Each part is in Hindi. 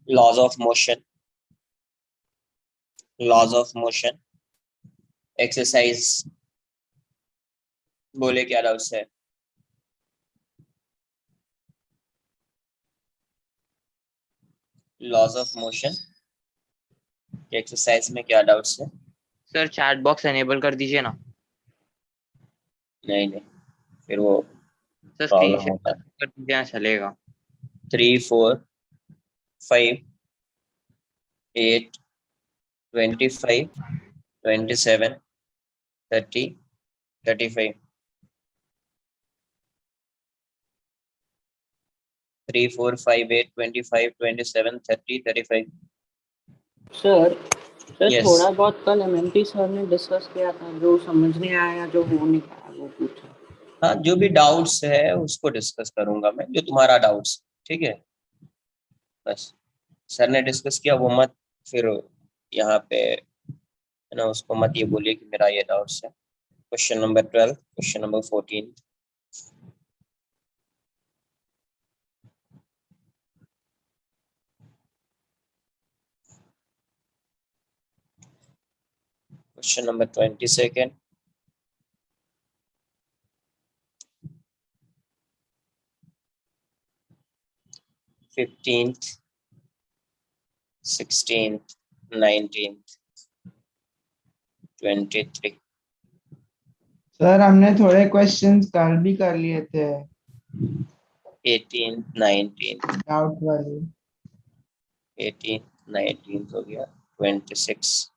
Laws of motion, laws of motion exercise बोले क्या डाउट्स है? लॉज ऑफ मोशन एक्सरसाइज में क्या डाउट्स है? सर चैट बॉक्स एनेबल कर दीजिए ना। नहीं नहीं, फिर वो सर स्क्रीन प्रॉब्लम होता शेयर है। कर दीजिए ना, चलेगा। 3 4 5 8 25 27 30 35 3 4 5 8 25 27 30 35। सर सर यस, थोड़ा बहुत कल एमएनटी सर ने डिस्कस किया था, जो समझ नहीं आया, जो हो नहीं पाया वो पूछा। हाँ जो भी डाउट्स है उसको डिस्कस करूंगा मैं, जो तुम्हारा डाउट्स, ठीक है। बस सर ने डिस्कस किया वो मत फिर यहाँ पे है ना, उसको मत ये बोलिए कि मेरा ये डाउट्स है। Question number 12, question number 14। Question number 22, 15, 16, 19, 23। Sir हमने थोड़े क्वेश्चंस कल भी कर लिए थे 18, 19, डाउट वाले। 18, 19 हो गया, 26,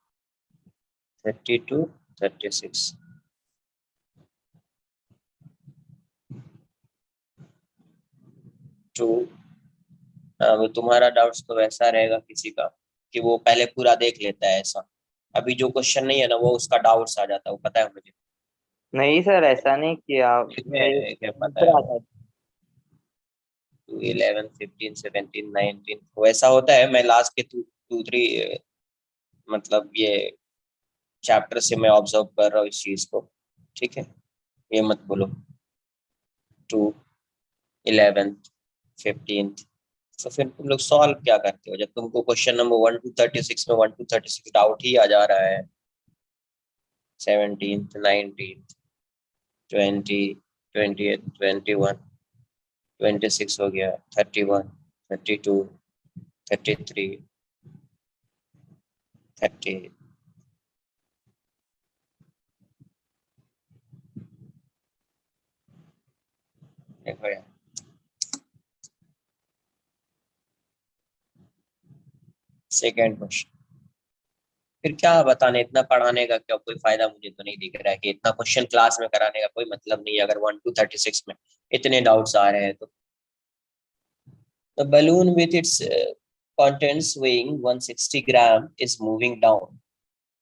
32, 36। टू, वो तुम्हारा डाउट्स तो वैसा रहेगा किसी का कि वो पहले पूरा देख लेता है ऐसा। अभी जो क्वेश्चन नहीं है ना वो उसका डाउट्स आ जाता है, वो पता है मुझे। नहीं सर, ऐसा नहीं किया। मैं क्या पता है दूसरा वो। था। 2 11 15 17 19 वैसा होता है। मैं लास्ट के 2 3 मतलब ये चैप्टर से मैं ऑब्जर्व कर रहा हूँ इस चीज को, ठीक है। ये मत बोलो 2 11 15। तो फिर तुम लोग सॉल्व क्या करते हो जब तुमको क्वेश्चन नंबर 1 to 36 में 1 to 36 डाउट ही आ जा रहा है? 17, 19, 20, 28, 21, 26 हो गया, 31, 32, 33, 30। देखो यार, सेकेंड क्वेश्चन। फिर क्या बताने, इतना पढ़ाने का क्या कोई फायदा मुझे तो नहीं दिख रहा है कि इतना क्वेश्चन क्लास में कराने का कोई मतलब नहीं है अगर 1 to 36 में इतने डाउट्स आ रहे हैं तो। The balloon with its contents weighing 160 gram is moving down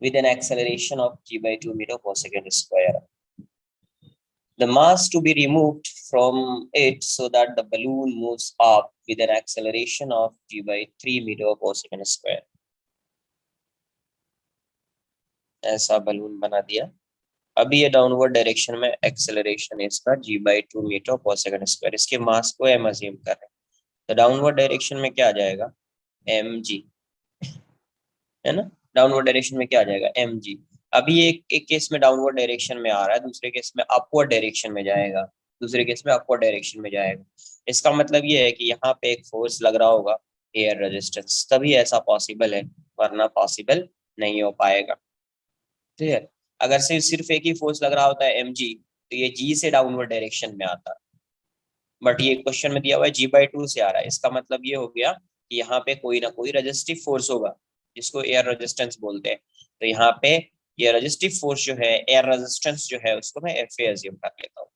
with an acceleration of g by 2 meter per second square. The mass to be removed from it so that the balloon moves up with an acceleration of g by 3 meter per second square. ऐसा बलून बना दिया। अभी ये डाउनवर्ड डायरेक्शन में एक्सेलरेशन है इसका g by 2 मीटर पर सेकंड स्क्वायर। इसके मास को m अज्यूम कर रहे हैं तो डाउनवर्ड डायरेक्शन में क्या आ जाएगा? mg, है ना। डाउनवर्ड डायरेक्शन में क्या आ जाएगा? mg। अभी एक केस में डाउनवर्ड डायरेक्शन में आ रहा है, दूसरे केस में अपवर्ड डायरेक्शन में जाएगा, दूसरे केस में अपवर्ड डायरेक्शन में जाएगा। इसका मतलब ये है कि यहाँ पे एक फोर्स लग रहा होगा, एयर रेजिस्टेंस, तभी ऐसा पॉसिबल है, वरना पॉसिबल नहीं हो पाएगा। क्लियर? अगर सिर्फ एक ही फोर्स लग रहा होता है mg तो ये g से डाउनवर्ड डायरेक्शन में आता, बट ये क्वेश्चन में दिया हुआ है g by 2 से आ रहा है। इसका मतलब ये हो गया कि यहाँ पे कोई ना कोई रेजिस्टिव फोर्स होगा जिसको एयर रेजिस्टेंस बोलते हैं। तो यहाँ पे ये रेजिस्टिव फोर्स जो है, एयर रेजिस्टेंस जो है, उसको मैं एफ एज्यूम कर लेता हूँ।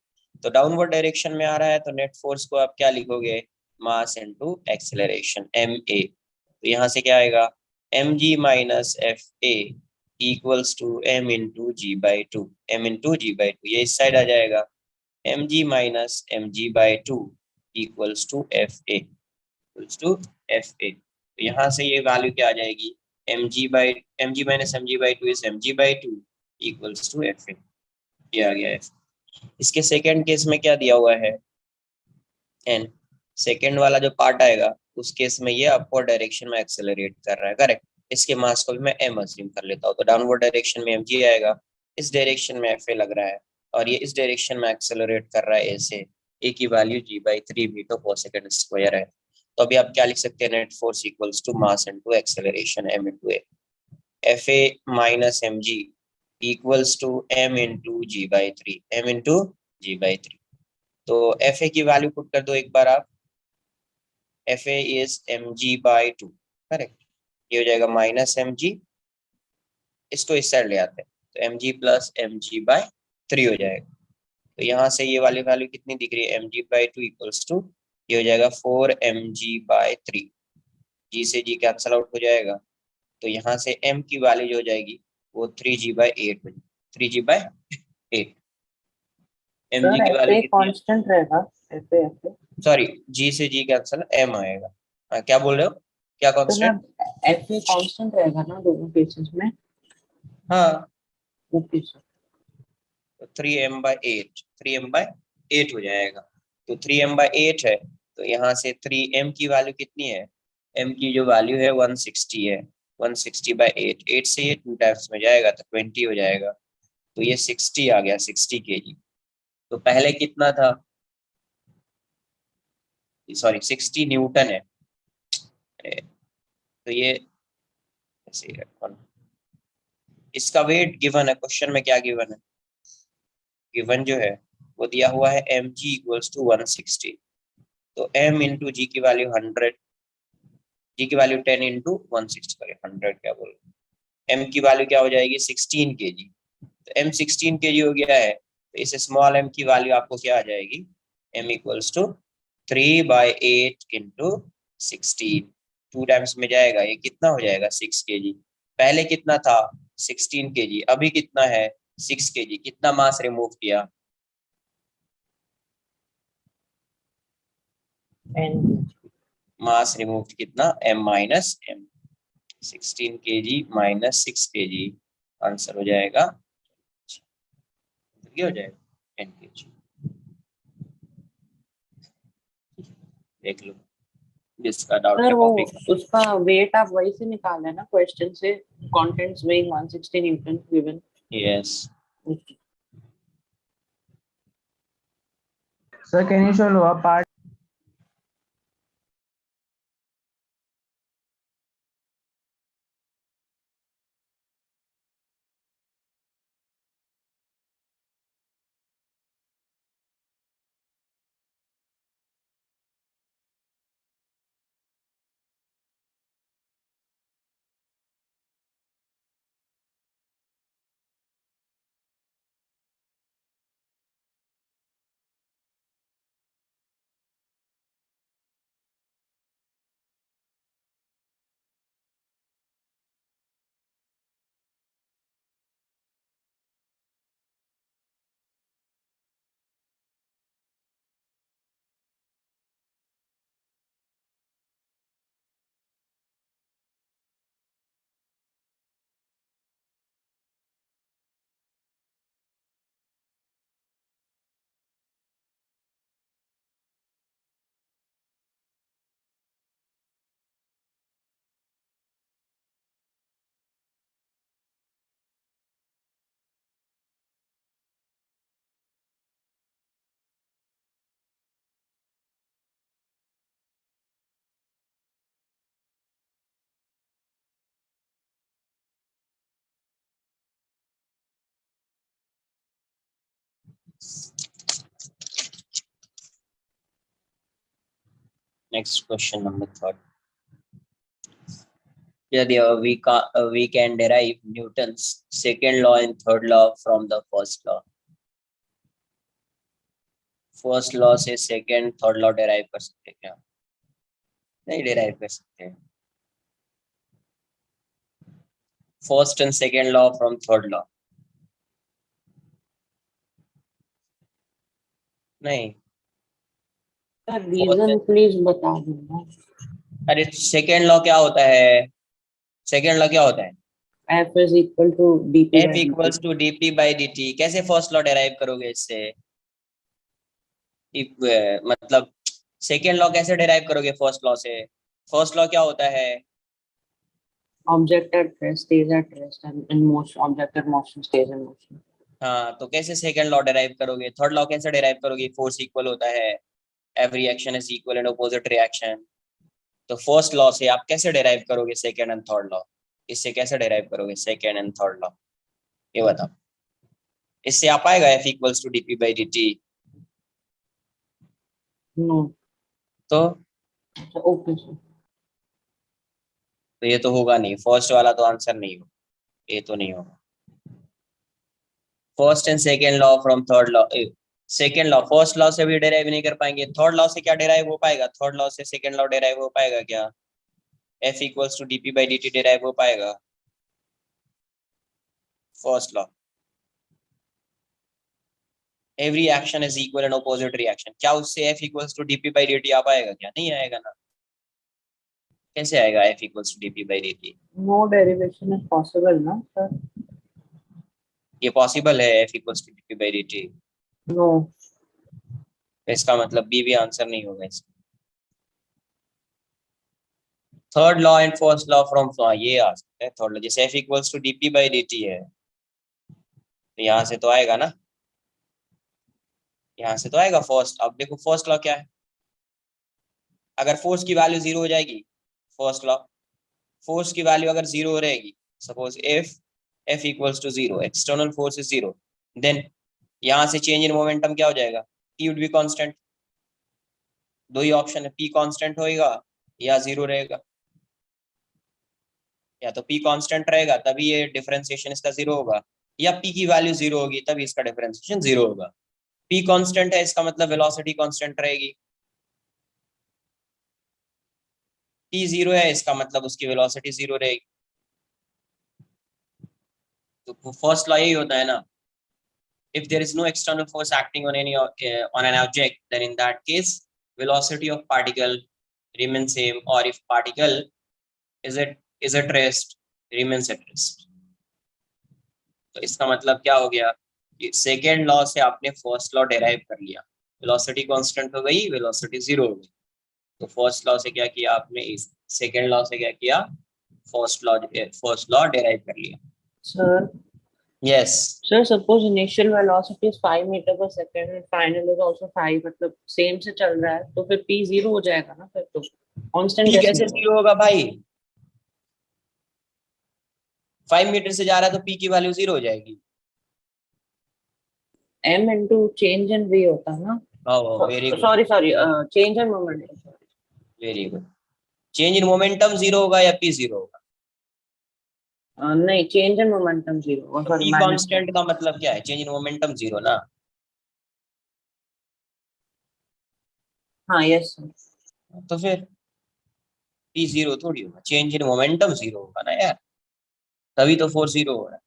तो डाउनवर्ड डायरेक्शन में आ रहा है तो नेट फोर्स को आप क्या लिखोगे? Mass into acceleration, M A. तो यहाँ से क्या आएगा? M G minus F A equals to M into G by two, M into G by two, ये इस साइड आ जाएगा। mg minus mg by 2 equals to fa, equals to fa। तो यहाँ से ये वैल्यू क्या आ जाएगी? mg minus mg by 2 is mg by 2 equals to fa। ये आ गया है। इसके सेकंड केस में क्या दिया हुआ है? n। सेकेंड वाला जो पार्ट आएगा उस केस में ये अपवर्ड डायरेक्शन में एक्सेलरेट कर रहा है, करेक्ट। इसके मास को भी मैं m अज्यूम कर लेता हूँ, तो डाउनवर्ड डायरेक्शन में mg आएगा, इस डायरेक्शन में fa लग रहा है, और ये इस डायरेक्शन में एक्सेलरेट कर रहा है a से, a की वैल्यू g/3 मीटर पर सेकंड स्क्वायर है। तो अभी आप क्या लिख सकते हैं, net force equals to mass into acceleration m into a, fa minus mg equals to m into g/3, m into g/3। तो fa की वैल्यू पुट कर दो एक बार आप, fa is mg/2, करेक्ट। ये हो जाएगा माइनस mg, इसको इस साइड ले आते हैं तो mg प्लस mg/3 हो जाएगा। तो यहाँ से ये वाली वैल्यू कितनी दिख रही है, mg/2 इक्वल्स टू, ये हो जाएगा 4 mg/3, g से g कैंसल आउट हो जाएगा, तो यहाँ से m की वैल्यू जो हो जाएगी वो 3g/8 हो जाएगी, 3g/8। mg सर की वैल्यू एफ कितनी है, कांस्टेंट रहेगा, एफ एफ सॉरी g से g कैंसल m आएगा। हाँ, क्या बोल रहे हो, क्या तो कांस्टेंट? मैम एफ कांस्टेंट रहेगा ना दोनों केसेस में? हाँ, ओके सर। 3m/8, 3m/8 हो जाएगा। तो 3m/8 है, तो यहाँ से 3m की वैल्यू कितनी है, m की जो वैल्यू है 160 है, 160/8, 8 से ये 2 टाइम्स में जाएगा तो 20 हो जाएगा, तो ये 60 आ गया, 60 kg। तो पहले कितना था, सॉरी 60 न्यूटन है, तो ये ऐसे ही रखो। इसका वेट गिवन है, क्वेश्चन में क्या गिवन है, गिवन जो है वो दिया हुआ है mg इक्वल्स टू 160, तो m इंटू जी की वैल्यू 100, जी की वैल्यू 10 इंटू 160, सॉरी 100 क्या बोल रहे, m की वैल्यू क्या हो जाएगी 16 kg, तो m 16 kg हो गया है, तो इस स्मॉल m की वैल्यू आपको क्या आ जाएगी, m equals to 3/8 into 16, 2 times में जाएगा, ये कितना हो जाएगा 6 kg, पहले कितना था 16 kg, अभी कितना है 6 kg, कितना मास रिमूव किया, मास रिमूव कितना, m minus m, 16 kg minus 6 kg, answer हो जाएगा, ये हो जाएगा 10 kg। देख लो जिसका डाउट सर है वो कॉपी। उसका वेट आप वही से निकाले ना क्वेश्चन से, contents weighing 160 Newton given. Yes, Sir, can you show lower part? Next question number 3, यदि we can derive Newton's second law and third law from the first law, first law से सेकंड थर्ड लॉ डेराइव कर सकते हैं क्या, नहीं डेराइव कर सकते, first and second law from third law, नहीं, सर रीजन प्लीज बता दो। अरे सेकंड लॉ क्या होता है, सेकंड लॉ क्या होता है, F is equal to dp F by equals dt। To dp/dt, कैसे फर्स्ट लॉ डेराइव करोगे इससे, मतलब सेकेंड लॉ कैसे डिराइव करोगे फर्स्ट लॉ से? फर्स्ट लॉ क्या होता है? Object at rest stays at rest and in motion, object at motion stays in motion. हाँ, तो कैसे सेकेंड लॉ डिराइव करोगे? थर्ड लॉ कैसे डिराइव करोगे? फोर्स इक्वल होता है, every action is equal and opposite reaction. तो फर्स्ट लॉ से आप कैसे डिराइव करोगे सेकेंड एंड थर्ड लॉ? इससे कैसे डिराइव करोगे सेकेंड एंड थर्ड लॉ, ये बताओ। इससे आ पाएगा F equals to DP by D T? No. तो Okay, sir. ये तो होगा नहीं, फर्स्ट वाला तो आंसर नहीं होगा, ये तो नहीं होगा। First and second law from third law, second law first law से भी डिराइव नहीं कर पाएंगे, थर्ड लॉ से क्या डिराइव हो पाएगा? थर्ड लॉ से सेकेंड लॉ डिराइव हो पाएगा क्या? F equals to DP by D T derive हो पाएगा first law, every action is equal and opposite reaction. क्या उससे F equals to DP by D T आ पाएगा क्या? नहीं आएगा ना। कैसे आएगा F equals to DP by D T? No derivation is possible, no, sir? ये पॉसिबल है F equals to DP by D T? No. इसका मतलब बी भी आंसर नहीं होगा इसका। Third law and first law from, ये आ सकता है थर्ड लॉ, जैसे F equals to DP by D T है, तो यहाँ से तो आएगा ना, यहाँ से तो आएगा फर्स्ट। अब देखो फर्स्ट लॉ क्या है, अगर फोर्स की वैल्यू जीरो हो जाएगी, फर्स्ट लॉ फोर्स की वैल्यू अगर जीरो रहेगी, suppose if F equals to zero, external force is zero, then यहाँ से चेंज इन मोमेंटम क्या हो जाएगा? T would be constant. दो ही ऑप्शन है, पी कांस्टेंट होएगा या जीरो रहेगा। या तो पी कांस्टेंट रहेगा तभी ये डिफरेंशिएशन इसका जीरो होगा, या पी की वैल्यू जीरो होगी तभी इसका डिफरेंशिएशन जीरो होगा। पी कांस्टेंट है, इसका मतलब वेलोसिटी कांस्टेंट रहेगी। टी जीरो है, इसका मतलब उसकी वेलोसिटी जीरो रहेगी। तो फर्स्ट लॉ यही होता है ना, if there is no external force acting on any on an object, then in that case velocity of particle remains same, or if particle is at rest, remains at rest। तो इसका मतलब क्या हो गया कि सेकेंड लॉ से आपने फर्स्ट लॉ डिराइव कर लिया, वेलोसिटी कांस्टेंट हो गई, वेलोसिटी जीरो हो गई। तो फर्स्ट लॉ से क्या किया आपने, इस सेकेंड लॉ से क्या किया, फर्स्ट लॉ डिराइव कर लिया। Sir, yes sir, suppose initial velocity is 5 meter per second and final is also 5, मतलब सेम से चल रहा है, तो फिर p जीरो हो जाएगा ना, फिर तो कांस्टेंट पी कैसे जीरो होगा भाई? 5 मीटर से जा रहा है तो पी की वैल्यू जीरो हो जाएगी। m into change in v होता है ना। Very good, Sorry, change in momentum। Very good. Change in momentum zero होगा या पी जीरो होगा? नहीं, change in momentum जीरो। तो पी कांस्टेंट का मतलब क्या है? चेंज इन मोमेंटम जीरो ना। हाँ, यस सर। तो फिर पी जीरो थोड़ी होगा, चेंज इन मोमेंटम जीरो होगा ना यार, तभी तो फोर्स जीरो हो रहा है।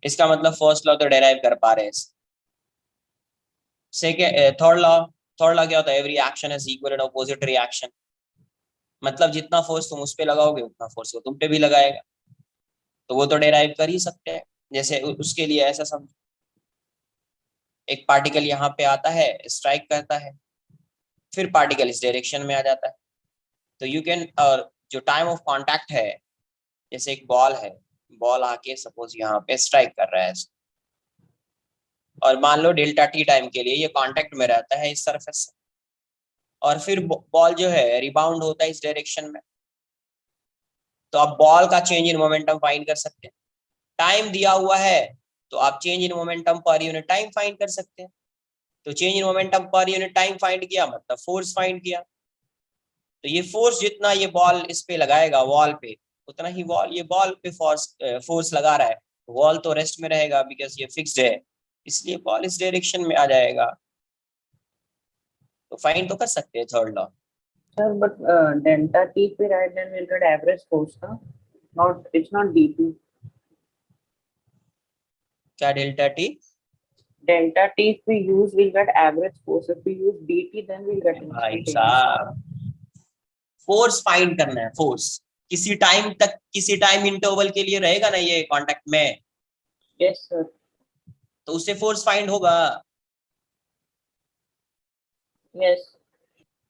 इसका मतलब फर्स्ट लॉ तो डेराइव कर पा रहे हैं। सेकेंड थर्ड लॉ क्या होता है? Every action is equal and opposite reaction. मतलब जितना फोर्स तुम उस पे लगाओगे उतना फोर्स वो तुम पे भी लगाएगा, तो वो तो डेराइव कर ही सकते हैं। जैसे उसके लिए ऐसा समझो, एक पार्टिकल यहाँ पे आता है, स्ट्राइक करता है, फिर पार्टिकल इस डायरेक्शन में आ जाता है, तो यू कैन, और जो टाइम ऑफ कांटेक्ट है, जैसे एक बॉल है, बॉल आके सपोज यहाँ पे स्ट्राइक कर रहा है, और मान लो डेल्टा टी टाइम के लिए ये कांटेक्ट में रहता है इस सरफेस से, और फिर बॉल जो है रिबाउंड होता है इस डायरेक्शन में, तो आप बॉल का चेंज इन मोमेंटम फाइंड कर सकते हैं। टाइम दिया हुआ है तो आप change in momentum per unit time find कर सकते हैं। तो change in momentum per unit time find किया मतलब फोर्स फाइंड किया। तो ये फोर्स जितना ये बॉल इस पे लगाएगा वॉल पे, उतना ही ये बॉल पे फोर्स लगा रहा है। वॉल तो रेस्ट में रहेगा बिकॉज ये फिक्स्ड है, इसलिए बॉल इस डायरेक्शन में आ जाएगा। तो फाइंड तो कर सकते हैं third law. Sir but delta T पे right then will get average force ना, नॉट इट्स नॉट dt। क्या delta T? Delta t if we use we'll get average force, if we use dt then we'll get भाई instantaneous। साहब, फोर्स फाइंड करना है, फोर्स किसी टाइम तक, किसी टाइम इंटरवल के लिए रहेगा ना ये कांटेक्ट में, Yes sir। तो उससे फोर्स फाइंड होगा। Yes।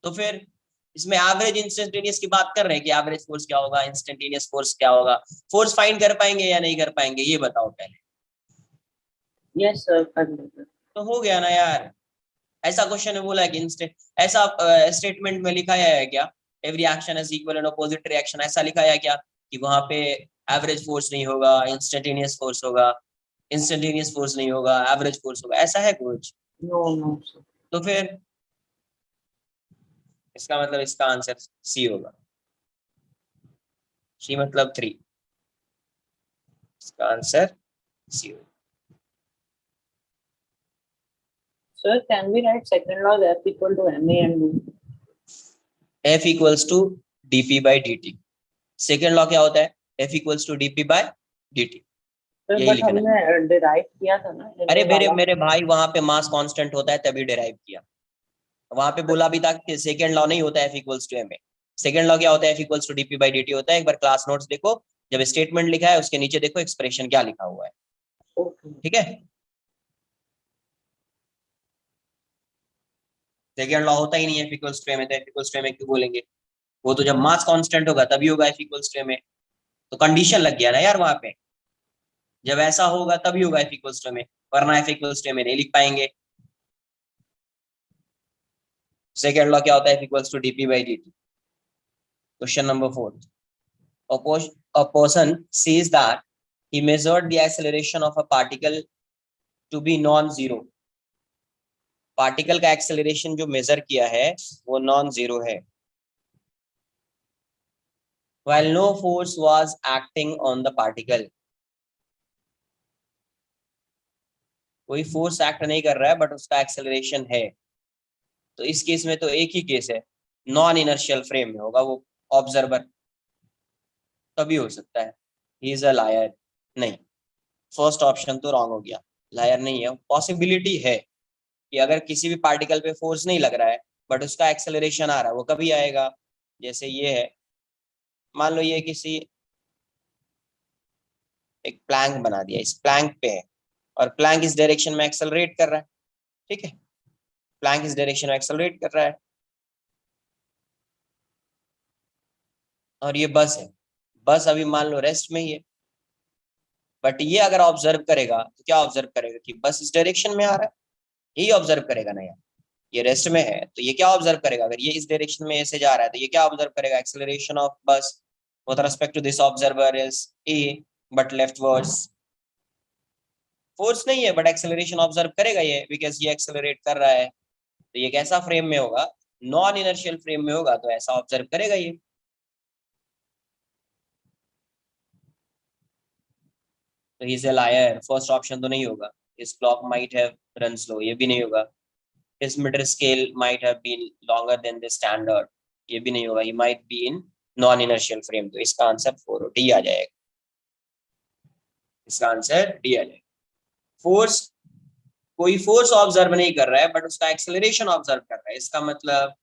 तो फिर इसमें एवरेज इंस्टेंटेनियस की बात कर रहे हैं कि एवरेज फोर्स क्या होगा, इंस्टेंटेनियस फोर्स क्या होगा। फोर्स फाइंड कर पाएंगे या नहीं कर पाएंगे ये बताओ पहले। यस सर, कर लेते। तो हो गया ना यार, ऐसा क्वेश्चन है बोला है कि इंस्टेंट, ऐसा स्टेटमेंट में लिखा है क्या, every action is equal and opposite reaction, ऐसा लिखा है क्या कि वहां पे एवरेज फोर्स नहीं होगा, इंस्टेंटेनियस फोर्स होगा, इंस्टेंटेनियस फोर्स नहीं होगा, एवरेज फोर्स होगा, ऐसा है कुछ? No no sir. तो फिर इसका मतलब इसका आंसर सी होगा। सी मतलब 3, इसका आंसर सी होगा। Sir can we write second law F equal to ma and d? F equals to dp by dt। Second law क्या होता है? F equals to dp by dt, sir यही बट लिखना है। हमने डिराइव किया था ना अरे ma मेरे वाला। मेरे भाई वहां पे मास कांस्टेंट होता है तभी डिराइव किया। वहां पे बोला भी था कि सेकेंड लॉ नहीं होता है F equals to ma। Second law क्या होता है? F equals to dp by dt होता है। एक बार क्लास नोट्स देखो, जब स्टेटमेंट लिखा है उसके नीचे देखो एक्सप्रेशन क्या लिखा हुआ है, ओके। ठीक है। सेकेंड लॉ होता ही नहीं है F इक्वल्स टू ma, तो F इक्वल्स टू ma क्यों बोलेंगे? वो तो जब मास कांस्टेंट होगा तभी होगा F इक्वल्स टू ma। तो कंडीशन लग गया ना यार वहां पे, जब ऐसा होगा तभी होगा F इक्वल्स टू में, वरना F इक्वल्स टू में नहीं लिख पाएंगे। सेकेंड लॉ क्या होता है? F equals to dp by dt। Question number 4, a person says that he measured the acceleration of a particle to be non-zero। Particle का एक्सेलरेशन जो मेजर किया है वो नॉन जीरो है। while no force was acting on the particle, कोई फोर्स एक्ट नहीं कर रहा है बट उसका एक्सेलरेशन है। तो इस केस में तो एक ही केस है, नॉन इनर्शियल फ्रेम में होगा वो ऑब्जर्वर, तभी हो सकता है। ही इज अ लायर। नहीं, फर्स्ट ऑप्शन तो रॉन्ग हो गया, लायर नहीं है। पॉसिबिलिटी है कि अगर किसी भी पार्टिकल पे फोर्स नहीं लग रहा है बट उसका एक्सेलरेशन आ रहा है, वो कभी आएगा? जैसे ये है, मान लो ये किसी एक प्लैंक बना दिया, इस प्लैंक पे है और प्लैंक इस डायरेक्शन में एक्सेलरेट कर रहा है, ठीक है। प्लैंक इस डायरेक्शन में एक्सेलरेट कर रहा है और ये बस है, बस अभी मान लो रेस्ट में ही है। बट ये अगर ऑब्जर्व करेगा तो क्या ऑब्जर्व करेगा कि बस इस डायरेक्शन में आ रहा है, यही ऑब्जर्व करेगा ना यार। ये रेस्ट में है तो ये क्या ऑब्जर्व करेगा? अगर ये इस डायरेक्शन में ऐसे जा रहा है तो ये क्या ऑब्जर्व करेगा? Acceleration of bus with respect to this observer is a, but leftwards. Force नहीं है बट एक्सेलरेशन ऑब्जर्व करेगा ये, बिकॉज ये एक्सेलरेट कर रहा है। तो ये कैसा फ्रेम में होगा? नॉन इनर्शियल फ्रेम में होगा, तो ऐसा ऑब्जर्व करेगा ये। तो he is a liar, first option तो नहीं होगा। His clock might have run slow, ये भी नहीं होगा। His metre scale might have been longer than the standard, ये भी नहीं होगा। He might be in non inertial frame. तो इसका आंसर 4 डी आ जाएगा, इसका आंसर डी आ जाएगा। फोर्स, कोई फोर्स ऑब्जर्व नहीं कर रहा है बट उसका एक्सेलरेशन ऑब्जर्व कर रहा है, इसका मतलब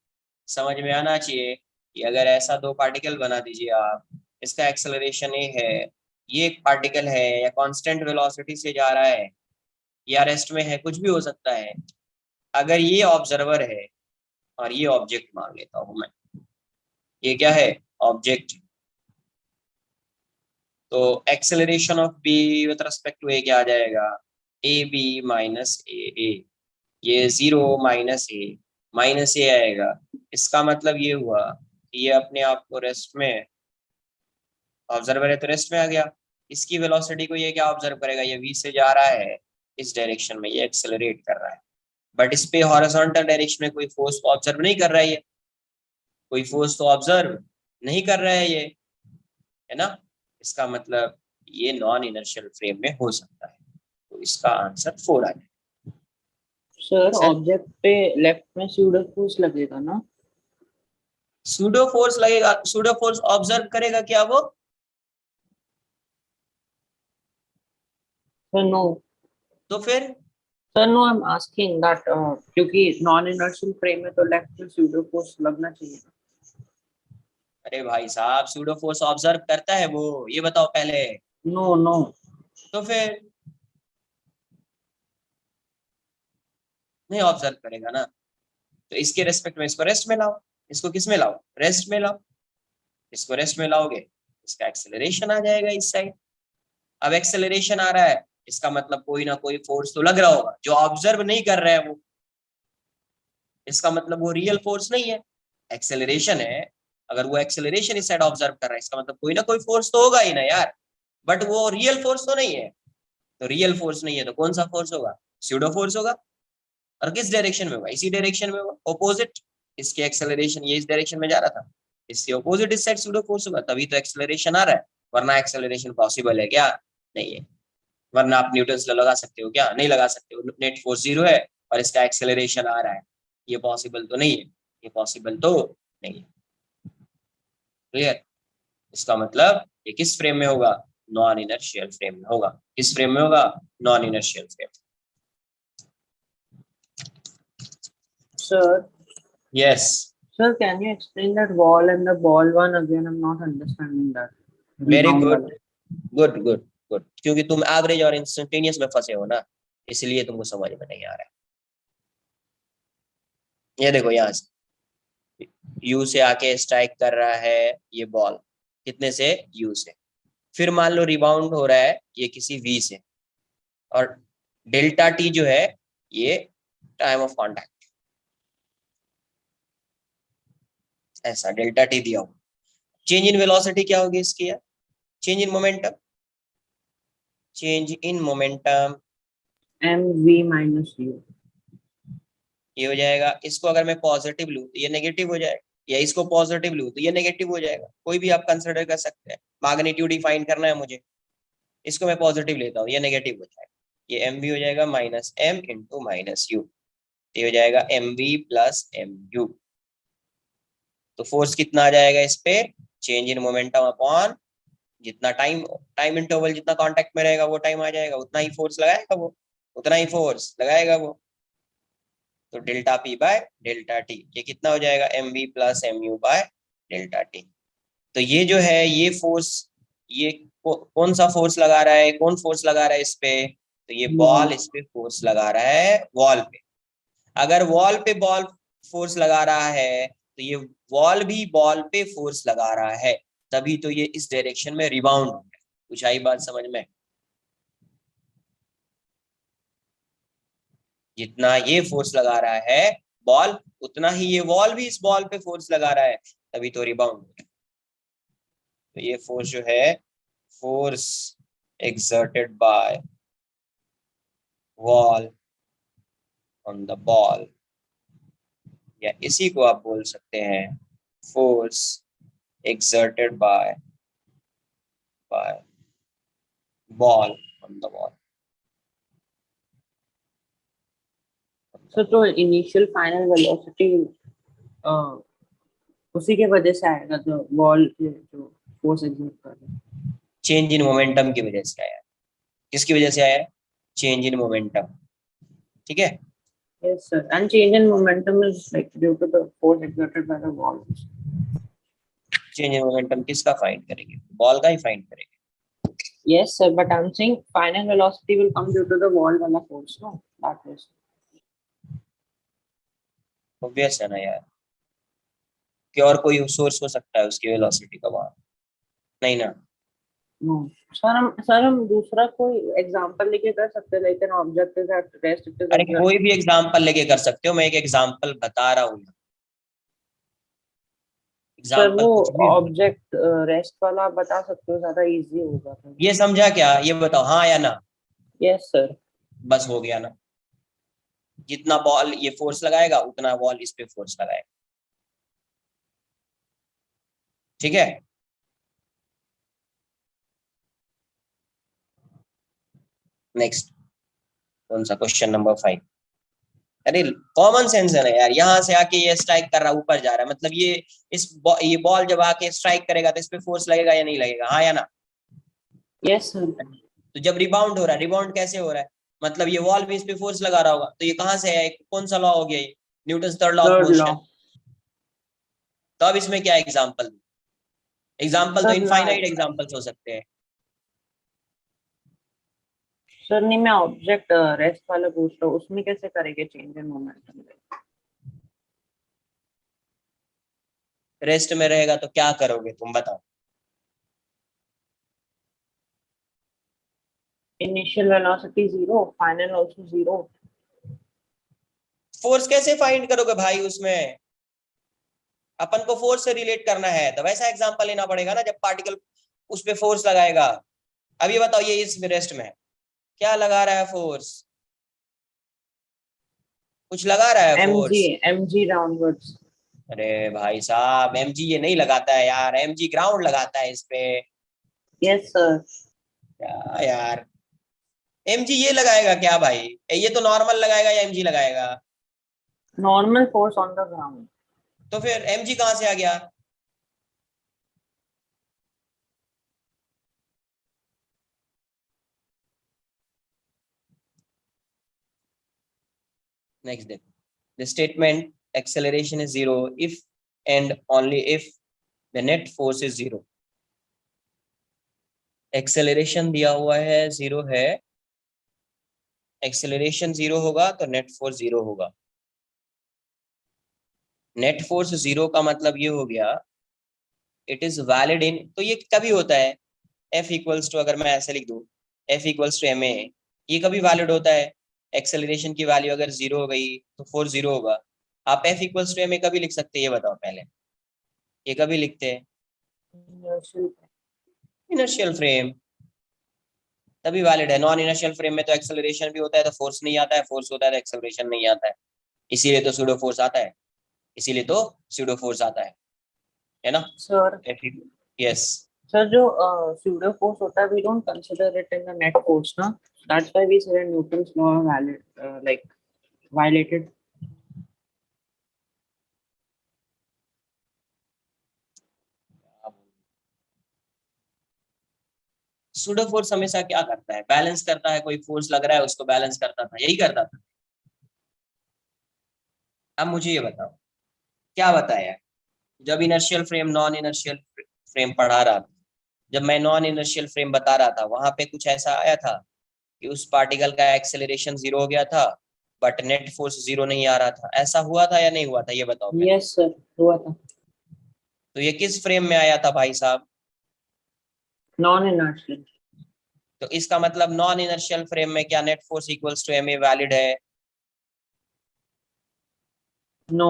समझ में आना चाहिए कि अगर ऐसा दो पार्टिकल बना दीजिए आप, इसका एक्सेलरेशन ए है, ये एक पार्टिकल है या कांस्टेंट वेलोसिटी से जा रहा है या रेस्ट में है, कुछ भी हो सकता है। अगर ये ऑब्जर्वर है और ये ऑब्जेक्ट मान लेता हूं मैं, ये क्या है? ऑब्जेक्ट। तो acceleration of B with respect to A क्या आ जाएगा? A B minus A. ये 0 माइनस ए आएगा। इसका मतलब ये हुआ कि ये अपने आप को रेस्ट में, ऑब्जर्वर है तो रेस्ट में आ गया। इसकी वेलोसिटी को ये क्या ऑब्जर्व करेगा? ये v से जा रहा है इस डायरेक्शन में, ये एक्सेलरेट कर रहा है बट इस पे हॉरिजॉन्टल डायरेक्शन में कोई फोर्स ऑब्जर्व नहीं कर रहा है, ये कोई फोर्स तो ऑब्जर्व नहीं कर रहा है ये, है ना। इसका मतलब ये नॉन इनर्शियल फ्रेम में हो सकता है। तो इसका आंसर 4 आ जाए। सर सर ऑब्जेक्ट पे लेफ्ट में स्यूडो फोर्स लगेगा ना? सूडो फोर्स लगेगा, सूडो फोर्स ऑब्जर्व करेगा क्या वो? Sir no. तो फिर sir no, I am asking that क्योंकि नॉन इनर्शियल फ्रेम में तो लेफ्ट में स्यूडो फोर्स लगना चाहिए। अरे भाई साहब, सूडो फोर्स ऑब्जर्व करता है वो, ये बताओ पहले। No no. तो फिर नहीं ऑब्जर्व करेगा ना, तो इसके रेस्पेक्ट में इसको रेस्ट में लाओ। इसको किस में लाओ, रेस्ट में लाओ। इसको रेस्ट में लाओगे, इसका एक्सेलरेशन आ जाएगा इस साइड। अब एक्सेलरेशन आ रहा है, इसका मतलब कोई ना कोई फोर्स तो लग रहा होगा, जो ऑब्जर्व नहीं कर रहा है वो, इसका मतलब वो रियल फोर्स नहीं है, एक्सेलरेशन है। अगर वो एक्सेलरेशन इस साइड ऑब्जर्व कर रहा है, इसका मतलब कोई ना कोई फोर्स तो होगा ही ना यार, बट वो रियल फोर्स तो नहीं है। तो रियल फोर्स नहीं है तो कौन सा फोर्स होगा, स्यूडो फोर्स होगा। और किस डायरेक्शन में होगा, इसी डायरेक्शन में होगा, ऑपोजिट। इसके एक्सेलरेशन ये इस डायरेक्शन में जा रहा था, इससे ऑपोजिट इस साइड स्यूडो फोर्स होगा, तभी तो एक्सेलरेशन आ रहा है। वरना एक्सेलरेशन पॉसिबल है क्या, नहीं है। वरना आप न्यूटन लॉ लगा सकते हो क्या, नहीं लगा सकते हो। नेट फोर्स 0 है और इसका एक्सेलरेशन आ रहा है, ये पॉसिबल तो नहीं है, ये पॉसिबल तो नहीं है। क्लियर। इसका मतलब ये किस फ्रेम में होगा, नॉन इनर्शियल फ्रेम में होगा। किस फ्रेम में होगा, non inertial frame. Sir, yes, sir, can you explain that wall and the ball one again? I'm not understanding that. Very Rebound good, wala. Good good good. क्योंकि तुम एवरेज और इंस्टेंटेनियस में फंसे हो ना, इसलिए तुमको समझ में नहीं आ रहा है। ये देखो यहाँ से यू से आके स्ट्राइक कर रहा है ये बॉल, कितने से, यू से। फिर मान लो रिबाउंड हो रहा है ये किसी वी से, और डेल्टा टी जो है ये टाइम ऑफ कॉन्टैक्ट, ऐसा डेल्टा टी दिया हो। चेंज इन वेलोसिटी क्या होगी इसकी यार, change in momentum, change in momentum MV minus U. ये हो जाएगा। इसको अगर मैं पॉजिटिव लूँ तो ये नेगेटिव हो जाएगा, या इसको पॉजिटिव लूँ तो ये नेगेटिव हो जाएगा। कोई भी आप कंसिडर कर सकते हैं। मैग्नीट्यूड डिफाइन करना है मुझे, इसको मैं पॉजिटिव लेता हूँ, ये नेगेटिव हो जाएगा। ये एम वी हो जाएगा minus M into minus U, ये हो जाएगा M V plus M U. तो फोर्स कितना आ जाएगा इस पे, चेंज इन मोमेंटम अपॉन जितना टाइम, टाइम इंटरवल जितना कांटेक्ट में रहेगा वो टाइम आ जाएगा, उतना ही फोर्स लगाएगा वो, उतना ही फोर्स लगाएगा वो। तो delta P by delta T, ये कितना हो जाएगा, M V plus M U by delta T. तो ये जो है ये फोर्स, ये कौन सा फोर्स लगा रहा है, कौन फोर्स लगा रहा है इस पे, तो ये बॉल इस पे फोर्स लगा रहा है वॉल पे। अगर वॉल पे बॉल फोर्स लगा रहा है तो ये वॉल भी बॉल पे फोर्स लगा रहा है, तभी तो ये इस डायरेक्शन में रिबाउंड हो रहा है। कुछ आई बात समझ में, जितना ये फोर्स लगा रहा है बॉल, उतना ही ये वॉल भी इस बॉल पे फोर्स लगा रहा है, तभी तो रिबाउंड हो रहा है। तो ये फोर्स जो है, force exerted by wall on the ball, या इसी को आप बोल सकते हैं force exerted by ball on the wall। तो इनिशियल फाइनल वेलोसिटी उसी के वजह से आएगा जो बॉल के जो फोर्स एग्जर्ट कर रहा है। चेंज इन मोमेंटम की वजह से आया है। किसकी वजह से आया है, चेंज इन मोमेंटम। ठीक है, Yes, sir. And change in momentum is like due to the force exerted by the wall. Change in momentum किसका फाइंड करेंगे, बॉल का ही फाइंड करेंगे। Yes, sir. But I'm saying final velocity will come due to the wall wala force, no? That is. Obvious है ना यार, कि और कोई सोर्स हो सकता है उसकी वेलोसिटी का वहां, नहीं ना। No. सर हम दूसरा कोई एग्जांपल लेके कर सकते हैं, लेकिन object is at rest, it अरे इज कोई भी एग्जाम्पल लेके कर सकते हो, मैं एक एग्जाम्पल बता रहा हूँ। सर एग्जाम्पल वो कुछ भी हो। ऑब्जेक्ट रेस्ट वाला आप बता सकते हो, ज्यादा इजी होगा। ये समझा क्या, ये बताओ हाँ या ना। Yes sir. बस हो गया ना, जितना बॉल ये फोर्स लगाएगा उतना बॉल इस पे फोर्स लगाएगा। ठीक है, नेक्स्ट कौन सा, क्वेश्चन नंबर 5। अरे कॉमन सेंस है ना यार, यहाँ से आके ये स्ट्राइक कर रहा है, ऊपर जा रहा है, मतलब ये ये बॉल जब आके स्ट्राइक करेगा तो इस पे फोर्स लगेगा या नहीं लगेगा, हाँ या ना। Yes sir. तो जब रिबाउंड हो रहा है, रिबाउंड कैसे हो रहा है, मतलब ये वॉल भी इस पे फोर्स लगा रहा होगा, तो ये कहाँ से है, कौन सा लॉ हो गया ये, Newton third law of third law. Motion. तो अब इसमें क्या एग्जाम्पल, एग्जाम्पल तो सर इनफाइनाइट एग्जाम्पल्स हो सकते हैं। सर नहीं, मैं ऑब्जेक्ट रेस्ट वाला पूछ रहा हूँ, उसमें कैसे करेंगे चेंज इन मोमेंटम। रेस्ट में रहेगा तो क्या करोगे तुम बताओ? Initial velocity 0, final also 0. Force कैसे फाइंड करोगे भाई? उसमें अपन को फोर्स से रिलेट करना है तो वैसा एग्जांपल लेना पड़ेगा ना, जब पार्टिकल उस पे फोर्स लगाएगा। अब ये बताओ, ये इस रेस्ट में क्या लगा रहा है फोर्स? कुछ लगा रहा है फोर्स? mg downwards. अरे भाई साहब, एमजी ये नहीं लगाता है यार, एमजी ग्राउंड लगाता है इस पे। Yes sir. क्या यार, एमजी ये लगाएगा क्या भाई? ये तो नॉर्मल लगाएगा या एमजी लगाएगा? Normal force on the ground. तो फिर एमजी कहां से आ गया? नेक्स्ट देखो, the statement acceleration is zero if and only if the net force is zero. Acceleration दिया हुआ है, जीरो है, एक्सेलरेशन जीरो होगा तो नेट फोर्स जीरो होगा। नेट फोर्स जीरो का मतलब ये हो गया, इट इज वैलिड इन, तो ये कभी होता है F इक्वल्स टू, अगर मैं ऐसे लिख दूं F equals to M A, ये कभी वैलिड होता है? एक्सेलरेशन की वैल्यू अगर जीरो हो गई तो फोर्स जीरो होगा। आप F equals to M A कभी लिख सकते हैं, ये बताओ पहले, ये कभी लिखते हैं? Inertial. इनर्शियल फ्रेम, तभी वैलिड है। नॉन इनर्शियल फ्रेम में तो एक्सेलरेशन भी होता है तो फोर्स नहीं आता है, फोर्स होता है तो एक्सेलरेशन नहीं आता है, इसीलिए तो सूडो फोर्स आता है, इसीलिए तो सूडो फोर्स आता है ना? Sir. यस। Sir, जो pseudo force होता है, we don't consider it in the net force, ना? That's why we say Newton's law valid, like violated. Pseudo force हमेशा क्या करता है? बैलेंस करता है, कोई फोर्स लग रहा है उसको बैलेंस करता था, यही करता था। अब मुझे ये बताओ, क्या बताया जब inertial frame non inertial frame पढ़ा रहा था, जब मैं नॉन इनर्शियल फ्रेम बता रहा था, वहां पे कुछ ऐसा आया था कि उस पार्टिकल का एक्सेलरेशन जीरो हो गया था बट नेट फोर्स जीरो नहीं आ रहा था? ऐसा हुआ था या नहीं हुआ था, ये बताओ पहले। Yes sir, हुआ था। तो ये किस फ्रेम में आया था भाई साहब? Non-inertial. तो इसका मतलब नॉन इनर्शियल फ्रेम में क्या net force equals to M A valid है? No.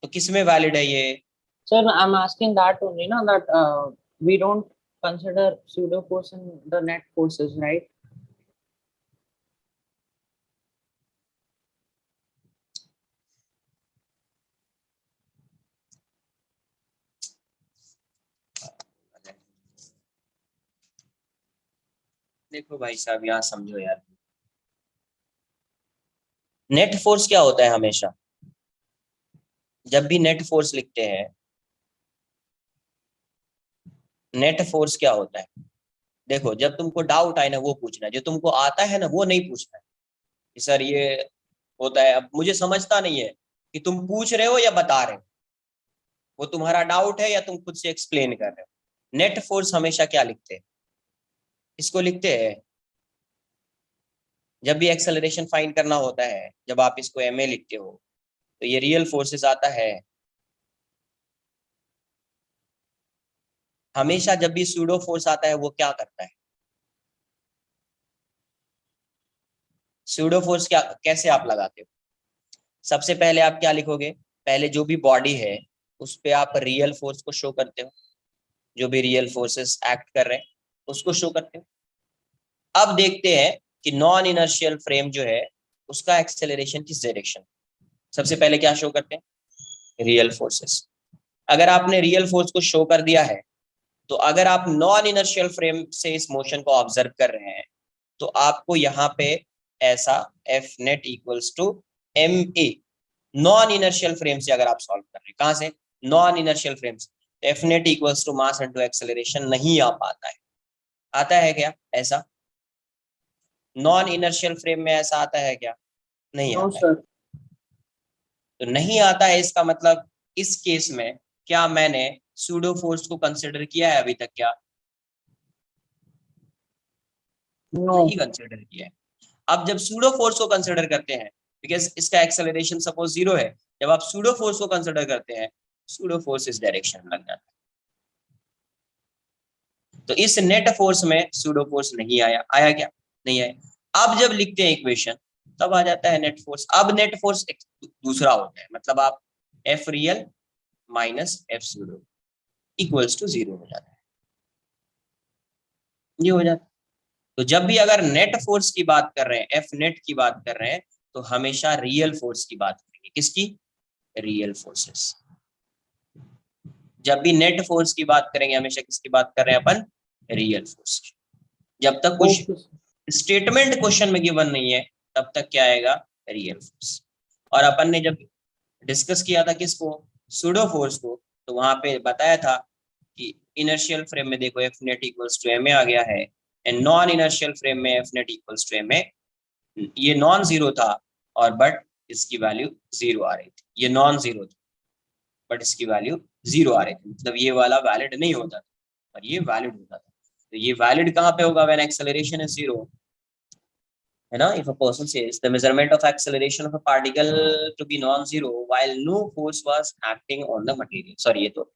तो किस में वैलिड है ये? Sir, I'm asking that only, na, that we don't consider pseudo force in the net forces, right? देखो भाई साहब, यहाँ समझो यार, नेट फोर्स क्या होता है? हमेशा जब भी नेट फोर्स लिखते हैं, नेट फोर्स क्या होता है? देखो, जब तुमको डाउट आए ना वो पूछना है, जो तुमको आता है ना वो नहीं पूछना है कि सर ये होता है। अब मुझे समझता नहीं है कि तुम पूछ रहे हो या बता रहे हो, वो तुम्हारा डाउट है या तुम खुद से एक्सप्लेन कर रहे हो। नेट फोर्स हमेशा क्या लिखते हैं? इसको लिखते हैं जब भी एक्सेलरेशन फाइंड करना होता है, जब आप इसको एम ए लिखते हो तो ये रियल फोर्सेस आता है। हमेशा जब भी सूडो फोर्स आता है वो क्या करता है? सूडो फोर्स क्या, कैसे आप लगाते हो? सबसे पहले आप क्या लिखोगे? पहले जो भी बॉडी है उस पे आप रियल फोर्स को शो करते हो, जो भी रियल फोर्सेस एक्ट कर रहे हैं उसको शो करते हो। अब देखते हैं कि नॉन इनर्शियल फ्रेम जो है उसका एक्सेलरेशन किस डायरेक्शन। सबसे पहले क्या शो करते हैं? Real forces. अगर आपने रियल फोर्स को शो कर दिया है तो अगर आप नॉन इनर्शियल फ्रेम से इस मोशन को ऑब्जर्व कर रहे हैं तो आपको यहाँ पे ऐसा F net equals to M A, non inertial frame से अगर आप सॉल्व कर रहे हैं, कहां से? नॉन इनर्शियल फ्रेम से, तो F net equals to mass into acceleration नहीं आ पाता है। आता है क्या ऐसा? नॉन इनर्शियल फ्रेम में ऐसा आता है क्या? नहीं No आता है। sir. तो नहीं आता है, इसका मतलब इस केस में क्या मैंने सूडो फोर्स को कंसिडर किया है अभी तक? क्या No. नहीं कंसिडर किया है। अब जब सूडो फोर्स को कंसिडर करते हैं, बिकॉज इसका एक्सेलरेशन सपोज जीरो है, जब आप सूडो फोर्स को कंसिडर करते हैं सूडो फोर्स इस डायरेक्शन में लग जाता है। तो इस नेट फोर्स में सूडो फोर्स नहीं आया, आया क्या? नहीं आया। अब जब लिखते हैं इक्वेशन तब आ जाता है नेट फोर्स। अब नेट फोर्स दूसरा होता है, मतलब आप F real minus F pseudo equals to 0 हो जाता है, ये हो जाता है। तो जब भी अगर नेट फोर्स की बात कर रहे हैं, एफ नेट की बात कर रहे हैं, तो हमेशा रियल फोर्स की बात करेंगे। किसकी? Real forces. जब भी नेट फोर्स की बात करेंगे हमेशा किसकी बात कर रहे हैं अपन? रियल फोर्स की। जब तक कुछ ओके स्टेटमेंट क्वेश्चन में गिवन नहीं है तब तक क्या आएगा? Real force. और अपन ने जब डिस्कस किया था किसको? सूडो फोर्स को, तो वहां पे बताया था कि इनर्शियल फ्रेम में देखो F net equals to M A आ गया है, एंड नॉन इनर्शियल फ्रेम में F net equals to M A, ये नॉन जीरो था और बट इसकी वैल्यू 0 आ रही थी। ये नॉन जीरो था बट इसकी वैल्यू 0 आ रही थी, मतलब ये वाला वैलिड नहीं होता था और ये वैलिड होता था। तो ये वैलिड कहाँ पे होगा? व्हेन एक्सेलरेशन इज 0, है ना? If a person says the measurement of acceleration of a particle to be non-zero while no force was acting on the material. Sorry, ये तो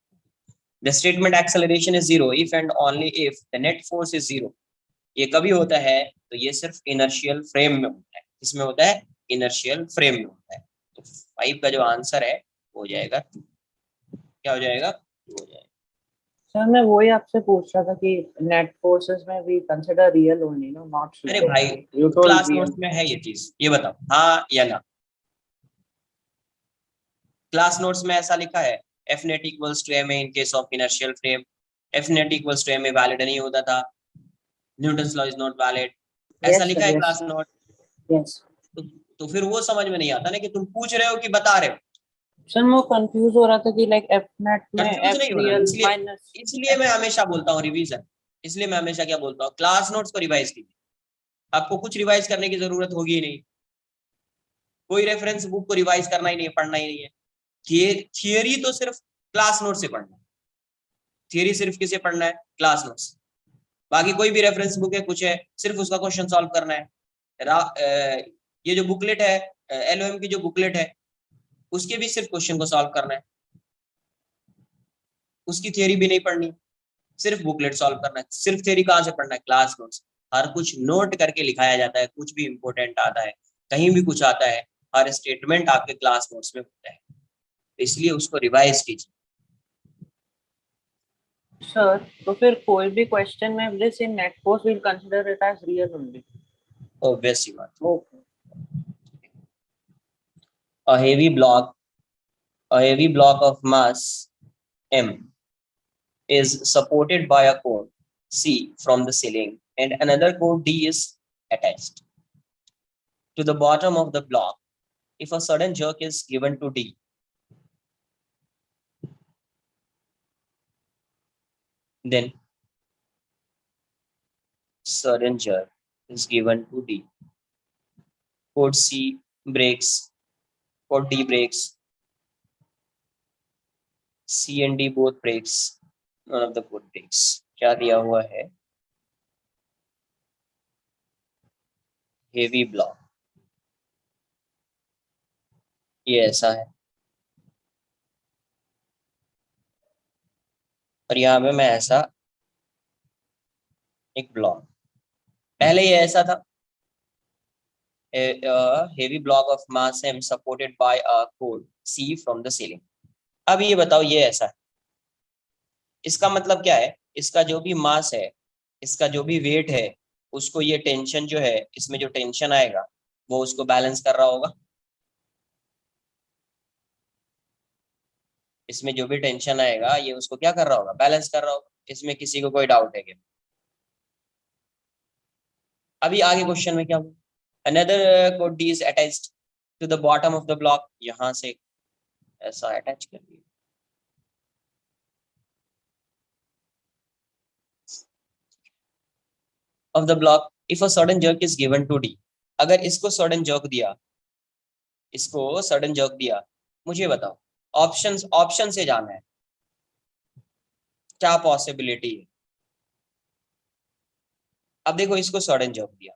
the statement acceleration is 0 if and only if the net force is 0. ये कभी होता है? तो ये सिर्फ इनर्शियल फ्रेम में होता है। इसमें होता है इनर्शियल फ्रेम में होता है। तो 5 का जो आंसर है वो हो जाएगा 2। क्या हो जाएगा? 2 हो जाएगा। सर, मैं वही आपसे पूछ रहा था कि नेट फोर्सेस में we consider real only, no not अरे सूडो। भाई you told class real. Notes में है ये चीज, ये बताओ हाँ या ना? क्लास नोट्स में ऐसा लिखा है F net equals to M A in case of inertial frame. F net equals to M A valid नहीं होता था, Newton's law is not valid, ऐसा यस लिखा सर, है यस क्लास नोट। यस। तो फिर वो समझ में नहीं आता ना कि तुम पूछ रहे हो कि बता रहे हो। सर मैं कंफ्यूज हो रहा था कि लाइक एफ नेट में कंफ्यूज एफ नहीं होना, रियल इसलिए माइनस इसलिए मैं हमेशा बोलता हूँ रिवीजन। इसलिए मैं हमेशा क्या बोलता हूँ, क्लास नोट्स को रिवाइज कीजिए। आपको कुछ रिवाइज करने की जरूरत होगी ही नहीं, कोई रेफरेंस बुक को रिवाइज करना ही नहीं है, पढ़ना ही नहीं है। थियरी तो सिर्फ क्लास नोट से पढ़ना है। थियरी सिर्फ किसे पढ़ना है? Class notes. बाकी कोई भी रेफरेंस बुक है कुछ है, सिर्फ उसका क्वेश्चन सॉल्व करना है। ये जो बुकलेट है, एलओएम की जो बुकलेट है, उसके भी सिर्फ क्वेश्चन को सॉल्व करना है, उसकी थियरी भी नहीं पढ़नी, सिर्फ बुकलेट सॉल्व करना है। सिर्फ थियरी कहाँ से पढ़ना है? Class notes. हर कुछ नोट करके लिखाया जाता है, कुछ भी इंपॉर्टेंट आता है, कहीं भी कुछ आता है, हर स्टेटमेंट आपके क्लास नोट्स में होता है, इसलिए उसको रिवाइज कीजिए। सर। तो फिर कोई भी क्वेश्चन में this in net force will consider it as real only. Obvious बात। Okay. A heavy block, a heavy block of mass M is supported by a cord C from the ceiling, and another cord D is attached to the bottom of the block. If a sudden jerk is given to D, then sudden jerk is given to D. Cord C breaks, cord D breaks, C and D both breaks, none of the cord breaks. क्या दिया हुआ है? हेवी ब्लॉक, ये ऐसा है और यहाँ पे मैं ऐसा एक ब्लॉक, पहले ये ऐसा था, a heavy block of mass M supported by a cord C from the ceiling. अब ये बताओ ये ऐसा है, इसका मतलब क्या है? इसका जो भी मास है, इसका जो भी वेट है, उसको ये टेंशन जो है, इसमें जो टेंशन आएगा वो उसको बैलेंस कर रहा होगा। इसमें जो भी टेंशन आएगा ये उसको क्या कर रहा होगा? बैलेंस कर रहा होगा। इसमें किसी को कोई डाउट है क्या? अभी आगे क्वेश्चन में क्या हुआ? Another cord D is attached to the bottom of the block, यहां से ऐसा अटैच कर दिया। of the block if a sudden jerk is given to D. अगर इसको sudden jerk दिया, इसको sudden jerk दिया, मुझे बताओ ऑप्शन से जाना है क्या पॉसिबिलिटी है। अब देखो इसको sudden jerk दिया,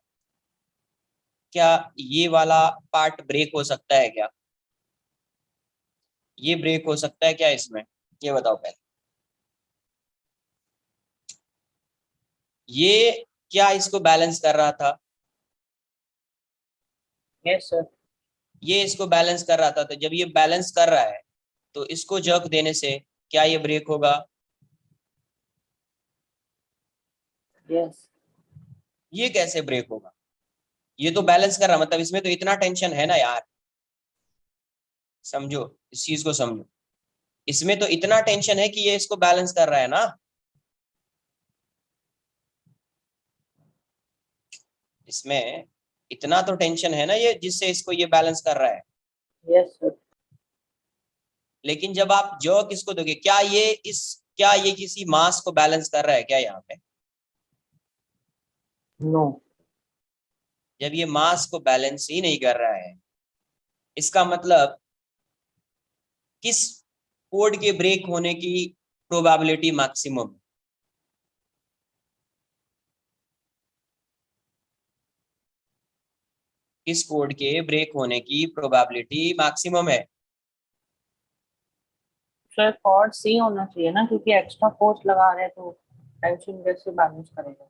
क्या ये वाला पार्ट ब्रेक हो सकता है क्या? ये ब्रेक हो सकता है क्या इसमें, ये बताओ पहले। ये क्या इसको बैलेंस कर रहा था, यस सर। ये इसको बैलेंस कर रहा था, तो जब ये बैलेंस कर रहा है तो इसको जर्क देने से क्या ये ब्रेक होगा? यस। ये कैसे ब्रेक होगा? ये तो बैलेंस कर रहा, मतलब इसमें तो इतना टेंशन है ना यार, समझो, इस चीज को समझो, इसमें तो इतना टेंशन है कि ये इसको बैलेंस कर रहा है ना, इसमें इतना तो टेंशन है ना ये, जिससे इसको ये बैलेंस कर रहा है। Yes sir. लेकिन जब आप जर्क इसको दोगे, क्या ये किसी मास को बैलेंस कर रहा है क्या यहाँ पे? नो। जब ये मास को बैलेंस ही नहीं कर रहा है, इसका मतलब किस कोड के ब्रेक होने की प्रोबेबिलिटी मैक्सिमम? किस कोड के ब्रेक होने की प्रोबेबिलिटी मैक्सिमम है? सर कॉर्ड सी होना चाहिए ना, क्योंकि एक्स्ट्रा फोर्स लगा रहे हैं तो टेंशन कैसे बैलेंस करेगा।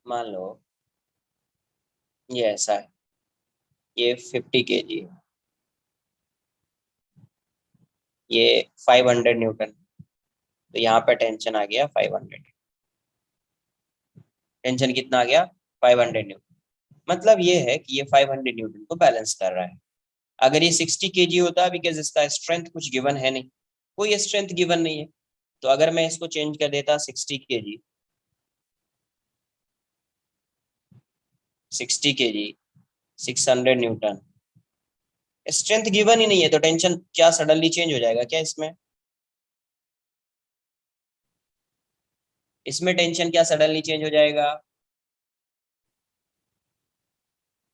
मान लो ये ऐसा है, ये 50 kg, ये 500 न्यूटन, तो यहाँ पे टेंशन आ गया 500। टेंशन कितना आ गया? 500 न्यूटन। मतलब ये है कि ये 500 न्यूटन को बैलेंस कर रहा है। अगर ये 60 केजी होता, बिकॉज इसका स्ट्रेंथ कुछ गिवन है नहीं, कोई स्ट्रेंथ गिवन नहीं है, तो अगर मैं इसको चेंज कर देता 60 KG, 60 KG 600 newton, strength given ही नहीं है, तो टेंशन क्या सडनली चेंज हो जाएगा क्या इसमें? इसमें टेंशन क्या सडनली चेंज हो जाएगा?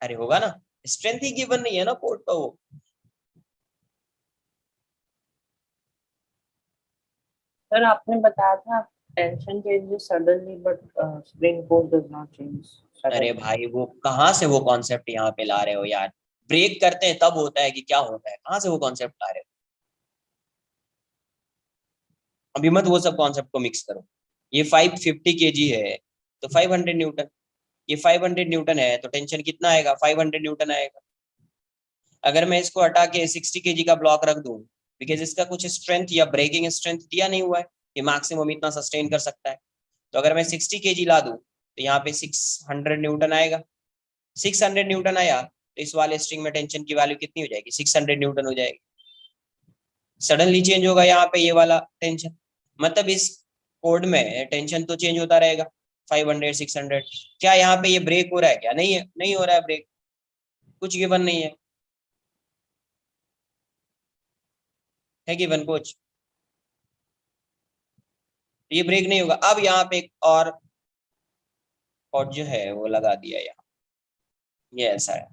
अरे होगा ना, स्ट्रेंथ ही गिवन नहीं है ना कोड का वो। सर आपने बताया था tension changes suddenly but spring force does not change अरे सडनली। भाई वो कहाँ से वो कॉन्सेप्ट यहाँ पे ला रहे हो यार? ब्रेक करते हैं तब होता है कि क्या होता है, कहाँ से वो कॉन्सेप्ट ला रहे हो? अभी मत वो सब कॉन्सेप्ट को मिक्स करो। ये 550 केजी है तो 500 न्यूटन, ये 500 न्यूटन है तो टेंशन कितना आएगा? 500 न्यूटन आएगा। अगर मैं इसको हटा के 60 केजी का ब्लॉक रख दूं, बिकॉज इसका कुछ स्ट्रेंथ या ब्रेकिंग स्ट्रेंथ दिया नहीं हुआ है कि मैक्सिमम इतना सस्टेन कर सकता है, तो अगर मैं 60 केजी ला दूं तो यहाँ पे 600 न्यूटन आएगा। 600 न्यूटन आया तो इस वाले स्ट्रिंग में टेंशन की वैल्यू कितनी हो जाएगी? 600 न्यूटन हो जाएगी। सडनली चेंज होगा यहाँ पे ये वाला टेंशन, मतलब इस कोड में टेंशन तो चेंज होता रहेगा 500 600। क्या यहाँ पे ये ब्रेक हो रहा है क्या? नहीं है, नहीं हो रहा है ब्रेक, कुछ गिवन नहीं है गिवन कुछ, ये ब्रेक नहीं होगा। अब यहाँ पे एक और जो है वो लगा दिया यहाँ, ये ऐसा है।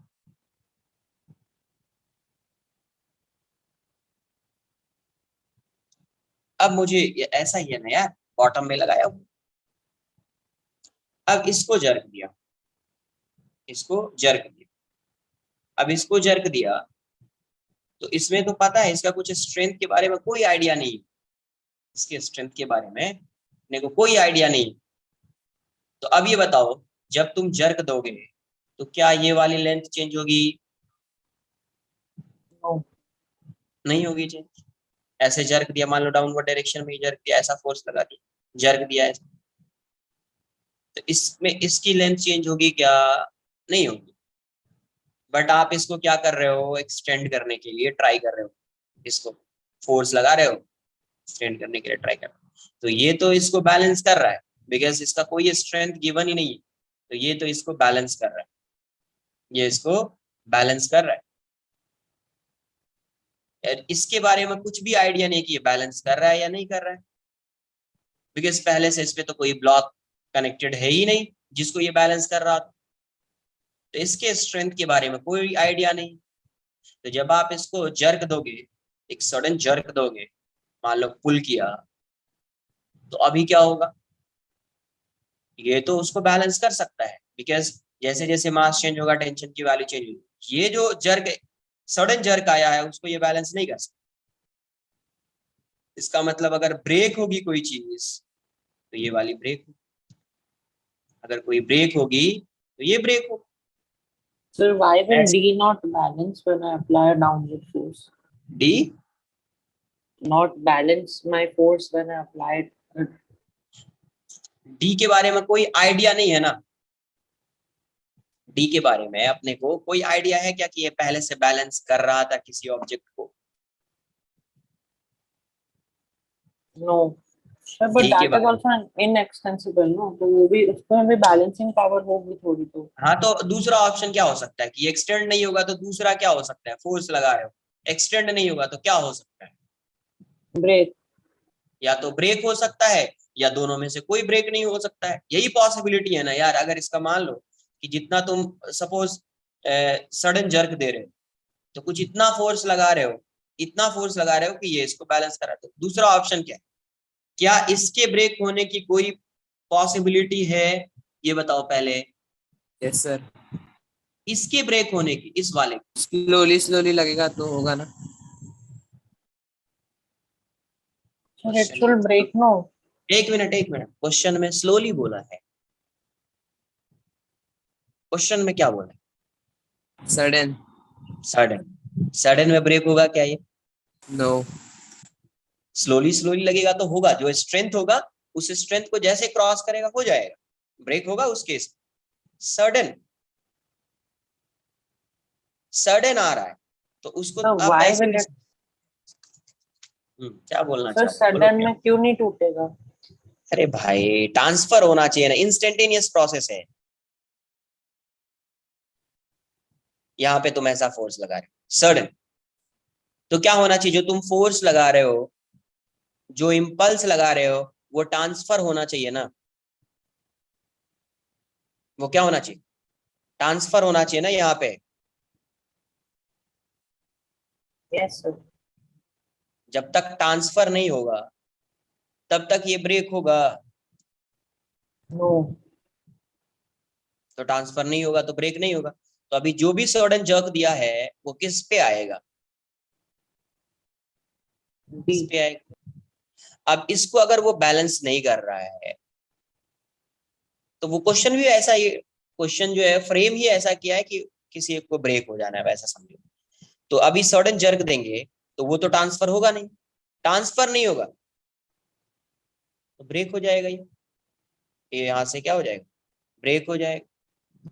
अब मुझे ये ऐसा ही है ना यार, बॉटम में लगाया हूँ। अब इसको जर्क दिया, इसको जर्क दिया, अब इसको जर्क दिया तो इसमें तो पता है इसका कुछ स्ट्रेंथ के बारे में कोई आइडिया नहीं, इसके स्ट्रेंथ के बारे में अपने को कोई आइडिया नहीं। तो अब ये बताओ, जब तुम जर्क दोगे तो क्या ये वाली लेंथ चेंज होगी? नो। नहीं होगी चेंज। ऐसे जर्क दिया, मान लो डाउनवर्ड डायरेक्शन में जर्क दिया, ऐसा फोर्स लगा दिया, जर्क दिया ऐसा, तो इसमें इसकी लेंथ चेंज होगी क्या? नहीं होगी। बट आप इसको क्या कर रहे हो? एक्सटेंड करने के लिए ट्राई कर रहे हो, इसको फोर्स लगा रहे हो, एक्सटेंड करने के लिए ट्राई कर रहे हो, तो ये तो इसको बैलेंस कर रहा है, बिकॉज इसका कोई स्ट्रेंथ गिवन ही नहीं है, तो ये तो इसको बैलेंस कर रहा है, ये इसको बैलेंस कर रहा है। यार इसके बारे में कुछ भी आइडिया नहीं कि ये बैलेंस कर रहा है या नहीं कर रहा है, बिकॉज पहले से इस पे तो कोई ब्लॉक कनेक्टेड है ही नहीं जिसको ये बैलेंस कर रहा था, तो इसके स्ट्रेंथ के बारे में कोई आइडिया नहीं। तो जब आप इसको जर्क दोगे, एक सडन जर्क दोगे, मान लो पुल किया, तो अभी क्या होगा? ये तो उसको बैलेंस कर सकता है, बिकॉज जैसे जैसे मास चेंज होगा टेंशन की वैल्यू चेंज होगी। ये जो जर्क सडन जर्क आया है उसको ये बैलेंस नहीं कर सकता। इसका मतलब अगर ब्रेक होगी कोई चीज तो ये वाली ब्रेक होगी, अगर कोई ब्रेक होगी तो ये ब्रेक होगी। So why will D not balance when I apply a downward force? D Not balance my force when I apply it. D के बारे में कोई आइडिया नहीं है ना, डी के बारे में अपने को कोई आइडिया है क्या कि ये पहले से बैलेंस कर रहा था किसी ऑब्जेक्ट को? No. Sir, but D के that is बारे में also an inextensible, no? तो वो भी उसमें भी बैलेंसिंग पावर होगी थोड़ी तो। हाँ, तो दूसरा ऑप्शन क्या हो सकता है कि एक्सटेंड नहीं होगा तो दूसरा क्या हो सकता है? फोर्स लगा रहे हो, एक्सटेंड नहीं होगा तो क्या हो सकता है? ब्रेक। या तो ब्रेक हो सकता है या दोनों में से कोई ब्रेक नहीं हो सकता है, यही पॉसिबिलिटी है ना यार। अगर इसका मान लो कि जितना तुम सपोज सडन जर्क दे रहे हो तो कुछ इतना फोर्स लगा रहे हो, इतना फोर्स लगा रहे हो कि ये इसको बैलेंस करा। तो दूसरा ऑप्शन क्या है? क्या इसके ब्रेक होने की कोई पॉसिबिलिटी है? ये बताओ पहले। यस सर, इसके ब्रेक होने की, इस वाले स्लोली स्लोली लगेगा तो होगा ना। Sir, it should break, no? एक मिनट क्वेश्चन में स्लोली बोला है, क्वेश्चन में क्या बोला है? सडन। सडन में ब्रेक होगा क्या? ये नो। स्लोली स्लोली लगेगा तो होगा। जो स्ट्रेंथ होगा उस स्ट्रेंथ को जैसे क्रॉस करेगा हो जाएगा, ब्रेक होगा उस केस। सडन आ रहा है तो उसको So आप why ऐसे will भी it? क्या बोलना Sir, चाहते हो? बोलो सडन क्या? में क्यों नहीं टूटेगा? अरे भाई ट्रांसफर होना चाहिए ना, इंस्टेंटेनियस प्रोसेस है। यहाँ पे तुम ऐसा फोर्स लगा रहे हो सडन, तो क्या होना चाहिए? जो तुम फोर्स लगा रहे हो, जो इम्पल्स लगा रहे हो, वो ट्रांसफर होना चाहिए ना। वो क्या होना चाहिए? ट्रांसफर होना चाहिए ना यहाँ पे। Yes, sir. जब तक ट्रांसफर नहीं होगा तब तक ये ब्रेक होगा। No. तो ट्रांसफर नहीं होगा तो ब्रेक नहीं होगा। तो अभी जो भी सडन जर्क दिया है वो किस पे आएगा? D. इस पे आएगा। अब इसको अगर वो बैलेंस नहीं कर रहा है तो वो क्वेश्चन भी ऐसा ही, क्वेश्चन जो है फ्रेम ही ऐसा किया है कि किसी एक को ब्रेक हो जाना है, वैसा समझो। तो अभी सडन जर्क देंगे तो वो तो ट्रांसफर होगा नहीं, ट्रांसफर नहीं होगा तो ब्रेक हो जाएगा। ये यहाँ से क्या हो जाएगा? ब्रेक हो जाएगा।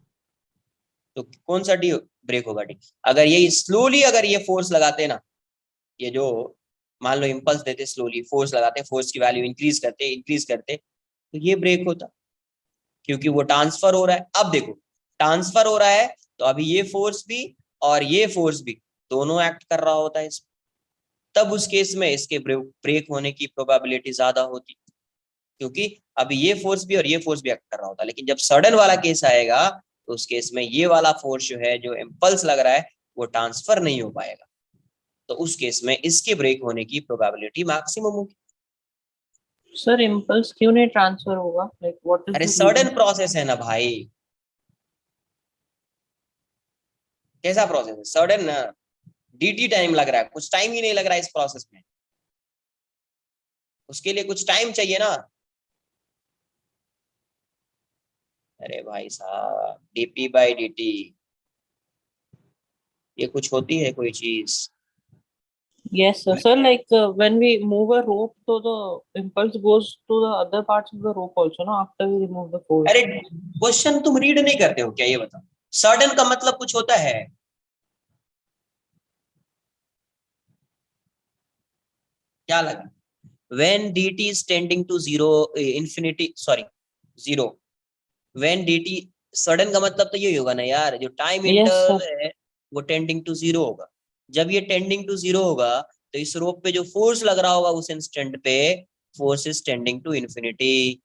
तो कौन सा डी ब्रेक होगा? डी। अगर ये स्लोली, अगर ये फोर्स लगाते ना, ये जो मान लो इम्पल्स देते, स्लोली फोर्स लगाते, फोर्स की वैल्यू इंक्रीज करते तो ये ब्रेक होता, क्योंकि वो ट्रांसफर हो रहा है। अब देखो ट्रांसफर हो रहा है तो अभी ये फोर्स भी और ये फोर्स भी दोनों एक्ट कर रहा होता है इस, तब उस केस में इसके ब्रेक होने की प्रोबेबिलिटी ज्यादा होती, क्योंकि अभी ये फोर्स भी और ये फोर्स भी एक्ट कर रहा होता। लेकिन जब सडन वाला केस आएगा तो उस केस में ये वाला फोर्स जो है, जो इम्पल्स लग रहा है, वो ट्रांसफर नहीं हो पाएगा। तो उस केस में इसके ब्रेक होने की प्रोबेबिलिटी मैक्सिमम होगी। सर इम्पल्स क्यों नहीं ट्रांसफर होगा? लाइक व्हाट इज अरे द सडन रीजन? प्रोसेस है ना भाई। कैसा प्रोसेस है? सडन ना, dt टाइम लग रहा है, कुछ टाइम ही नहीं लग रहा है इस प्रोसेस में। उसके लिए कुछ टाइम चाहिए ना। अरे भाई साहब, dp/dt ये कुछ होती है कोई चीज? Yes, sir. Sir, like when we move a rope, so the impulse goes to the other parts of the rope also, no? After we remove the force. अरे क्वेश्चन तुम रीड नहीं करते हो क्या? ये बताओ, सडन का मतलब कुछ होता है? क्या लगा? when dt is tending to zero, infinity, sorry, zero, when dt, sudden का मतलब तो यही होगा ना यार, जो टाइम Yes, इंटरवल sir. है वो टेंडिंग टू जीरो होगा। जब ये टेंडिंग टू जीरो होगा तो इस रोप पे जो फोर्स लग रहा होगा उस इंस्टेंट पे, force is tending to infinity,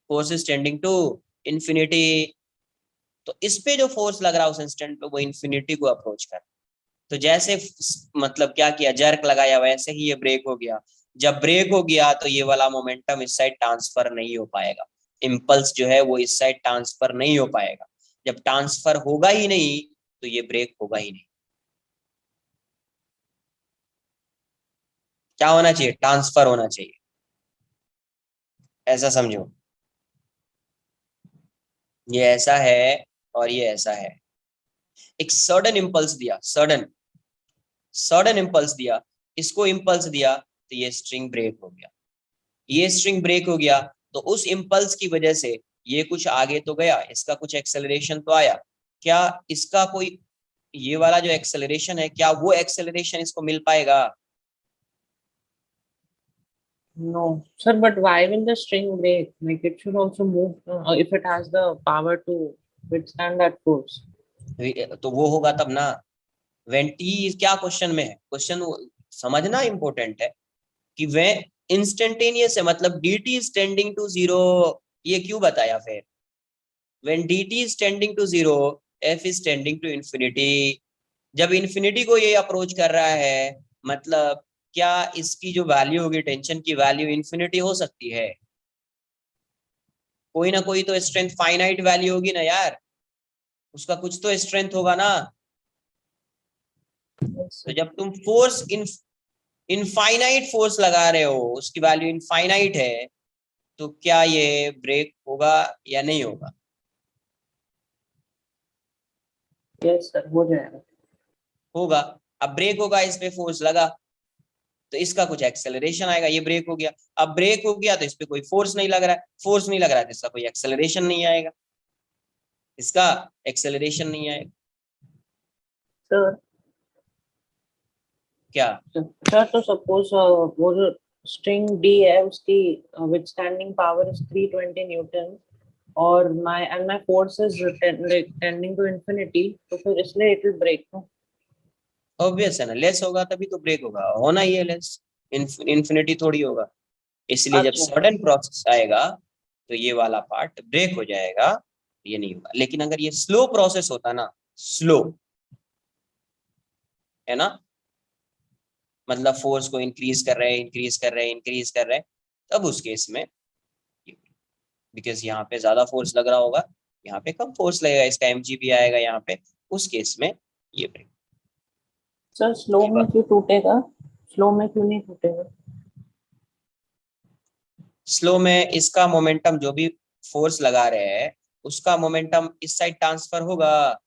force is tending to infinity. तो इस पे जो फोर्स लग रहा है उस इंस्टेंट पे वो इन्फिनिटी को अप्रोच कर, तो जैसे मतलब क्या किया, जर्क लगाया, वैसे ही ये ब्रेक हो गया। जब ब्रेक हो गया तो ये वाला मोमेंटम इस साइड ट्रांसफर नहीं हो पाएगा, इम्पल्स जो है वो इस साइड ट्रांसफर नहीं हो पाएगा। जब ट्रांसफर होगा ही नहीं तो ये ब्रेक होगा ही नहीं। क्या होना चाहिए? ट्रांसफर होना चाहिए, ऐसा समझो। ये ऐसा है और ये ऐसा है। एक सडन इम्पल्स दिया, सडन इम्पल्स दिया, इसको इम्पल्स दिया तो ये स्ट्रिंग ब्रेक हो गया। ये स्ट्रिंग ब्रेक हो गया तो उस इम्पल्स की वजह से ये कुछ आगे तो गया, इसका कुछ एक्सेलरेशन तो आया। क्या इसका कोई, ये वाला जो एक्सेलरेशन है, क्या वो एक्सेलरेशन इसको मिल पाएगा? No, sir, but why will the string break? Like it should also move if it has the power to withstand that force. तो वो होगा तब ना। व्हेन टी, क्या क्वेश्चन में है, क्वेश्चन समझना इंपॉर्टेंट है कि वे इंस्टेंटेनियस है, मतलब D T is tending to zero. ये क्यों बताया फिर? When D T is tending to zero, F is tending to infinity. जब इंफिनिटी को ये अप्रोच कर रहा है, मतलब क्या इसकी जो वैल्यू होगी, टेंशन की वैल्यू इंफिनिटी हो सकती है? कोई ना कोई तो स्ट्रेंथ फाइनाइट वैल्यू होगी ना यार, उसका कुछ तो स्ट्रेंथ होगा ना। Yes, तो sir. जब तुम फोर्स इनफाइनाइट फोर्स लगा रहे हो, उसकी वैल्यू इनफाइनाइट है, तो क्या ये ब्रेक होगा या नहीं होगा? Yes, sir, हो जाएगा। होगा। अब ब्रेक होगा, इस पे फोर्स लगा तो इसका कुछ एक्सेलरेशन आएगा, ये ब्रेक हो गया। अब ब्रेक हो गया तो इस पे कोई फोर्स नहीं लग रहा है, फोर्स नहीं लग रहा है तो इसका कोई एक्सेलरेशन नहीं आएगा, इसका एक्सेलरेशन नहीं आएगा। Sir, क्या? sir, तो suppose वो जो string D है उसकी withstanding power is 320 Newton और my force is tending to infinity, तो फिर इसलिए it will break, no? Obvious है ना, लेस होगा तभी तो ब्रेक होगा, होना ही है लेस, इन्फिनिटी थोड़ी होगा। इसलिए जब अच्छा। सडन प्रोसेस आएगा तो ये वाला पार्ट ब्रेक हो जाएगा, ये नहीं होगा। लेकिन अगर ये स्लो प्रोसेस होता ना, स्लो है ना, मतलब फोर्स को इंक्रीज कर रहे हैं, इंक्रीज कर रहे हैं, इंक्रीज कर रहे हैं, तब उस केस में, बिकॉज यहाँ पे ज्यादा फोर्स लग रहा होगा, यहाँ पे कम फोर्स लगेगा, इसका mg भी आएगा यहाँ पे, उस केस में ये ब्रेक। सर स्लो में क्यों टूटेगा? स्लो में क्यों नहीं टूटेगा? स्लो में इसका मोमेंटम, जो भी फोर्स लगा रहे हैं उसका मोमेंटम इस साइड ट्रांसफर होगा।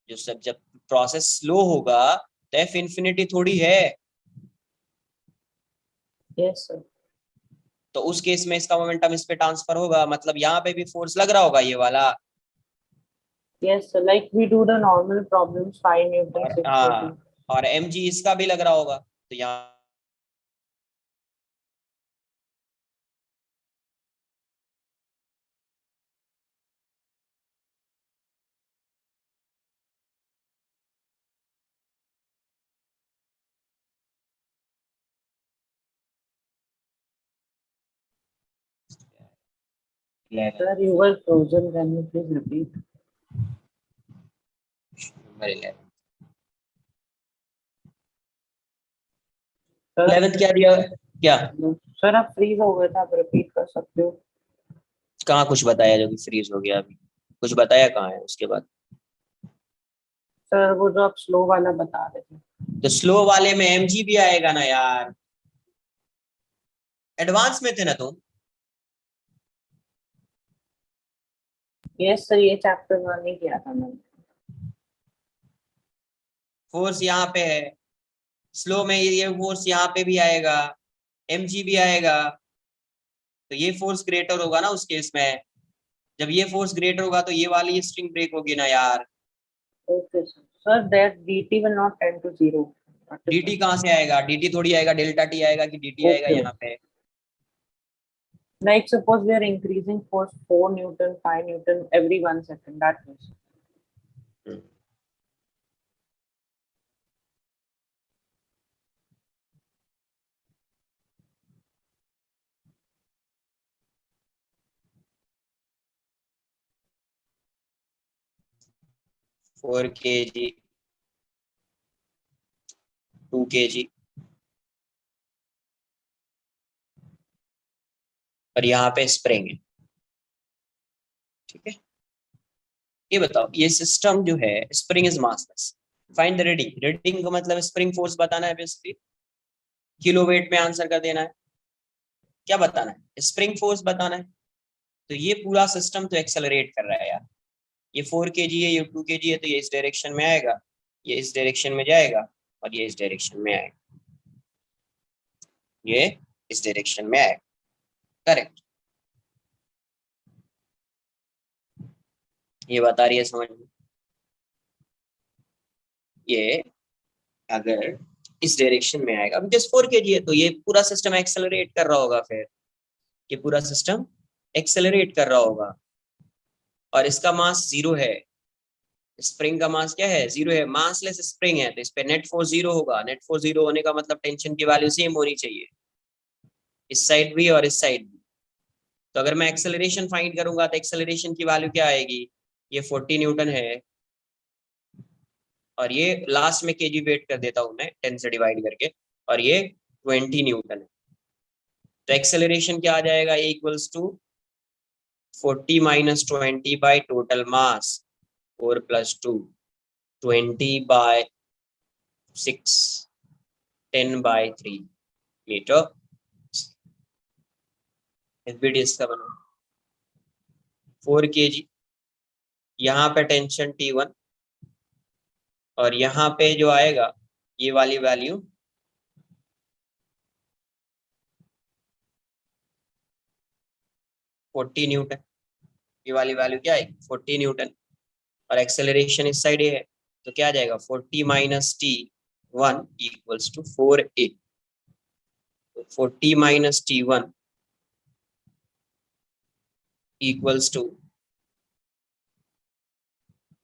जो सब, जब प्रोसेस स्लो होगा तो एफ इंफिनिटी थोड़ी है, यस सर। तो उस केस में इसका मोमेंटम इस पे ट्रांसफर होगा, मतलब यहाँ पे भी फोर्स लग रहा होगा ये वाला। Yes sir, like we do the normal problems 5 newton और 6 न्यूटन। हाँ, और mg इसका भी लग रहा होगा, तो यहाँ sir you were frozen, can you please repeat? Sir 11th क्या दिया? क्या? सर आप फ्रीज हो गए थे, आप रिपीट कर सकते हो? कहाँ कुछ बताया जो कि फ्रीज हो गया? अभी कुछ बताया कहाँ है उसके बाद? सर वो जो आप स्लो वाला बता रहे थे। तो स्लो वाले में mg भी आएगा ना यार, एडवांस में थे ना तुम। यस सर, ये चैप्टर वन नहीं किया था मैंने। फोर्स यहाँ पे है, स्लो में ये फोर्स यहाँ पे भी आएगा, mg भी आएगा, तो ये फोर्स ग्रेटर होगा ना उस केस में। जब ये फोर्स ग्रेटर होगा तो ये वाली स्ट्रिंग ब्रेक होगी ना यार। Okay sir. Sir that dt will not tend to zero. dt कहाँ से आएगा? dt थोड़ी आएगा, डेल्टा टी आएगा कि dt आएगा ओके। यहाँ पे? Like suppose we are increasing force 4 Newton, 5 Newton every 1 second. That means. 4 kg, 2 kg, और यहाँ पे स्प्रिंग है, ठीक है। ये बताओ, ये सिस्टम जो है spring is massless, find the reading. Reading का मतलब स्प्रिंग फोर्स बताना है बेसिकली, किलो वेट में आंसर कर देना है। क्या बताना है? स्प्रिंग फोर्स बताना है। तो ये पूरा सिस्टम तो एक्सेलरेट कर रहा है यार। ये 4 kg है, ये 2 kg है, तो ये इस डायरेक्शन में आएगा, ये इस डायरेक्शन में जाएगा, और ये इस डायरेक्शन में आएगा, ये इस डायरेक्शन में आएगा। करेक्ट, ये बता रही है समझ में। ये अगर इस डायरेक्शन में आएगा, अब जस्ट 4 kg है, तो ये पूरा सिस्टम एक्सेलरेट कर रहा होगा, फिर ये पूरा सिस्टम एक्सेलरेट कर रहा होगा, और इसका मास 0 है। स्प्रिंग का मास क्या है? 0 है, मासलेस स्प्रिंग है, तो इस पे नेट फोर्स 0 होगा। नेट फोर्स 0 होने का मतलब टेंशन की वैल्यू सेम होनी चाहिए, इस साइड भी और इस साइड भी। तो अगर मैं एक्सेलरेशन फाइंड करूंगा तो एक्सेलरेशन की वैल्यू क्या आएगी? ये 40 न्यूटन है, और ये लास्ट में केजी वेट कर देता हूं मैं 10 से डिवाइड करके, और ये 20 न्यूटन है। तो एक्सेलरेशन क्या आ जाएगा? A equals to 40 minus 20 by total mass 4 plus 2, 20 by 6, 10 by 3 metre. SBD इसका बना 4 kg, यहाँ पे टेंशन T1, और यहाँ पे जो आएगा ये वाली वैल्यू 40 न्यूटन, ये वाली वैल्यू क्या आएगी? 40 न्यूटन, और एक्सेलरेशन इस साइड है, तो क्या आ जाएगा? 40 minus T1 equals to 4a। 40 minus T1 equals to,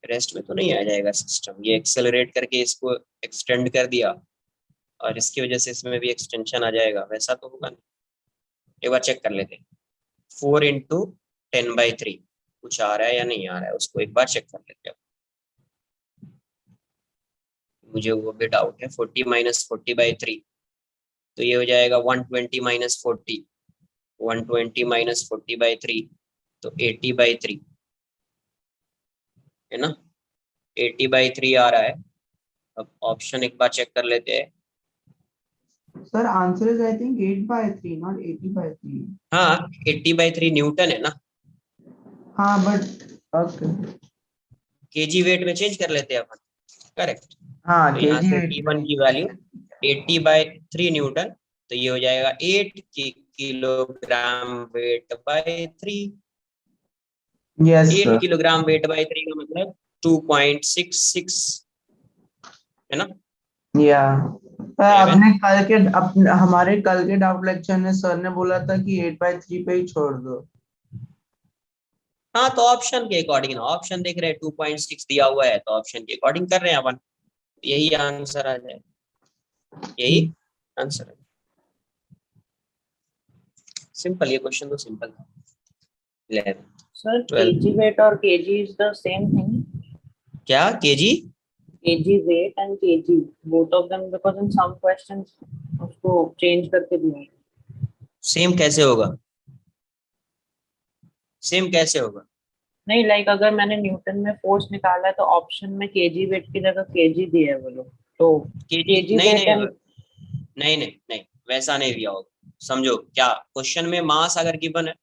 rest में तो नहीं आ जाएगा सिस्टम, ये एक्सेलरेट करके इसको एक्सटेंड कर दिया, और इसकी वजह से इसमें भी एक्सटेंशन आ जाएगा, वैसा तो होगा नहीं। एक बार चेक कर लेते हैं, 4 इंटू 10/3 कुछ आ रहा है या नहीं आ रहा है, उसको एक बार चेक कर लेते हैं। मुझे वो भी डाउट है। 40 माइनस 40/3, तो ये हो जाएगा 120 माइनस 40, 120 माइनस 40/3, तो 80/3 है ना, 80/3 आ रहा है। अब ऑप्शन एक बार चेक कर लेते हैं। Sir, answer is I think 8/3, not 80/3. हाँ, 80/3 न्यूटन है ना, हाँ, but okay. केजी वेट में चेंज कर लेते हैं अपन। करेक्ट, हाँ, तो यहाँ kg से weight T1 में. की वैल्यू 80/3 न्यूटन, तो ये हो जाएगा 8 kilogram weight by 3। Yes, 8 sir. Kilogram weight by 3 का मतलब 2.66 है ना। Yeah. सेवन, अपने कल के हमारे कल के डाउट लेक्चर में सर ने बोला था कि 8/3 पे ही छोड़ दो. हाँ तो ऑप्शन के अकॉर्डिंग ना, ऑप्शन देख रहे हैं 2.6 दिया हुआ है, तो ऑप्शन के अकॉर्डिंग कर रहे हैं अपन, यही आंसर आ जाए, यही आंसर है। सिंपल, ये क्वेश्चन तो सिंपल था। 11, Sir, 12, kg weight or kg is the same thing. क्या KG? kg weight and kg, both of them, because in some questions उसको change करके दिया है. सेम कैसे होगा? सेम कैसे होगा? नहीं, लाइक अगर मैंने न्यूटन में फोर्स निकाला है तो ऑप्शन में केजी वेट की जगह केजी दिया है वो लोग, तो केजी केजी नहीं वेट नहीं एंड नहीं नहीं नहीं, वैसा नहीं दिया होगा। समझो क्या, क्वेश्चन में मास अगर गिवन है,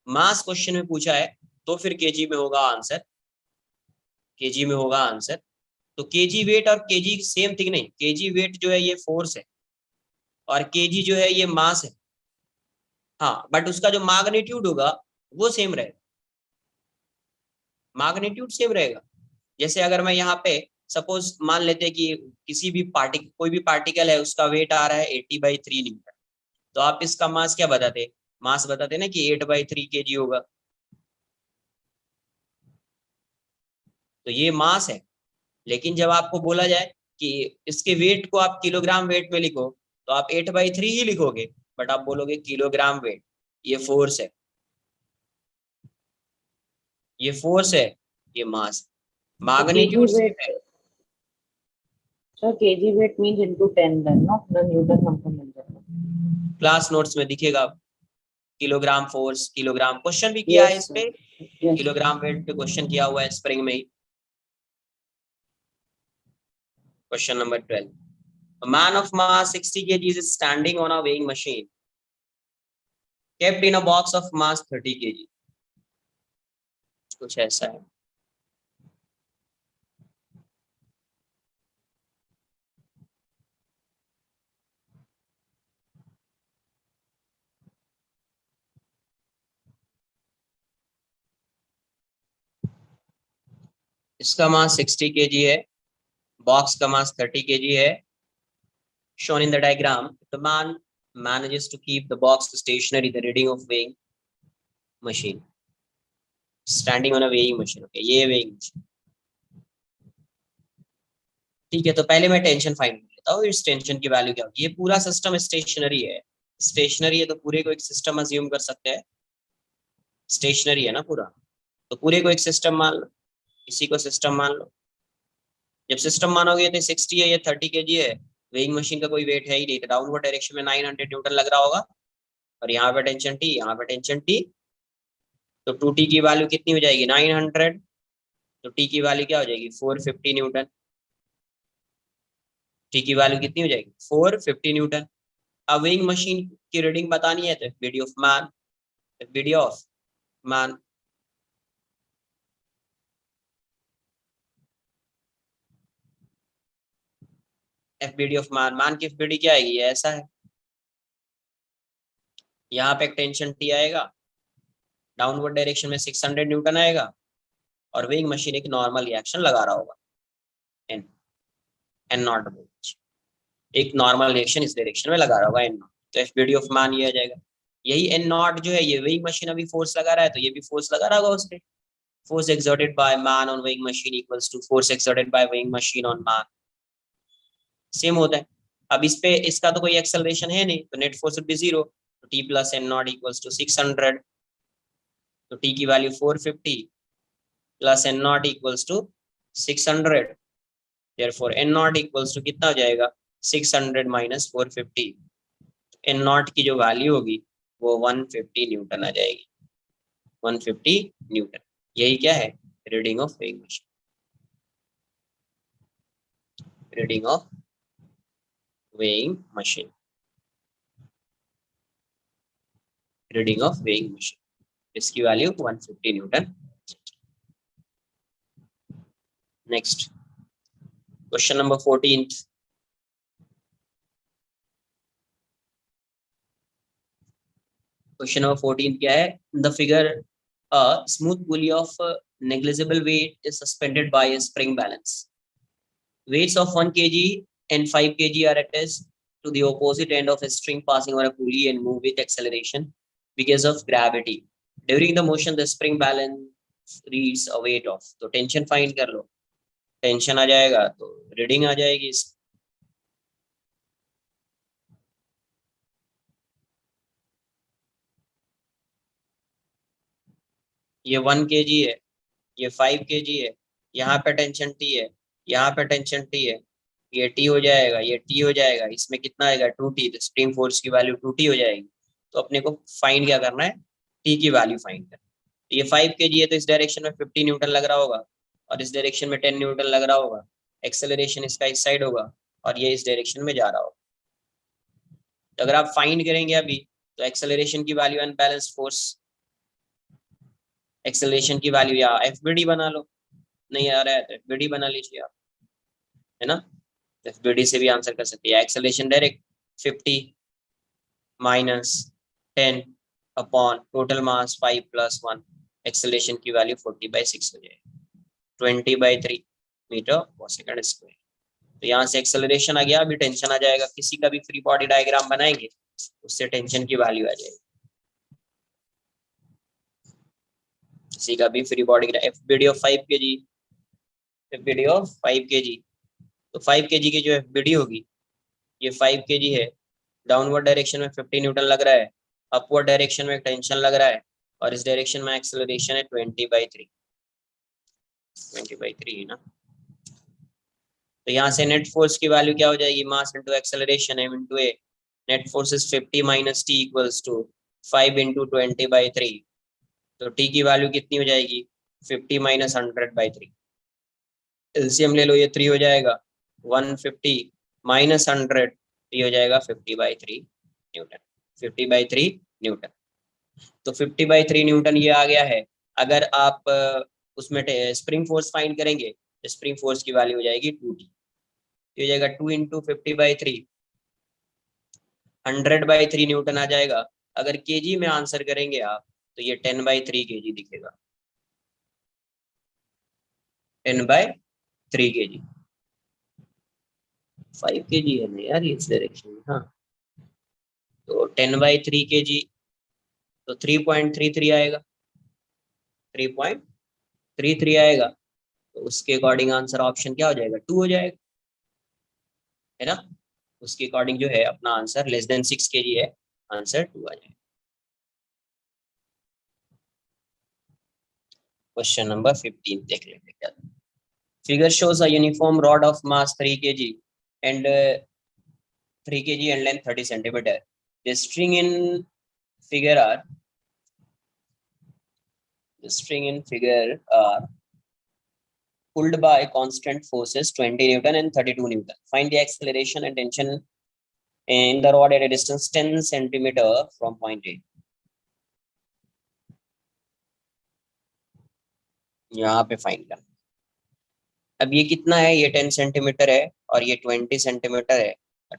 मास क्वेश्चन में पूछा है, तो फिर केजी में होगा आंसर, केजी में होगा आंसर। तो केजी वेट और केजी सेम थिंग नहीं, केजी वेट जो है ये फोर्स है, और केजी जो है ये मास है। हाँ, बट उसका जो मैग्नीट्यूड होगा वो सेम रहेगा, मैग्नीट्यूड सेम रहेगा। जैसे अगर मैं यहाँ पे सपोज मान लेते हैं कि किसी भी कोई भी पार्टिकल है, उसका वेट आ रहा है 80/3 न्यूटन, तो आप इसका मास क्या बताते? मास बताते ना कि 8/3 kg होगा, तो ये मास है। लेकिन जब आपको बोला जाए कि इसके वेट को आप किलोग्राम वेट में लिखो, तो आप 8/3 ही लिखोगे, बट आप बोलोगे किलोग्राम वेट। ये फोर्स है, ये फोर्स है, ये मास, so kg मैग्नीट्यूड सेम है। weight, so kg weight means into 10 then, no, the Newton हमको मिल जाएगा. क्लास नोट्स में दिखेगा। किलोग्राम फोर्स, किलोग्राम क्वेश्चन भी किया है Yes, इस sir. पे, Yes. किलोग्राम वेट पे क्वेश्चन किया हुआ है स्प्रिंग में ही। Question number 12, a man of mass 60 kg is standing on a weighing machine kept in a box of mass 30 kg। कुछ ऐसा है। इसका मास 60 kg है, बॉक्स का मास 30 kg है। shown in the diagram, the man manages to keep the box stationary, the reading of weighing machine, standing on a weighing machine। okay, ये weighing machine, ठीक है। तो पहले मैं टेंशन फाइंड कर लेता हूँ, इस टेंशन की वैल्यू क्या होगी। ये पूरा सिस्टम स्टेशनरी है, स्टेशनरी है तो पूरे को एक सिस्टम अज्यूम कर सकते हैं, स्टेशनरी है ना पूरा, तो पूरे को एक सिस्टम मान लो, इसी को सिस्टम मान लो। जब सिस्टम मानोगे तो 60 है, ये 30 kg है, वेइंग मशीन का कोई वेट है ही नहीं, तो डाउनवर्ड डायरेक्शन में 900 न्यूटन लग रहा होगा, और यहाँ पे टेंशन टी, यहाँ पे टेंशन टी, तो 2t की वैल्यू कितनी हो जाएगी 900, तो t की वैल्यू क्या हो जाएगी 450 न्यूटन। t की वैल्यू कितनी हो जाएगी 450 न्यूटन। अब वेइंग मशीन की रीडिंग बतानी है तो FBD of man, FBD of man, FBD of man, man की एफबीडी क्या आएगी, ये ऐसा है, यहाँ पे एक टेंशन टी आएगा, डाउनवर्ड डायरेक्शन में 600 न्यूटन आएगा, और वेइंग मशीन एक नॉर्मल रिएक्शन लगा रहा होगा, एन एन नॉट, एक नॉर्मल रिएक्शन इस डायरेक्शन में लगा रहा होगा एन नॉट, तो एफबीडी ऑफ मैन ये आ जाएगा। यही एन नॉट जो है, ये वेइंग मशीन अभी फोर्स लगा रहा है, तो ये भी फोर्स लगा रहा होगा उस पे, force exerted by man on weighing machine equals to force exerted by weighing machine on man, same होता है। अब इस पे इसका तो कोई एक्सेलरेशन है नहीं, तो नेट फोर्स वुड बी 0, तो t plus N naught equals to 600, तो t की value 450 plus N naught equals to 600, therefore N naught equals to कितना हो जाएगा 600 माइनस 450, एन नॉट की जो वैल्यू होगी वो 150 न्यूटन आ जाएगी, 150 न्यूटन। यही क्या है reading of weighing machine, reading of weighing machine, reading of weighing machine, इसकी value 150 Newton. Next question number 14, question number 14 क्या है, the figure a smooth pulley of negligible weight is suspended by a spring balance, weights of 1 kg and 5 kg are attached to the opposite end of a string passing on a pulley and move with acceleration because of gravity. During the motion, the spring balance reads a weight of, तो टेंशन फाइंड कर लो, टेंशन आ जाएगा तो रीडिंग आ जाएगी। ये 1 kg है, ये 5 kg है, यहाँ पे टेंशन टी है, यहाँ पे टेंशन टी है, ये टी हो जाएगा, ये टी हो जाएगा, इसमें कितना आएगा 2t, तो स्प्रिंग फोर्स की वैल्यू 2t हो जाएगी। तो अपने को फाइंड क्या करना है, टी की वैल्यू फाइंड करना है। ये 5 kg है तो इस डायरेक्शन में 50 न्यूटन लग रहा होगा, और इस डायरेक्शन में 10 न्यूटन लग रहा होगा, एक्सेलरेशन इसका इस साइड होगा, और ये इस डायरेक्शन में जा रहा होगा। तो अगर आप फाइंड करेंगे अभी, तो एक्सेलरेशन की वैल्यू अनबैलेंस्ड फोर्स, एक्सेलरेशन की वैल्यू या एफबीडी बना लो, नहीं आ रहा है तो एफबीडी बना लीजिए आप, है ना, एफबीडी से भी आंसर कर सकते हैं। Acceleration direct 50 minus 10 upon total मास 5 प्लस 1, एक्सेलरेशन की वैल्यू 40/6 हो जाएगी, 20/3 मीटर पर सेकंड स्क्वायर। तो यहाँ से एक्सेलरेशन आ गया, अभी टेंशन आ जाएगा, किसी का भी फ्री बॉडी डायग्राम बनाएंगे उससे टेंशन की वैल्यू आ जाएगी, किसी का भी free body, FBD of 5 kg, FBD of 5 kg, तो 5 kg की जो एफबीडी होगी ये 5 kg है, डाउनवर्ड डायरेक्शन में 50 न्यूटन लग रहा है, अपवर्ड डायरेक्शन में टेंशन लग रहा है, और इस डायरेक्शन में एक्सेलरेशन है 20/3, 20/3 है ना। तो यहाँ से नेट फोर्स की वैल्यू क्या हो जाएगी, mass into acceleration m into a, net force is 50 minus t equals to 5 into 20/3, तो टी की वैल्यू कितनी हो जाएगी 50 माइनस 100/3। एलसीएम ले लो, ये 3 हो जाएगा 150 माइनस 100, ये हो जाएगा 50/3 न्यूटन। 50/3 न्यूटन। तो 50/3 न्यूटन ये आ गया है। अगर आप उसमें स्प्रिंग फोर्स फाइंड करेंगे, स्प्रिंग फोर्स की वैल्यू हो जाएगी 2T, ये हो जाएगा 2 इंटू 50/3, 100/3 न्यूटन आ जाएगा। अगर केजी में आंसर करेंगे आप तो ये 10/3 केजी दिखेगा, 10/3 केजी। 5 केजी है ना यार इस डायरेक्शन में। हाँ, तो 10/3 केजी तो 3.33 आएगा, 3.33 आएगा। तो उसके अकॉर्डिंग आंसर ऑप्शन क्या हो जाएगा 2 हो जाएगा, है ना। उसके अकॉर्डिंग जो है अपना आंसर लेस देन 6 केजी है, आंसर 2 आ जाएगा। क्वेश्चन नंबर 15 देख लेते क्या। Figure shows a uniform rod of mass 3 kg and 3 kg and length 30 centimeter. The string in figure are pulled by constant forces 20 Newton and 32 Newton. Find the acceleration and tension in the rod at a distance 10 centimeter from point A. यहाँ पे फाइंड करना। अब ये कितना है, ये 10 सेंटीमीटर है और ये 20 सेंटीमीटर है।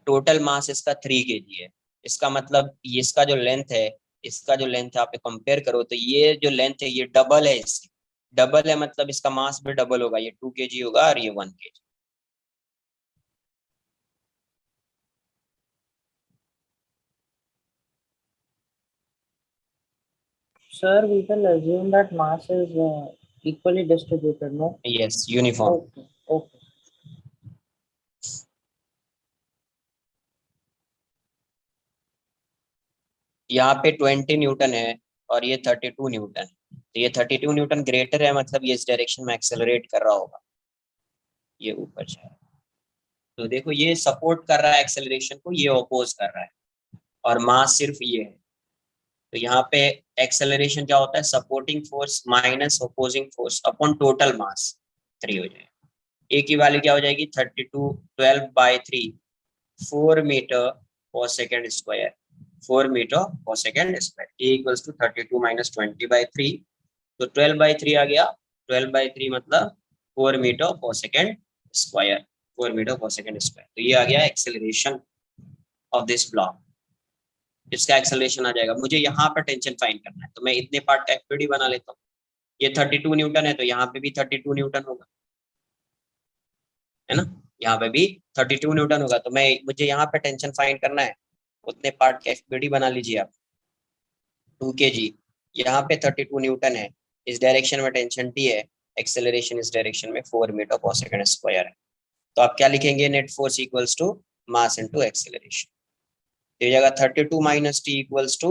टोटल मास इसका 3 kg है। इसका मतलब इसका जो लेंथ है, इसका जो लेंथ है आप कंपेयर करो तो ये जो लेंथ है ये डबल है, इसकी डबल है, मतलब इसका मास भी डबल होगा, ये 2 kg होगा और ये 1 kg। Sir, we will assume that mass is equally distributed, no? Yes, uniform. Okay. Okay. यहाँ पे 20 न्यूटन है और ये 32 न्यूटन है। तो ये 32 न्यूटन ग्रेटर है, मतलब ये इस डायरेक्शन में एक्सेलरेट कर रहा होगा, ये ऊपर जाए। तो देखो ये सपोर्ट कर रहा है एक्सेलरेशन को, ये अपोज कर रहा है, और मास सिर्फ ये है। तो यहाँ पे एक्सेलरेशन क्या होता है, supporting force minus opposing force upon total मास 3 हो जाएगा। ए की वैल्यू क्या हो जाएगी 32 12/3 4 metre per second square, 4 metre per second square. A equals to 32 minus 20/3, तो 12/3 आ गया। 12/3 मतलब 4 metre per second square, 4 metre per second square. तो ये आ गया एक्सेलरेशन ऑफ दिस ब्लॉक, इसका एक्सेलरेशन आ जाएगा। मुझे यहाँ पर टेंशन फाइंड करना है, तो मैं इतने पार्ट का एफपीडी बना लेता हूँ। ये 32 न्यूटन है तो यहाँ पे भी 32 न्यूटन होगा, है ना, यहाँ पे भी 32 न्यूटन होगा। तो मुझे यहाँ पे टेंशन फाइंड करना है, उतने पार्ट का एफपीडी बना लीजिए आप। 2 kg, यहाँ पे 32 न्यूटन है, इस डायरेक्शन में टेंशन टी है, एक्सेलरेशन इस डायरेक्शन में 4 मीटर पर सेकेंड स्क्वायर है। तो आप क्या लिखेंगे, net force equals to mass into acceleration. तो जगह 32 minus T equals to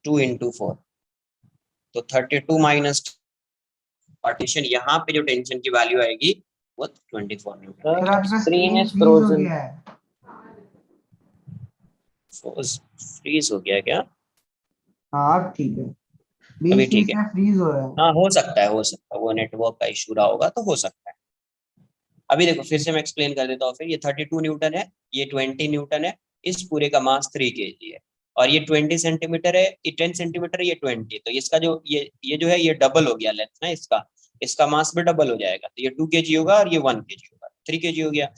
2 into 4, तो 32 माइनस पार्टीशन, यहाँ पे जो टेंशन की वैल्यू आएगी वो 24 न्यूटन। Screen is फ्रीज हो frozen. गया है। फ्रीज हो गया क्या? हाँ अब ठीक है, अभी बीच ठीक बीच है, में फ्रीज हो रहा है। हाँ हो सकता है, वो नेटवर्क का इशू रहा होगा तो हो सकता है। अभी देखो फिर से मैं एक्सप्लेन कर देता हूँ। फिर ये 32 न्यूटन है, ये 20 न्यूटन है, इस पूरे का मास 3 kg है, और ये 20 सेंटीमीटर है, ये 10 सेंटीमीटर, ये 20, तो इसका जो ये जो है ये डबल हो गया लेंथ ना, इसका मास भी डबल हो जाएगा। तो ये 2 kg होगा और ये 1 kg होगा, 3 kg हो गया।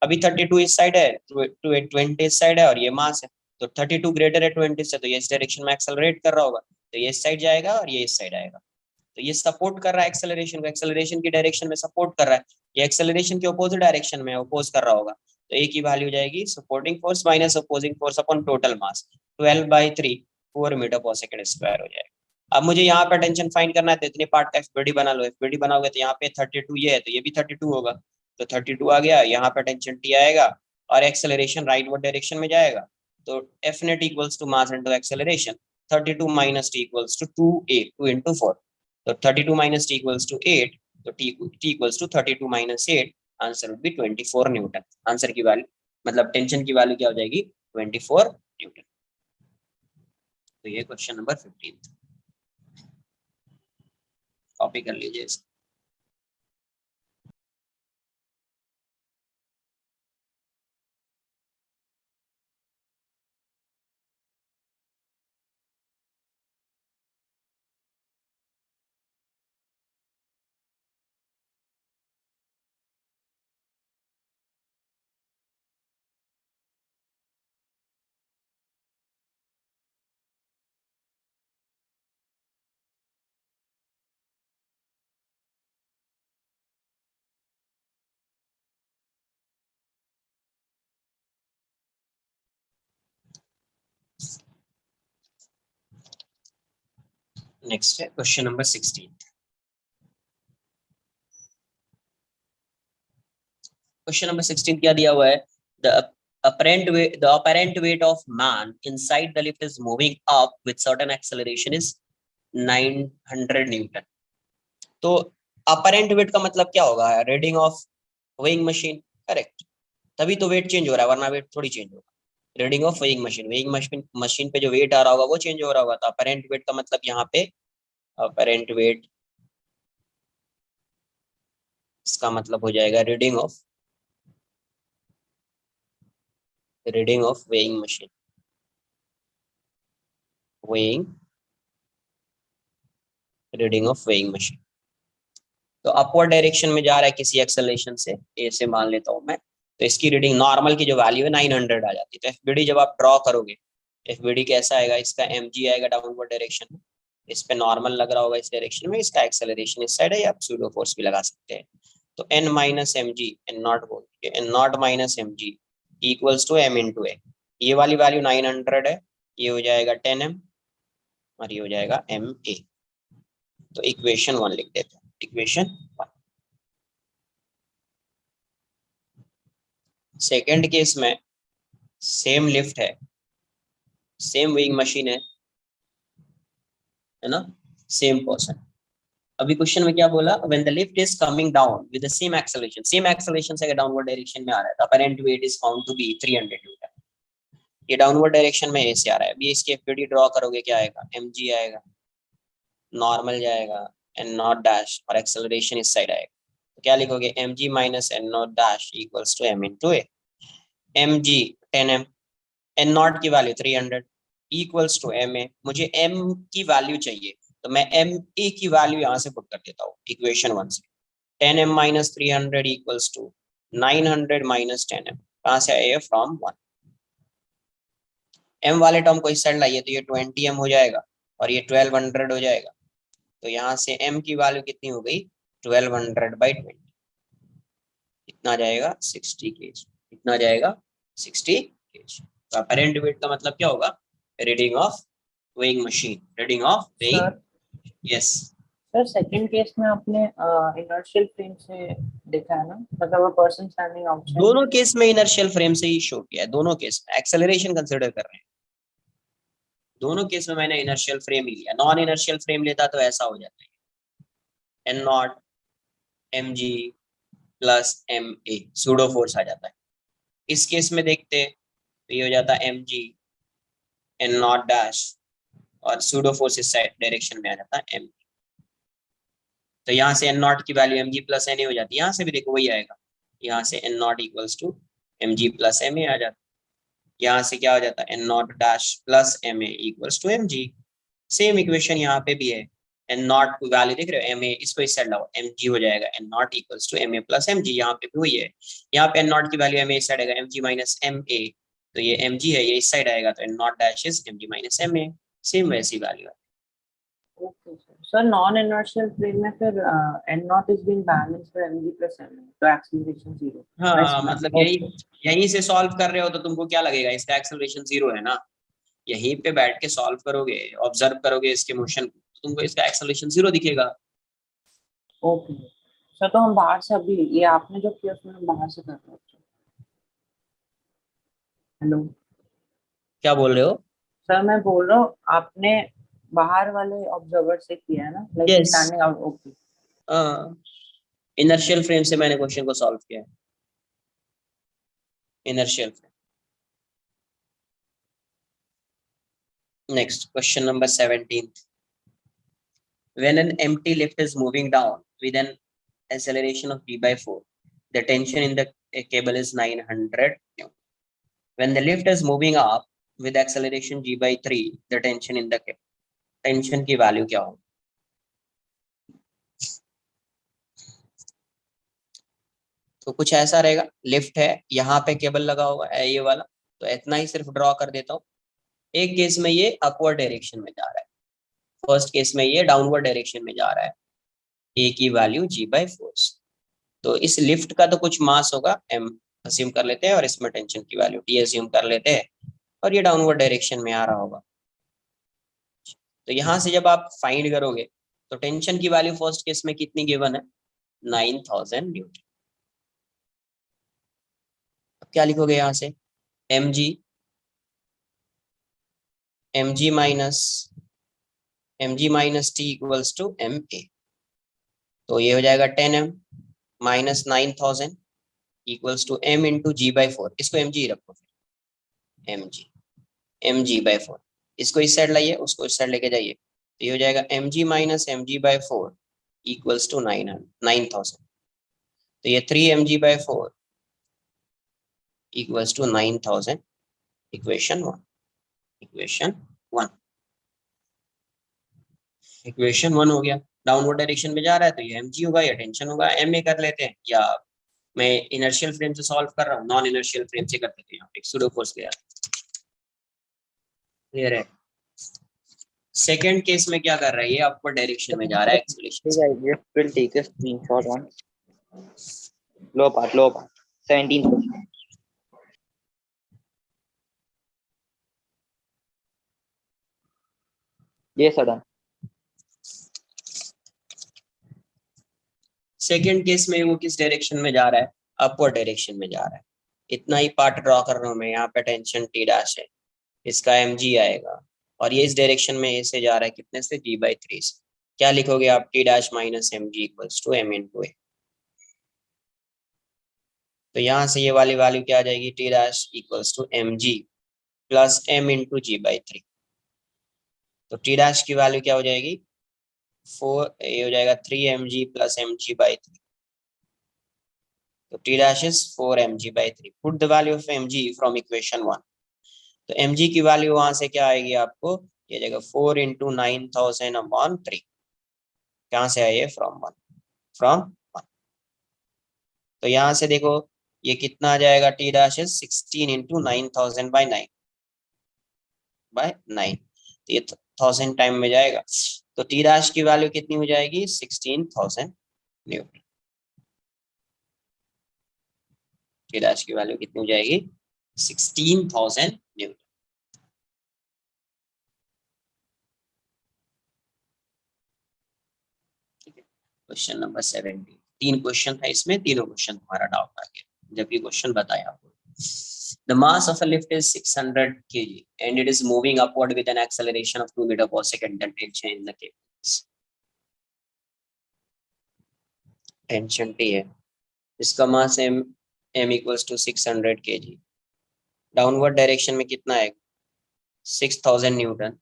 अभी 32 इस साइड है, 20 इस साइड है, और ये मास है, तो 32 ग्रेटर है 20 से, तो ये इस डायरेक्शन में एक्सेलरेट कर रहा होगा, तो ये इस साइड जाएगा और ये इस साइड आएगा। तो ये सपोर्ट कर रहा है एक्सेलरेशन को, एक्सेलरेशन की डायरेक्शन में सपोर्ट कर रहा है, ये एक्सेलरेशन के अपोजिट डायरेक्शन में अपोज कर रहा होगा। तो ए की वैल्यू जाएगी supporting force minus opposing force upon total mass 12/3 4 metre पर सेकंड स्क्वायर हो जाएगा। अब मुझे यहाँ पे टेंशन फाइंड करना है, तो इतने पार्ट का एफबीडी बना लो। एफबीडी बनाओगे तो यहाँ पे 32 ये है, तो ये भी 32 होगा, तो 32 आ गया। यहाँ पे टेंशन टी आएगा और एक्सेलरेशन राइटवर्ड डायरेक्शन में जाएगा, तो F net equals to mass into acceleration. 32 minus T equals to 2a 2 into 4, तो 32 minus t equals to 8, तो t equals to 32 minus 8, answer would be 24 Newton. Answer की वैल्यू मतलब टेंशन की वैल्यू क्या हो जाएगी 24 न्यूटन। तो ये क्वेश्चन नंबर 15 कॉपी कर लीजिए इसको। नेक्स्ट है क्वेश्चन नंबर 16। क्वेश्चन नंबर 16 क्या दिया हुआ है? The apparent weight of man inside the lift is moving up with certain acceleration is 900 Newton. तो अपरेंट वेट का मतलब क्या होगा? Reading of weighing machine, correct. तभी तो वेट चेंज हो रहा है, वरना वेट थोड़ी चेंज होगा। रीडिंग ऑफ वेइंग मशीन पे जो वेट आ रहा होगा वो चेंज हो रहा होगा। तो अपरेंट वेट का मतलब यहाँ पे अपरेंट वेट, इसका मतलब हो जाएगा reading of weighing machine, reading of weighing machine. तो अपवर्ड डायरेक्शन में जा रहा है किसी एक्सेलरेशन से, ए से मान लेता हूं मैं। तो इसकी रीडिंग नॉर्मल की जो वैल्यू है 900 आ जाती है। तो एफबीडी जब आप ड्रॉ करोगे, एफबीडी कैसा आएगा? इसका mg आएगा डाउनवर्ड डायरेक्शन में, इस पे नॉर्मल लग रहा होगा इस डायरेक्शन में, इसका एक्सेलरेशन इस साइड है, या आप सूडो फोर्स भी लगा सकते हैं। तो n minus M G, N naught बोल N naught minus M G equals to m into A. ये वाली वैल्यू 900 है, ये हो जाएगा 10m और ये हो जाएगा ma। तो इक्वेशन 1 लिख देते हैं, इक्वेशन 1। सेकेंड केस में सेम लिफ्ट है, सेम वेइंग मशीन है ना, सेम पर्सन। अभी क्वेश्चन में क्या बोला? When the lift is coming down with the same acceleration से अगर डाउनवर्ड डायरेक्शन में आ रहा है तो apparent weight is found to be 300 newton. ये डाउनवर्ड डायरेक्शन में ऐसे आ रहा है। अभी इसकी एफपीडी ड्रॉ करोगे, क्या आएगा? mg आएगा, नॉर्मल जाएगा, एन नॉट डैश, और एक्सेलरेशन इस साइड आएगा। तो क्या लिखोगे? mg minus N naught dash equals to m into A. mg 10m, N naught की value 300 equals to M A. मुझे m की वैल्यू चाहिए, तो मैं एम ए की वैल्यू यहाँ से पुट कर देता हूँ इक्वेशन 1 से। 10m minus 300 equals to 900 minus 10m। कहाँ से आएगा? फ्रॉम 1। m वाले टर्म को इस साइड लाइए तो ये 20m हो जाएगा और ये 1200 हो जाएगा। तो यहाँ से m की वैल्यू कितनी हो गई? 1200 बाई 20। कितना जाएगा? 60 kg। कितना जाएगा? 60 kg। तो अपरेंट वेट का मतलब क्या होगा? Reading of weighing machine, reading of weighing. Sir yes sir, second case में आपने इनर्शियल फ्रेम से देखा है ना, मतलब अ पर्सन स्टैंडिंग आउटसाइड। दोनों केस में इनर्शियल फ्रेम से ही शो किया है। दोनों केस में एक्सेलरेशन कंसीडर कर रहे हैं। दोनों केस में मैंने इनर्शियल फ्रेम ही लिया। नॉन इनर्शियल फ्रेम लेता तो ऐसा हो जाता है, N naught M G plus M A, pseudo force आ जाता है। इस केस में देखते तो ये हो जाता है M G N naught dash और सूडो फोर्स इस साइड डायरेक्शन में आ जाता है एम। तो यहाँ से एन नॉट की value M G plus N A हो जाती है। यहाँ से भी देखो वही आएगा, यहाँ से N naught equals to M G plus M A आ जाता है। यहाँ से क्या हो जाता है? N naught dash plus M A equals to M G. Same equation यहाँ पे भी है। एन नॉट की वैल्यू देख रहे हो, एम ए, इसको इस साइड लाओ, एम जी हो जाएगा N naught equals to M A plus M G. यहाँ पे भी वही है, यहाँ पे एन नॉट की वैल्यू एम ए इस साइड आएगा, M G minus M A. तो ये एम जी है, ये इस साइड आएगा, तो N naught dash is M G minus M A. Same वैसी वैल्यू है। Okay sir, non inertial frame में फिर N naught is being balanced by mg plus m, तो एक्सेलरेशन 0। हाँ मतलब यही से सॉल्व कर रहे हो तो तुमको क्या लगेगा? इसका एक्सेलरेशन 0 है ना। यहीं पे बैठ के सॉल्व करोगे, ऑब्जर्व करोगे इसके मोशन को, तो तुमको इसका एक्सेलरेशन 0 दिखेगा। ओके सर, तो हम बाहर से अभी ये आपने जो किया उसमें हम बाहर से कर रहे हैं। हेलो क्या बोल रहे हो? सर, मैं बोल रहा हूँ आपने बाहर वाले ऑब्जर्वर से किया है ना, like yes, standing out. Okay inertial frame से मैंने क्वेश्चन को सॉल्व किया है। Inertial frame Next, question number 17. When an empty lift is moving down with an acceleration of g by 4, the tension in the cable is 900 Newton. When the lift is moving up with acceleration g by 3, the tension in the cable. Tension की वैल्यू क्या होगी? तो कुछ ऐसा रहेगा, लिफ्ट है, यहाँ पे केबल लगा हुआ है ये वाला, तो इतना ही सिर्फ ड्रॉ कर देता हूँ. एक केस में ये अपवर्ड डायरेक्शन में जा रहा है, फर्स्ट केस में ये डाउनवर्ड डायरेक्शन में जा रहा है. ए की वैल्यू g by 4. तो इस लिफ्ट का तो कुछ मास होगा m अज्यूम कर लेते हैं, और इसमें टेंशन की वैल्यू t अज्यूम कर लेते हैं, और ये डाउनवर्ड डायरेक्शन में आ रहा होगा. तो यहाँ से जब आप फाइंड करोगे तो टेंशन की वैल्यू फर्स्ट केस में कितनी गिवन है? 9000 न्यूटन. अब क्या लिखोगे यहाँ से? mg minus t equals to ma. तो ये हो जाएगा 10m minus 9000 equals to m into g by 4. इसको mg रखो, फिर mg by 4. इसको इस साइड लाइए, उसको इस साइड लेके जाइए, तो ये हो जाएगा mg minus mg by 4 equals to 9000. तो ये 3mg by 4 equals to 9000. Equation 1. Equation 1 हो गया. डाउनवर्ड डायरेक्शन में जा रहा है तो ये mg होगा, या टेंशन होगा. ma कर लेते हैं, या मैं इनर्शियल फ्रेम से सॉल्व कर रहा हूँ, नॉन इनर्शियल फ्रेम से करते थे. यहाँ पे सूडो फोर्स गया, क्लियर है. सेकंड केस में क्या कर रहा है, ये अपवर्ड डायरेक्शन में जा रहा है acceleration. We'll take a screenshot one. Low part 17%. Yes, sir. Done. Second case में वो किस डायरेक्शन में जा रहा है? अपवर्ड डायरेक्शन में जा रहा है. इतना ही पार्ट ड्रॉ कर रहा हूँ मैं. यहाँ पे टेंशन टी डैश है, इसका mg आएगा, और ये इस डायरेक्शन में ए से जा रहा है, कितने से? g by 3 से. क्या लिखोगे आप? T dash minus mg equals to m into A. तो यहाँ से ये वाली वैल्यू क्या आ जाएगी? T dash equals to mg plus m into g by 3. तो टी डैश की वैल्यू क्या हो जाएगी? 4, ये हो जाएगा 3mg प्लस mg by 3. तो t dash is 4mg by 3. Put the value of mg from equation 1. तो mg की वैल्यू वहां से क्या आएगी आपको? ये जाएगा 4 इंटू 9000 अपॉन 3. कहाँ से आई है? फ्रॉम 1. तो यहाँ से देखो ये कितना आ जाएगा? t dash is 16 into 9000 by 9. तो ये 1000 टाइम में जाएगा, तो t dash की वैल्यू कितनी हो जाएगी? 16000 न्यूटन. t dash की वैल्यू कितनी हो जाएगी? 16000 न्यूटन. Question number 17. 3 क्वेश्चन था इसमें, तीनों क्वेश्चन हमारा डाउट आ गया जबकि क्वेश्चन बताया आपको. The mass of a lift is 600 kg and it is moving upward with an acceleration of 2 meter per second. The tension in the cable. Tension T है, इसका मास m equals to 600 kg. Downward direction में कितना है? 6000 न्यूटन,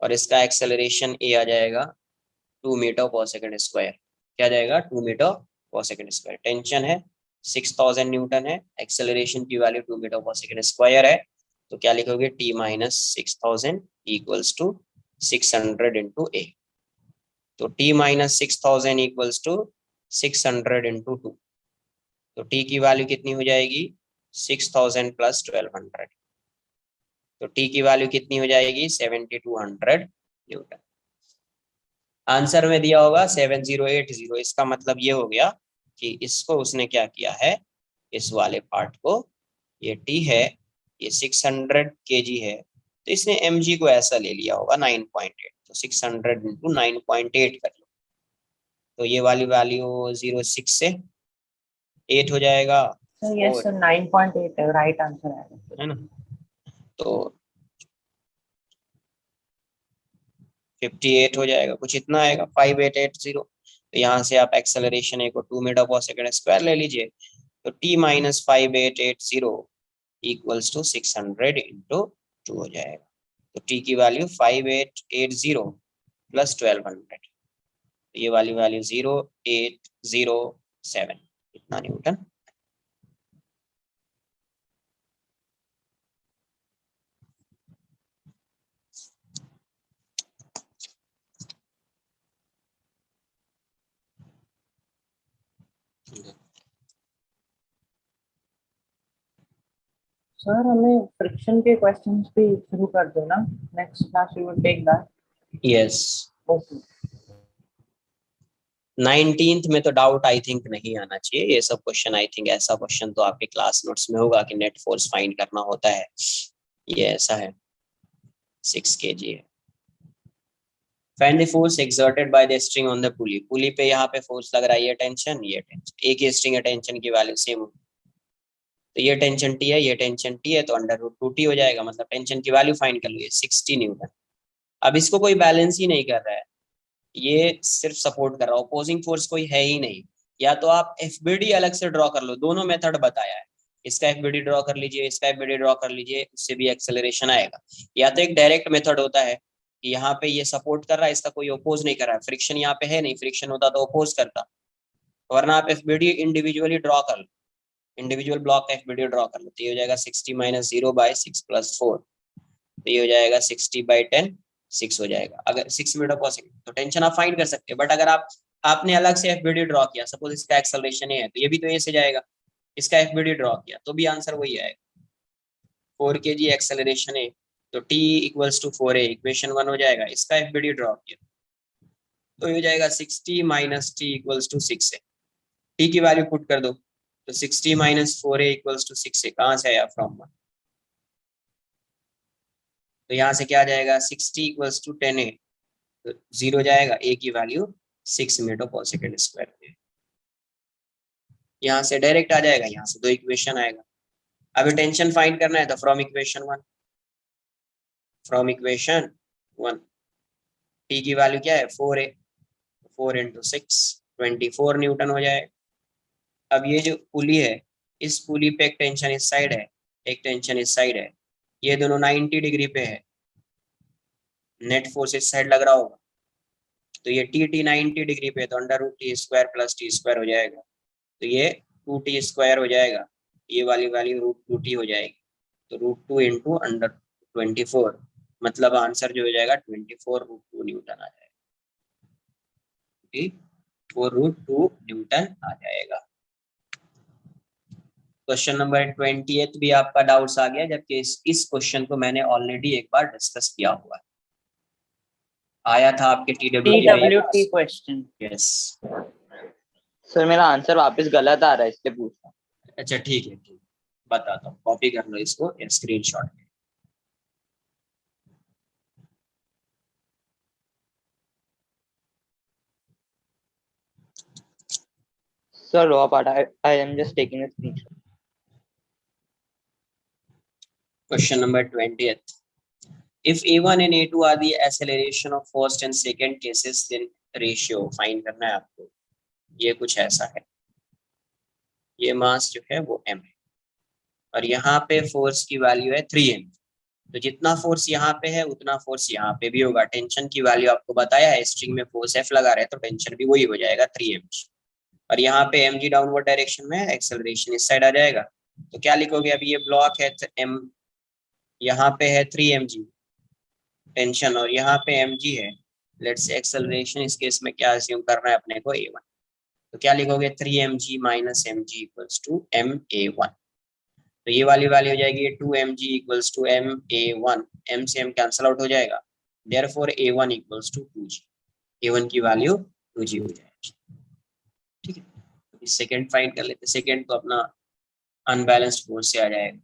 और इसका एक्सेलरेशन a आ जाएगा 2 मीटर पर सेकंड स्क्वायर. क्या जाएगा? 2 मीटर पर सेकंड स्क्वायर. टेंशन है 6000 न्यूटन है, एक्सेलरेशन की वैल्यू 2 मीटर पर सेकंड स्क्वायर है. तो क्या लिखोगे? t minus 6000 equals to 600 into a. तो t minus 6000 equals to 600 into 2. तो t की वैल्यू कितनी हो जाएगी? 6000 प्लस 1200. तो t की वैल्यू कितनी हो जाएगी? 7200 न्यूटन. आंसर में दिया होगा 7080. इसका मतलब ये हो गया कि इसको उसने क्या किया है, इस वाले पार्ट को, ये t है, ये 600 kg है, तो इसने mg को ऐसा ले लिया होगा 9.8. तो 600 इंटू 9.8 कर लो, तो ये वाली वैल्यू 06 से 8 हो जाएगा. यस सर, 9.8 है राइट आंसर है ना. तो 58 हो जाएगा, कुछ इतना आएगा 5880. तो यहाँ से आप एक्सेलरेशन ए को 2 मीटर पर सेकंड स्क्वायर ले लीजिए. तो t minus 5880 equals to 600 into 2 हो जाएगा. तो टी की वैल्यू 5880 प्लस 1200, ये वाली वैल्यू 0807 इतना न्यूटन। सर हमें फ्रिक्शन के क्वेश्चंस भी शुरू कर दो ना, next class we will take that. Yes, okay 19th में तो डाउट आई थिंक नहीं आना चाहिए ये सब क्वेश्चन। आई थिंक ऐसा क्वेश्चन तो आपके क्लास नोट्स में होगा कि नेट फोर्स फाइंड करना होता है, ये ऐसा है 6 kg है। Find the force exerted by the string on the pulley, pulley पे यहाँ पे फोर्स लग रहा है, ये टेंशन, एक ही स्ट्रिंग है, टेंशन की वैल्यू सेम होगी, तो ये टेंशन टी है, ये टेंशन टी है, तो √2t हो जाएगा, मतलब टेंशन की वैल्यू फाइंड कर लो, 60 न्यूटन। अब इसको कोई बैलेंस ही नहीं कर रहा है, ये सिर्फ सपोर्ट कर रहा है, अपोजिंग फोर्स कोई है ही नहीं। या तो आप एफबीडी अलग से ड्रॉ कर लो, दोनों मेथड बताया है, इसका एफबीडी ड्रॉ कर लीजिए, इसका एफबीडी ड्रॉ कर लीजिए, उससे भी एक्सेलरेशन आएगा। या तो एक डायरेक्ट मेथड होता है कि यहाँ पे ये सपोर्ट कर रहा है, इसका कोई अपोज नहीं कर रहा है, फ्रिक्शन यहाँ पे है नहीं, फ्रिक्शन होता तो अपोज करता, वरना आप एफबीडी इंडिविजुअली ड्रॉ कर लो, इंडिविजुअल ब्लॉक का एफबीडी ड्रॉ कर लो, तो ये हो जाएगा 60 - 0 / 6 + 4, तो ये हो जाएगा 60/10, 6 हो जाएगा। अगर 6 मीटर पर सेकंड तो टेंशन आप फाइंड कर सकते हैं, बट अगर आपने अलग से एफबीडी ड्रॉ किया, सपोज इसका एक्सेलरेशन है तो ये भी तो ए से जाएगा, इसका एफबीडी ड्रॉ किया तो भी आंसर वही आएगा। 4 kg एक्सेलरेशन है तो t = 4a, इक्वेशन 1 हो जाएगा, इसका एफबीडी ड्रॉ किया तो ये हो जाएगा 60 - t = 6 है, t की वैल्यू पुट कर दो, तो 60 - 4a = 6 है, कहाँ से आया, फ्रॉम 1, तो यहाँ से क्या आ जाएगा, 60 = 10a, तो 0 जाएगा, a की वैल्यू 6 मीटर/सेकंड²। यहाँ से डायरेक्ट आ जाएगा, यहाँ से 2 इक्वेशन आएगा। अभी टेंशन फाइंड करना है तो फ्रॉम इक्वेशन 1 t की वैल्यू क्या है, 4a, 4 × 6 24 न्यूटन हो जाएगा। अब ये जो पुली है, इस पुली पे एक टेंशन इस साइड है, एक टेंशन इस साइड है, ये दोनों 90 डिग्री पे है, नेट फोर्स इस साइड लग रहा होगा, तो ये t 90 डिग्री पे, तो √t² + t² हो जाएगा, तो ये 2t² हो जाएगा, ये वाली वैल्यू √2t हो जाएगी, तो √2 × √24, मतलब आंसर जो हो जाएगा 24√2 न्यूटन आ जाएगा, 4√2 न्यूटन आ जाएगा। क्वेश्चन नंबर 20th भी आपका डाउट्स आ गया, जबकि इस क्वेश्चन को मैंने ऑलरेडी एक बार डिस्कस किया हुआ है, आया था आपके TWT क्वेश्चन। यस, सर मेरा आंसर वापस गलत आ रहा है, इसलिए पूछ रहा हूँ। अच्छा ठीक है, बताता हूँ, कॉपी कर लो इसको या screenshot. Sir, raw part. I am just taking a screenshot. Question number 20th. If A1 and A2 are the acceleration of first and second cases, then ratio find करना है आपको। ये कुछ ऐसा है, ये मास जो है वो m है, और यहाँ पे फोर्स की वैल्यू है 3m, तो जितना फोर्स यहाँ पे है उतना फोर्स यहाँ पे भी होगा। टेंशन की वैल्यू आपको बताया है, स्ट्रिंग में फोर्स F लगा रहे हैं तो टेंशन भी वही हो जाएगा 3mg, और यहाँ पे mg डाउनवर्ड डायरेक्शन में, एक्सेलरेशन इस साइड आ जाएगा, तो क्या लिखोगे, अभी ये ब्लॉक है m, यहाँ पे है 3mg टेंशन, और यहाँ पे mg है, लेट्स से एक्सेलरेशन इस केस में क्या अज्यूम करना है अपने को, a1, तो क्या लिखोगे, 3mg - mg = ma1, तो ये वाली वैल्यू हो जाएगी 2mg = ma1, m से m कैंसिल आउट हो जाएगा, देयरफॉर a1 = 2g, a1 की वैल्यू 2g हो जाएगी। ठीक है, सेकंड फाइंड कर लेते, सेकंड तो अपना अनबैलेंस्ड फोर्स से आ जाएगा।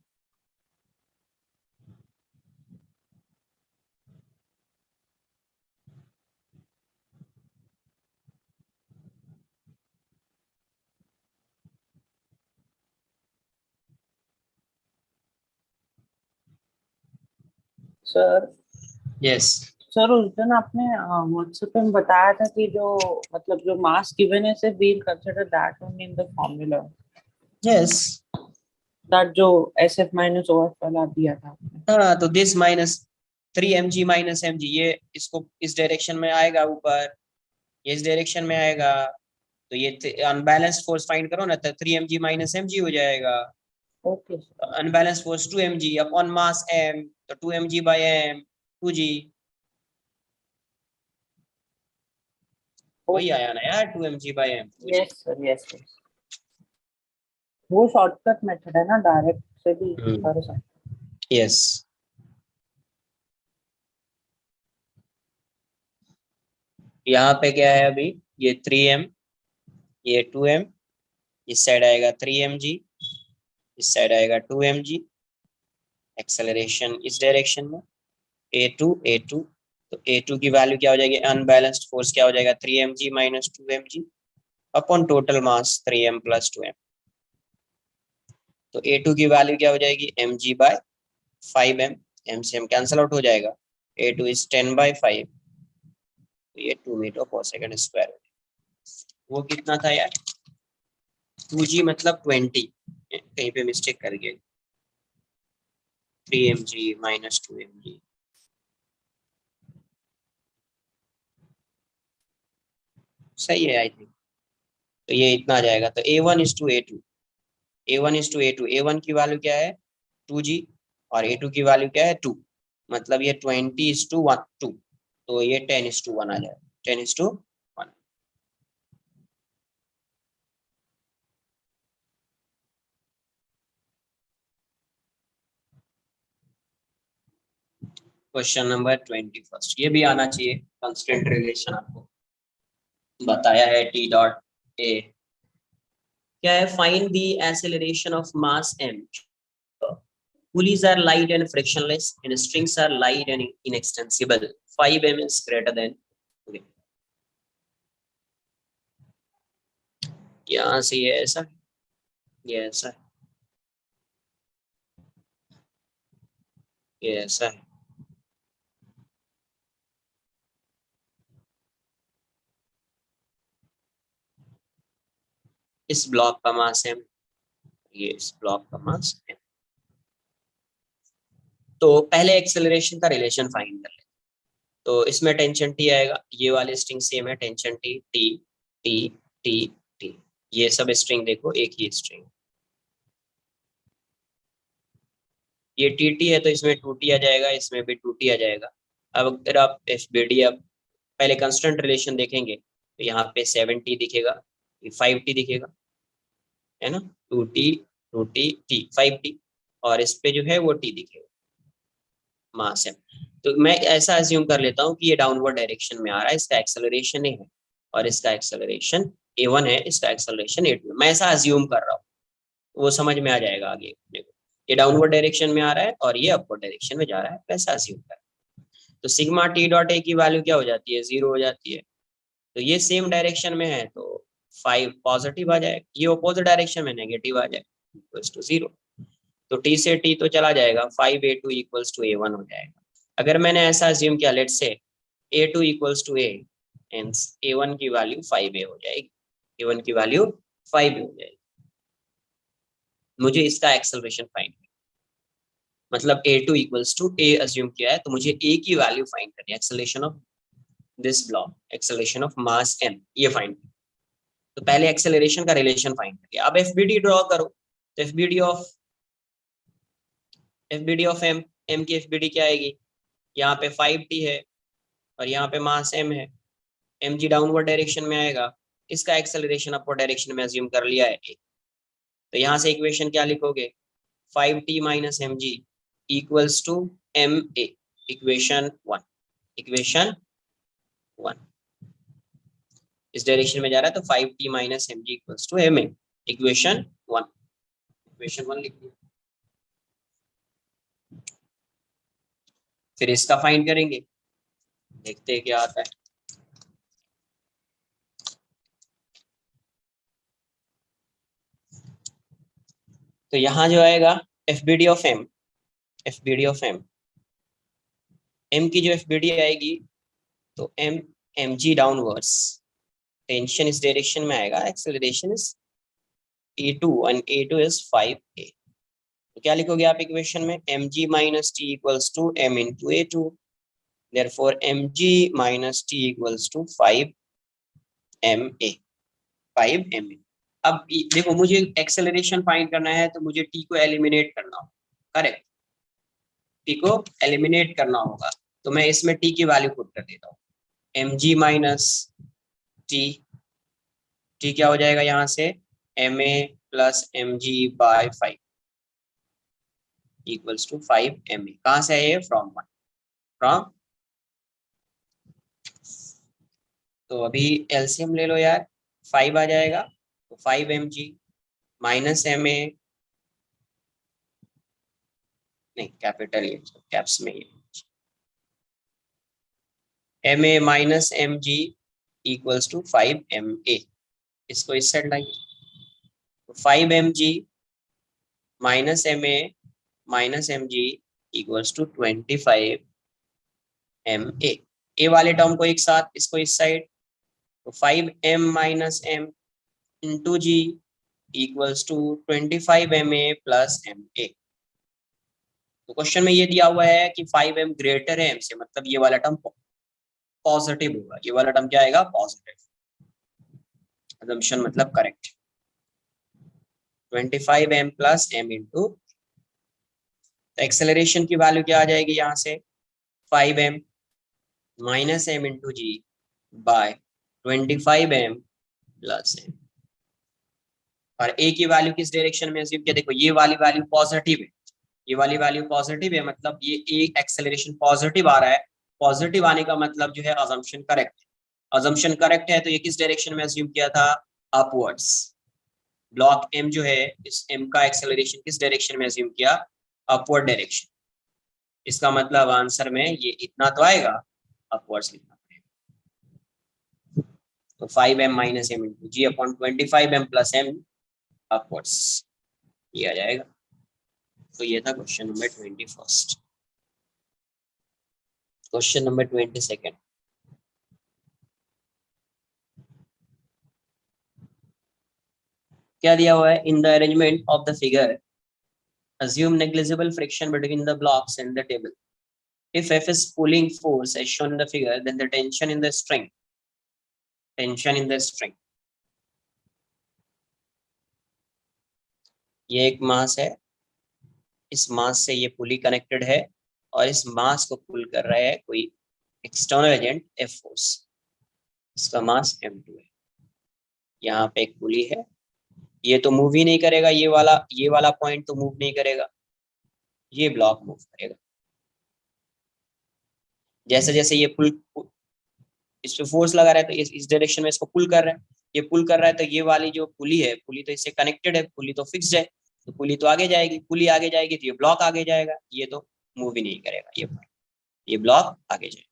सर यस, सर उस दिन आपने व्हाट्सएप पे बताया था कि जो मतलब जो मास गिवन है, सिर्फ we'll consider that only in the formula, yes, that जो SF - OF वाला दिया था आपने। हाँ, तो this minus 3 mg minus mg, ये इसको इस डायरेक्शन में आएगा ऊपर, ये इस डायरेक्शन में आएगा, तो ये अनबैलेंस्ड फोर्स फाइंड करो ना, तो 3 mg माइनस mg हो जाएगा। Okay sir, unbalanced force 2 mg upon mass m, तो 2 mg बाय m 2g, वही आया ना यार, 2 mg by m 2g। Yes sir, yes yes, वो शॉर्टकट मेथड है ना, डायरेक्ट से भी कर सकते। यस। यहाँ पे क्या है अभी, ये 3m, ये 2m, इस साइड आएगा 3 mg, इस साइड आएगा 2 mg, एक्सेलरेशन इस डायरेक्शन में a2 तो a2 की वैल्यू क्या हो जाएगी, अनबैलेंस्ड फोर्स क्या हो जाएगा 3 mg minus 2 mg upon total मास 3m प्लस 2m, तो a2 की वैल्यू क्या हो जाएगी mg बाय 5m, m से m कैंसिल आउट हो जाएगा, a2 इज 10/5, तो ये 2 मीटर पर सेकंड स्क्वायर। वो कितना था यार, 2g मतलब 20, कहीं पे मिस्टेक कर गए, 3 mg माइनस 2 mg, सही है आई थिंक। तो ये इतना आ जाएगा, तो a1:a2, a1 की वैल्यू क्या है 2g, और a2 की वैल्यू क्या है 2, मतलब ये 20:1 2, तो ये 10:1 आ जाएगा, 10:1। क्वेश्चन नंबर 21, ये भी आना चाहिए, कांस्टेंट रिलेशन आपको बताया है टी डॉट ए, क्या है, find the acceleration of mass m, pulleys are light and frictionless and strings are light and inextensible, 5m is greater than, okay, यहाँ से ये ऐसा, ये ऐसा है, ये ऐसा है, इस ब्लॉक का मास m, ये इस ब्लॉक का मास m। तो पहले एक्सेलरेशन का रिलेशन फाइंड कर ले, तो इसमें टेंशन टी आएगा, ये वाले स्ट्रिंग सेम है, tension T T T T T, ये सब स्ट्रिंग देखो एक ही स्ट्रिंग, ये टी टी है तो इसमें 2t आ जाएगा, इसमें भी 2t आ जाएगा। अब अगर आप FBD, अब पहले कांस्टेंट रिलेशन देखेंगे तो यहाँ पे 7t दिखेगा, ये 5t दिखेगा, है ना, 2t 2t t 5t, और इस पे जो है वो t दिखेगा, मास है। तो मैं ऐसा अज्यूम कर लेता हूँ कि ये डाउनवर्ड डायरेक्शन में आ रहा है, इसका एक्सेलरेशन है, और इसका एक्सेलरेशन a1 है, इसका एक्सेलरेशन a2 है, मैं ऐसा अज्यूम कर रहा हूँ, वो समझ में आ जाएगा आगे देखो, ये डाउनवर्ड डायरेक्शन में आ रहा है और ये अपवर्ड डायरेक्शन में जा रहा है, वैसा अज्यूम कर। तो सिग्मा टी डॉट ए की वैल्यू क्या हो जाती है, 0 हो जाती है, तो ये सेम डायरेक्शन में है तो 5 पॉजिटिव आ जाएगा, ये अपोजिट डायरेक्शन में नेगेटिव आ जाएगा, इक्वल्स टू 0, तो t से t तो चला जाएगा, 5a2 इक्वल्स टू a1 हो जाएगा। अगर मैंने ऐसा अज्यूम किया, let's say a2 equals to a, and a1 की वैल्यू 5a हो जाएगी, a1 की वैल्यू 5a हो जाएगी, मुझे इसका एक्सेलरेशन फाइंड, मतलब a2 equals to a assume किया है, तो मुझे a की वैल्यू फाइंड करनी है, acceleration of this block, acceleration of mass m, ये फाइंड। तो पहले एक्सेलरेशन का रिलेशन फाइंड करिए, अब FBD ड्रॉ करो, तो FBD ऑफ m की FBD क्या आएगी, यहाँ पे 5t है और यहाँ पे मास m है, mg डाउनवर्ड डायरेक्शन में आएगा, इसका एक्सेलरेशन अपवर्ड डायरेक्शन में अज्यूम कर लिया है a, तो यहाँ से इक्वेशन क्या लिखोगे, 5t minus mg equals to ma, equation 1 इस डायरेक्शन में जा रहा है, तो 5t minus mg equals to ma, equation 1 लिख दिया। फिर इसका फाइंड करेंगे, देखते हैं क्या आता है। तो यहाँ जो आएगा FBD ऑफ m, m की जो FBD आएगी, तो mg डाउनवर्ड्स, टेंशन इस डायरेक्शन में आएगा, acceleration is a2 and a2 is 5a, तो क्या लिखोगे आप इक्वेशन में, mg minus t equals to m into a2, therefore mg minus t equals to 5 ma 5 ma। अब देखो मुझे एक्सेलरेशन फाइंड करना है तो मुझे टी को एलिमिनेट करना होगा, करेक्ट, टी को एलिमिनेट करना होगा, तो मैं इसमें टी की वैल्यू पुट कर देता हूँ, mg माइनस टी, टी क्या हो जाएगा यहाँ से ma plus mg by 5 equals to 5 ma। कहाँ से है ये, फ्रॉम 1, फ्रॉम, तो अभी एलसीएम ले लो यार, 5 आ जाएगा, तो 5 mg माइनस ma, नहीं कैपिटल ये कैप्स में ये ma minus mg equals to 5 ma, इसको इस साइड लाइए, तो 5 mg minus ma minus mg equals to 25 ma। A वाले टर्म को एक साथ, इसको इस साइड, तो 5m minus m into g equals to 25 ma plus ma। तो क्वेश्चन में ये दिया हुआ है कि 5m ग्रेटर है m से, मतलब ये वाला टर्म पॉजिटिव होगा, ये वाला टर्म क्या आएगा, पॉजिटिव, असम्पशन मतलब correct, 25m plus m into, तो एक्सेलरेशन की वैल्यू क्या आ जाएगी यहाँ से 5m माइनस m इंटू जी बाय 25m प्लस m। और a की वैल्यू किस डायरेक्शन में अज्यूम किया, देखो ये वाली वैल्यू पॉजिटिव है, ये वाली वैल्यू पॉजिटिव है, मतलब ये एक एक्सेलरेशन पॉजिटिव आ रहा है, पॉजिटिव आने का मतलब जो है अजम्पशन करेक्ट है, अजम्पशन करेक्ट है, तो ये किस डायरेक्शन में अज्यूम किया था, अपवर्ड्स। ब्लॉक m जो है, इस m का एक्सेलरेशन किस डायरेक्शन में अज्यूम किया, अपवर्ड डायरेक्शन, इसका मतलब आंसर में ये इतना तो आएगा, अपवर्ड्स लिखना पड़ेगा, तो 5m minus m into G upon 25m plus m upwards, ये आ जाएगा। तो ये था क्वेश्चन नंबर 21। क्वेश्चन नंबर 22 क्या दिया हुआ है, in the arrangement of the figure assume negligible friction between the blocks and the table. If F is pulling force as shown in the figure, then the tension in the string, ये एक मास है, इस मास से ये पुली कनेक्टेड है और इस मास को पुल कर रहा है कोई एक्सटर्नल एजेंट F फोर्स, इसका मास m2 है, यहाँ पे एक पुली है, ये तो मूव ही नहीं करेगा, ये वाला पॉइंट तो मूव नहीं करेगा, ये ब्लॉक मूव करेगा, जैसे जैसे ये पुल इस पे फोर्स लगा रहा है तो इस डायरेक्शन में इसको पुल कर रहा है, ये पुल कर रहा है, तो ये वाली जो पुली है, पुली तो इससे कनेक्टेड है, पुली तो फिक्स्ड है, तो पुली तो आगे जाएगी, पुली आगे जाएगी तो ये ब्लॉक आगे जाएगा, ये तो मूव ही नहीं करेगा, ये ब्लॉक आगे जाएगा।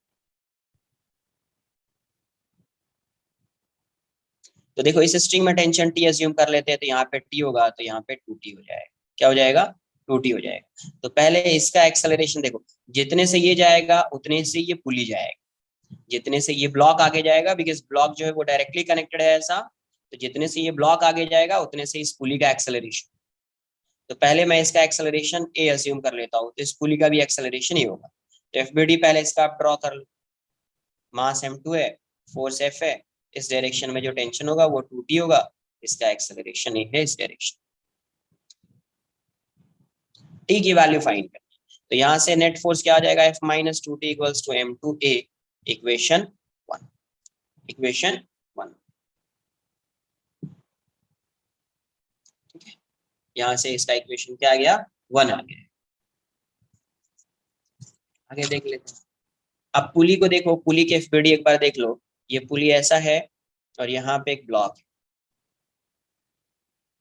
तो देखो इस स्ट्रिंग में टेंशन टी अज्यूम कर लेते हैं, तो यहाँ पे टी होगा, तो यहाँ पे 2t हो जाएगा, क्या हो जाएगा, 2t हो जाएगा। तो पहले इसका एक्सेलरेशन देखो, जितने से ये जाएगा उतने से ये पुली जाएगा, जितने से ये ब्लॉक आगे जाएगा, बिकॉज ब्लॉक जो है वो डायरेक्टली कनेक्टेड है ऐसा, तो जितने से ये ब्लॉक आगे जाएगा उतने से इस पुली का एक्सेलरेशन, तो पहले मैं इसका एक्सेलरेशन ए अज्यूम कर लेता हूँ, तो इस पुली का भी एक्सेलरेशन ही होगा, तो एफबीडी पहले इसका आप ड्रॉ कर लो, मास m2 है, फोर्स F है, इस डायरेक्शन में जो टेंशन होगा वो 2t होगा, इसका एक्सेलरेशन ही है इस डायरेक्शन, t की वैल्यू फाइंड करनी, तो यहाँ से नेट फोर्स क्या आ जाएगा, F minus 2t equals to m2a, equation 1, equation 1, ठीक है, यहाँ से इसका इक्वेशन क्या आ गया, 1 आ गया। आगे देख लेते हैं, अब पुली को देखो, पुली के एफबीडी एक बार देख लो, ये पुली ऐसा है और यहाँ पे एक ब्लॉक है,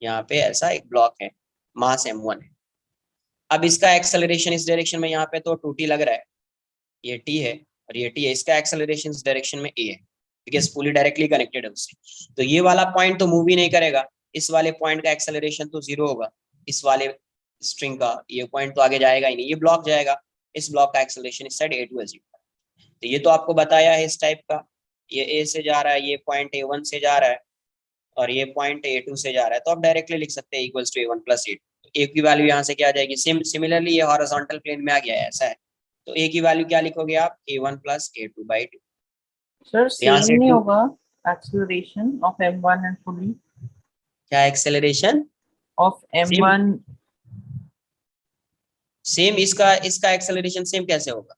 यहाँ पे ऐसा एक ब्लॉक है, मास m1 है, अब इसका एक्सेलरेशन इस डायरेक्शन में यहाँ पे तो 2t लग रहा है, ये t है और ये t है, इसका एक्सेलरेशन इस डायरेक्शन में a है, बिकॉज़ पुली डायरेक्टली कनेक्टेड है उससे, तो ये वाला पॉइंट तो मूव ही नहीं करेगा, इस वाले पॉइंट का एक्सेलरेशन तो 0 होगा, इस वाले स्ट्रिंग का ये पॉइंट तो आगे जाएगा ही नहीं, ये ब्लॉक जाएगा, इस ब्लॉक का एक्सेलरेशन इस साइड a2 अज्यूम, तो ये तो आपको बताया है इस टाइप का, ये a से जा रहा है, ये पॉइंट a1 से जा रहा है और ये पॉइंट a2 से जा रहा है, तो आप डायरेक्टली लिख सकते हैं equals to a1 plus a2, a की वैल्यू यहाँ से क्या आ जाएगी, सिमिलरली ये हॉरिजॉन्टल प्लेन में आ गया है, ऐसा है, तो a की वैल्यू क्या लिखोगे आप, a1 plus a2 by 2। Sir यहाँ सेम से नहीं 2 होगा एक्सेलरेशन ऑफ m1 एंड पुली क्या acceleration of same, m1? Same इसका इसका एक्सेलरेशन सेम कैसे होगा?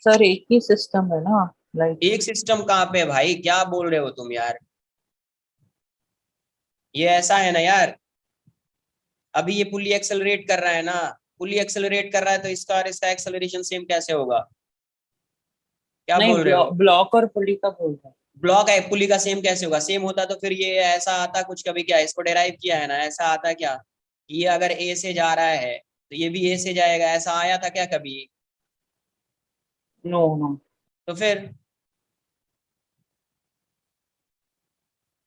सर एक ही सिस्टम है ना, लाइक एक सिस्टम कहाँ पे भाई, क्या बोल रहे हो तुम यार? ये ऐसा है ना यार, अभी ये पुली एक्सेलरेट कर रहा है ना, पुली एक्सेलरेट कर रहा है तो इसका और इसका एक्सेलरेशन सेम कैसे होगा? क्या नहीं, बोल रहे हो? ब्लॉक और पुली का बोल रहा हूँ। ब्लॉक है, पुली का सेम कैसे होगा? सेम होता तो फिर ये ऐसा आता कुछ, कभी क्या इसको डेराइव किया है ना, ऐसा आता क्या कि ये अगर ए से जा रहा है तो ये भी ए से जाएगा, ऐसा आया था क्या कभी? No no. तो फिर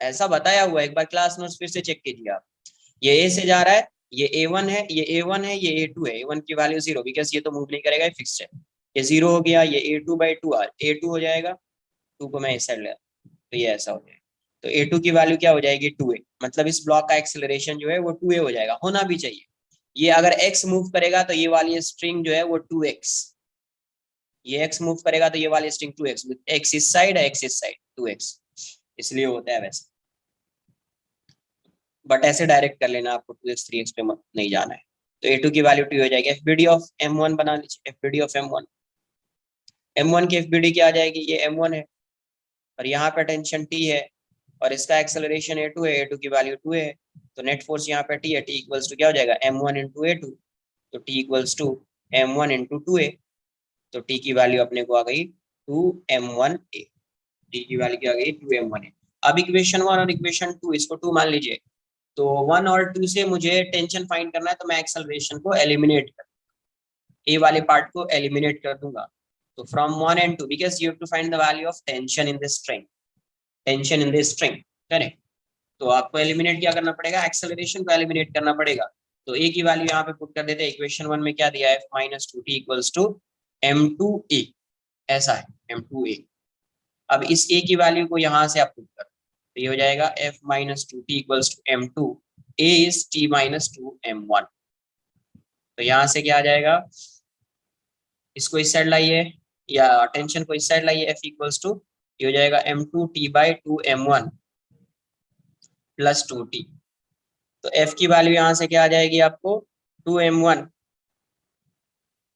ऐसा बताया हुआ है, एक बार क्लास नोट्स फिर से चेक कीजिए आप। ये ए से जा रहा है, ये A1 है, ये A1 है, ये A2 है। A1 की वैल्यू 0 बिकॉज ये तो मूव नहीं करेगा, ये फिक्स्ड है। ये 0 हो गया, ये A2 बाई 2 A2 हो जाएगा, 2 को मैं इस साइड ले, तो ये ऐसा हो जाएगा। तो A2 की वैल्यू क्या हो जाएगी, 2a। मतलब इस ब्लॉक का एक्सेलरेशन जो है वो 2a हो जाएगा, होना भी चाहिए। ये अगर x मूव करेगा तो ये वाली स्ट्रिंग जो है वो 2x, ये x मूव करेगा तो ये वाली स्ट्रिंग 2x, x इस साइड है, x इस साइड, 2x, इसलिए होता है वैसे। बट ऐसे डायरेक्ट कर लेना, आपको 2x 3x पे नहीं जाना है। तो A2 की वैल्यू 2 हो जाएगी। FBD ऑफ M1 बना लीजिए, FBD ऑफ M1, M1 की FBD क्या आ जाएगी, ये M1 है और यहाँ पे टेंशन T है और इसका एक्सेलरेशन A2 है, A2 की वैल्यू 2 है। तो नेट फोर्स यहाँ पे T है, T इक्वल्स टू क्या हो जाएगा, M1 इंटू A2। तो T equals to M1 into 2a। तो T की वैल्यू अपने को आ गई 2m1a, T की वैल्यू क्या आ गई 2m1a। अब इक्वेशन 1 और इक्वेशन 2, इसको 2 मान लीजिए। तो 1 और 2 से मुझे टेंशन फाइंड करना है, तो मैं एक्सेलरेशन को एलिमिनेट कर, ए वाले पार्ट को एलिमिनेट कर दूंगा। तो from 1 and 2 because you have to find the value of tension in this string, tension in this string, correct. तो आपको एलिमिनेट क्या करना पड़ेगा, एक्सेलरेशन को एलिमिनेट करना पड़ेगा। तो ए की वैल्यू यहाँ पे पुट कर देते हैं। इक्वेशन 1 में क्या दिया है, -2t इक्वल्स टू m2a, ऐसा है m2a। अब इस a की वैल्यू को यहाँ से आप पुट कर, तो ये हो जाएगा f-2t equals to m2, a is t-2m1। तो यहाँ से क्या आ जाएगा, इसको इस साइड लाइए या टेंशन को इस साइड लाइए, f इक्वल्स टू ये हो जाएगा m2t/2m1 प्लस 2t। तो f की वैल्यू यहाँ से क्या आ जाएगी आपको, 2m1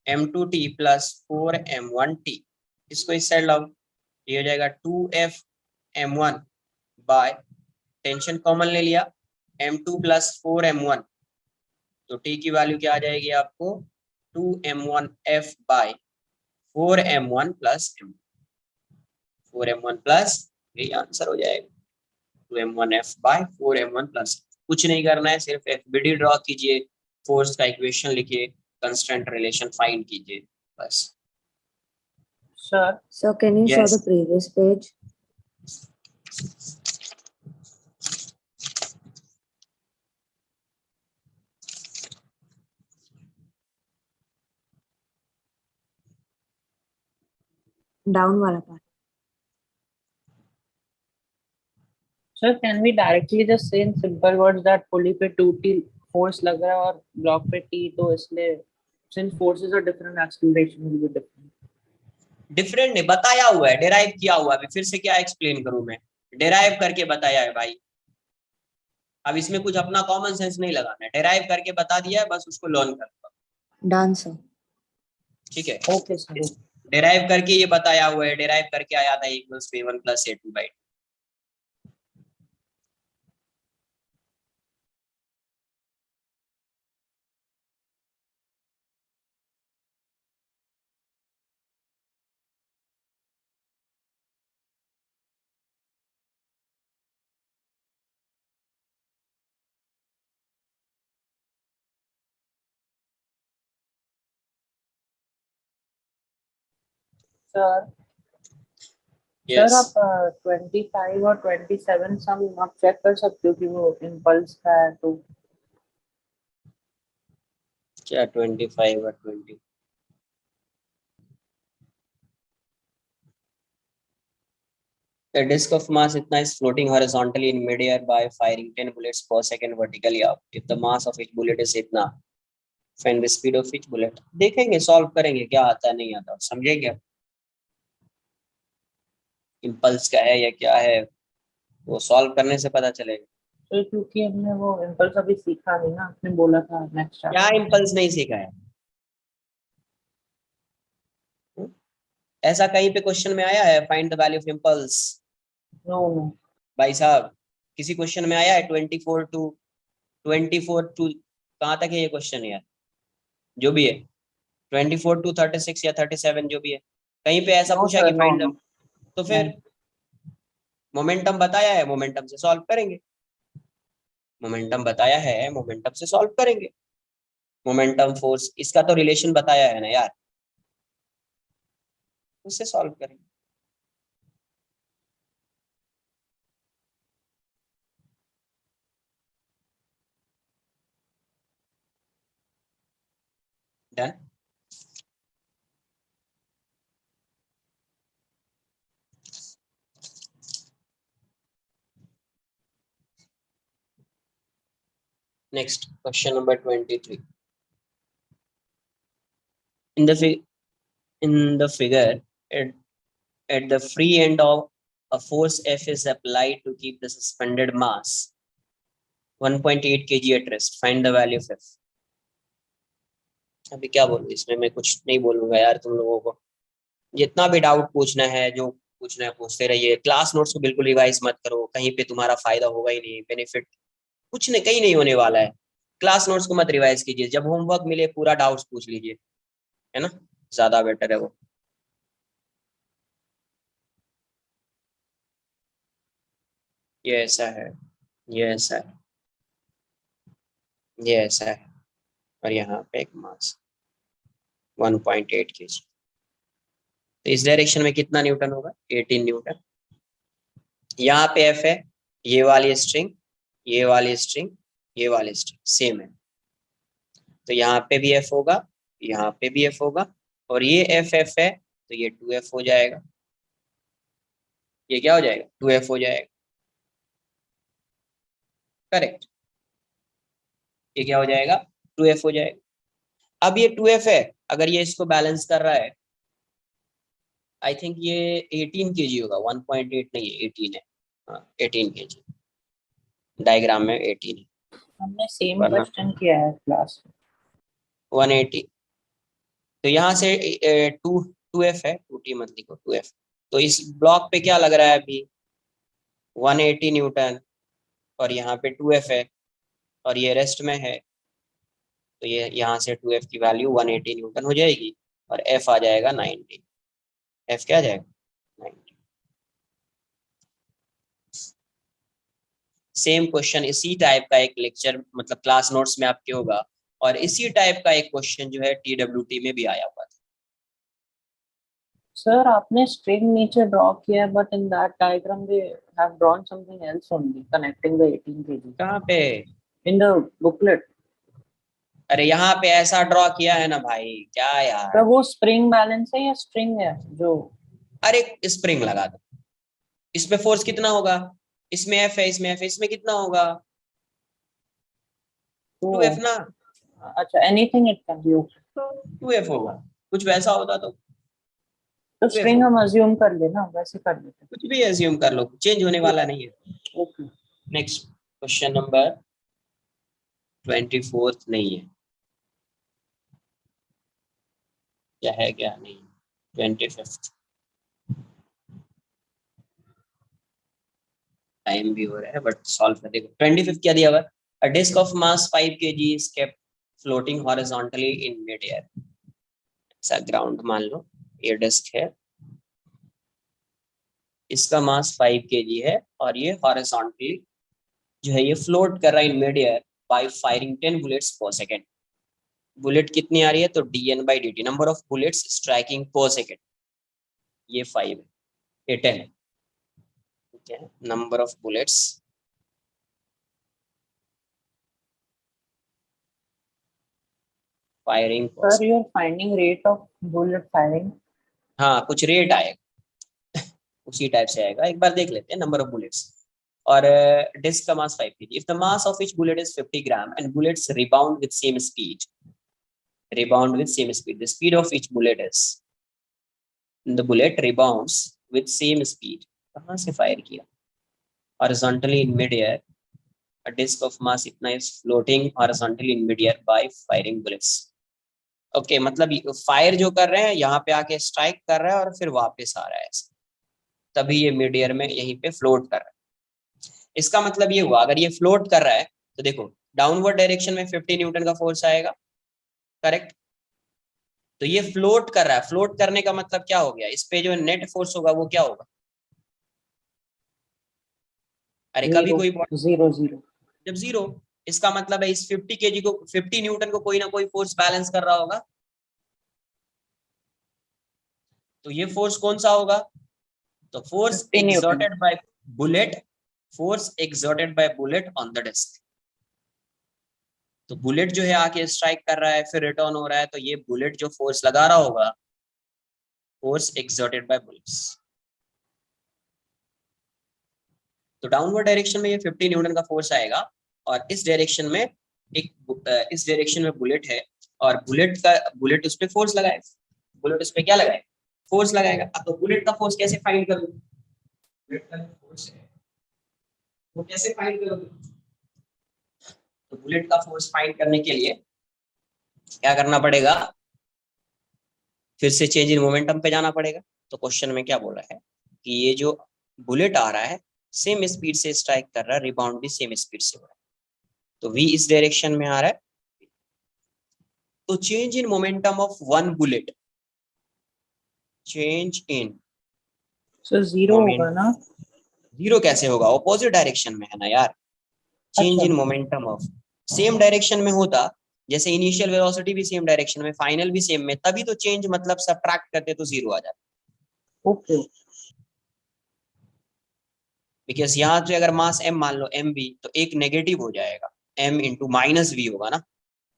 m2t प्लस 4m1t। इसको इस साइड लाओ, ये हो जाएगा 2f m1 bye, tension common ले लिया, m2 प्लस 4m1। तो t की वैल्यू क्या आ जाएगी आपको, 2m1f by 4m1 plus m, 4m1 plus, ये आंसर हो जाएगा 2m1f बाय 4m1 प्लस। कुछ नहीं करना है, सिर्फ FBD ड्रॉ कीजिए, फोर्स का इक्वेशन लिखिए, कंस्टेंट रिलेशन फाइंड कीजिए, बस। Sir So can you show yes the previous page? Down wala part. Sir can we directly just say in simple words that pulley पे 2t फोर्स लग रहा है और ब्लॉक पे t, तो इसलिए since forces are different, acceleration will be different. Different नहीं बताया हुआ है, डेराइव किया हुआ है, अभी फिर से क्या एक्सप्लेन करूं मैं, डेराइव करके बताया है भाई। अब इसमें कुछ अपना कॉमन सेंस नहीं लगाना है, डेराइव करके बता दिया है, बस उसको लर्न कर लो, Done, sir. ठीक है। Okay sir. डेराइव करके ये बताया हुआ है, डेराइव करके आया था equals to a1 plus a2 by 2। Sir yes, आप 25 और 27 सम आप चेक कर सकते हो कि वो इम्पल्स का है तो। क्या 25 और 20, a disk of mass itna is floating horizontally in midair by firing 10 bullets per second vertically up. If the mass of each bullet is itna, find the speed of each bullet. देखेंगे, सॉल्व करेंगे, क्या आता है नहीं आता, समझेंगे इम्पल्स क्या है या क्या है, वो सॉल्व करने से पता चलेगा। तो क्योंकि हमने वो इम्पल्स अभी सीखा नहीं ना, आपने बोला था नेक्स्ट क्या चैप्टर। इम्पल्स नहीं सीखा है? ऐसा कहीं पे क्वेश्चन में आया है find the value of impulse? No no. भाई साहब, किसी क्वेश्चन में आया है 24 टू कहाँ तक है ये क्वेश्चन यार, जो भी है 24 टू 36 या 37 जो भी है, कहीं पे ऐसा नो पूछा सर, कि नो फाइंड, नो। तो फिर मोमेंटम बताया है, मोमेंटम से सॉल्व करेंगे। मोमेंटम बताया है, मोमेंटम से सॉल्व करेंगे। मोमेंटम फोर्स इसका तो रिलेशन बताया है ना यार, उससे सॉल्व करेंगे। Done. Next question number 23। in the fi- in the figure, at, at the free end of a force F is applied to keep the suspended mass 1.8 kg at rest. Find the value of F. अभी क्या बोलूं इसमें, मैं कुछ नहीं बोलूंगा यार, तुम लोगों को जितना भी डाउट पूछना है, जो पूछना है पूछते रहिए। क्लास नोट्स को बिल्कुल रिवाइज मत करो, कहीं पे तुम्हारा फायदा होगा ही नहीं, बेनिफिट कुछ नहीं, कहीं नहीं होने वाला है। क्लास नोट्स को मत रिवाइज कीजिए, जब होमवर्क मिले पूरा डाउट्स पूछ लीजिए, है ना, ज्यादा बेटर है वो। ये ऐसा है, ये ऐसा है, ये ऐसा है, और यहाँ पे एक मास 1.8 kg। तो इस डायरेक्शन में कितना न्यूटन होगा? 18 न्यूटन। यहाँ पे F है, ये वाली स्ट्रिंग, ये वाली स्ट्रिंग, ये वाली स्ट्रिंग सेम है, तो यहाँ पे भी F होगा, यहाँ पे भी F होगा, और ये F है तो ये 2F हो जाएगा। ये क्या हो जाएगा? 2F हो जाएगा। करेक्ट। ये क्या हो जाएगा? 2F हो जाएगा। अब ये 2F है, अगर ये इसको बैलेंस कर रहा है, आई थिंक ये 18 kg होगा, 1.8 नहीं है, 18 है। हाँ 18 kg, डायग्राम में 18 है, हमने सेम वरना क्वेश्चन किया है क्लास में। 180। तो यहाँ से 2F है, 2T मत लिखो, 2F। तो इस ब्लॉक पे क्या लग रहा है अभी? 180 न्यूटन, और यहाँ पे 2F है, और ये रेस्ट में है, तो ये यहाँ से 2F की वैल्यू 180 न्यूटन हो जाएगी, और F आ जाएगा 90। F क्या आ जाएगा? 90। सेम क्वेश्चन इसी टाइप का एक लेक्चर मतलब क्लास नोट्स में आपके होगा, और इसी टाइप का एक क्वेश्चन जो है TWT में भी आया हुआ था। सर आपने स्ट्रिंग नीचे ड्रॉ किया, but in that diagram they have drawn something else only connecting the 18 kg कहाँ पे? In the booklet. अरे यहाँ पे ऐसा ड्रॉ किया है ना भाई, क्या यार। सर वो स्प्रिंग बैलेंस है या स्ट्रिंग है जो? अरे स्प्रिंग लगा दो, इसमें फोर्स कितना होगा? इसमें F है, इसमें F है, इसमें कितना होगा? तो 2F ना, अच्छा, एनीथिंग इट कैन बी। तो 2F होगा। कुछ वैसा होता तो तो 2F स्ट्रिंग होगा। हम अज्यूम कर लेना, वैसे कर लेते कुछ भी एज्यूम कर लो, चेंज होने वाला नहीं है। हैं। ओके। नेक्स्ट क्वेश्चन नंबर 24 नहीं है, क्या है क्या नहीं, 25। टाइम भी हो रहा है बट सॉल्व कर देखो। 25 क्या दिया हुआ? A disc of mass 5 kg is kept floating horizontally in mid air. ऐसा ग्राउंड मान लो, ये डिस्क है, इसका मास 5 kg है, और ये हॉरिजॉन्टली जो है ये फ्लोट कर रहा है in mid air by firing 10 bullets per second. Bullet कितनी आ रही है? तो dN/dt, number of bullets striking per second, ये 5 है, ये 10 है, ठीक है। Number of bullets firing per sir you are finding rate of bullet firing. हाँ कुछ रेट आएगा उसी टाइप से आएगा, एक बार देख लेते हैं। नंबर ऑफ बुलेट्स और डिस्क का मास 5 kg। If the mass of each bullet is 50 gram and bullets rebound with same speed, rebound with same speed. The speed of each bullet is, the bullet rebounds with same speed. कहाँ से फायर किया? horizontally in mid-air. A disk of mass इतना is floating horizontally in mid-air by firing bullets. Okay मतलब फायर जो कर रहे हैं यहाँ पे आके स्ट्राइक कर रहा है और फिर वापस आ रहा है, तभी ये मिड एयर में यहीं पे फ्लोट कर रहा है। इसका मतलब ये हुआ, अगर ये फ्लोट कर रहा है तो देखो डाउनवर्ड डायरेक्शन में 50 न्यूटन का फोर्स आएगा, करेक्ट। तो ये फ्लोट कर रहा है, फ्लोट करने का मतलब क्या हो गया, इस पे जो नेट फोर्स होगा वो क्या होगा? अरे कभी कोई जीरो जीरो। जब जीरो, इसका मतलब है इस 50 केजी को, 50 न्यूटन को कोई ना कोई फोर्स बैलेंस कर रहा होगा। तो ये फोर्स कौन सा होगा? तो force exerted by bullet, force exerted by bullet on the disc. तो बुलेट जो है आके स्ट्राइक कर रहा है फिर रिटर्न हो रहा है, तो ये बुलेट जो फोर्स लगा रहा होगा, फोर्स एक्सर्टेड बाय बुलेट्स। तो डाउनवर्ड डायरेक्शन में ये 50 न्यूटन का फोर्स आएगा और इस डायरेक्शन में इस डायरेक्शन में बुलेट है और बुलेट उस पे फोर्स लगाए, बुलेट उस पे क्या लगाए? फोर्स लगाएगा। अब तो बुलेट का फोर्स कैसे फाइंड करोगे? बुलेट का फोर्स है वो कैसे फाइंड करोगे? तो बुलेट का फोर्स फाइंड करने के लिए क्या करना पड़ेगा? फिर से चेंज इन मोमेंटम पे जाना पड़ेगा। तो क्वेश्चन में क्या बोला है कि ये जो बुलेट आ रहा है सेम स्पीड से स्ट्राइक कर रहा है, रिबाउंड भी सेम स्पीड से हो रहा है, तो v इस डायरेक्शन में आ रहा है। तो change in momentum of one bullet, change in zero होगा ना? जीरो कैसे होगा? ऑपोजिट डायरेक्शन में है ना यार। Change in momentum of same direction में होता, जैसे इनिशियल वेलोसिटी भी सेम डायरेक्शन में, फाइनल भी सेम में, तभी तो चेंज मतलब सब्ट्रैक्ट करते तो जीरो आ जाता। ओके। बिकॉज यहाँ से अगर मास m मान लो mv, तो एक नेगेटिव हो जाएगा, m इंटू माइनस वी होगा ना।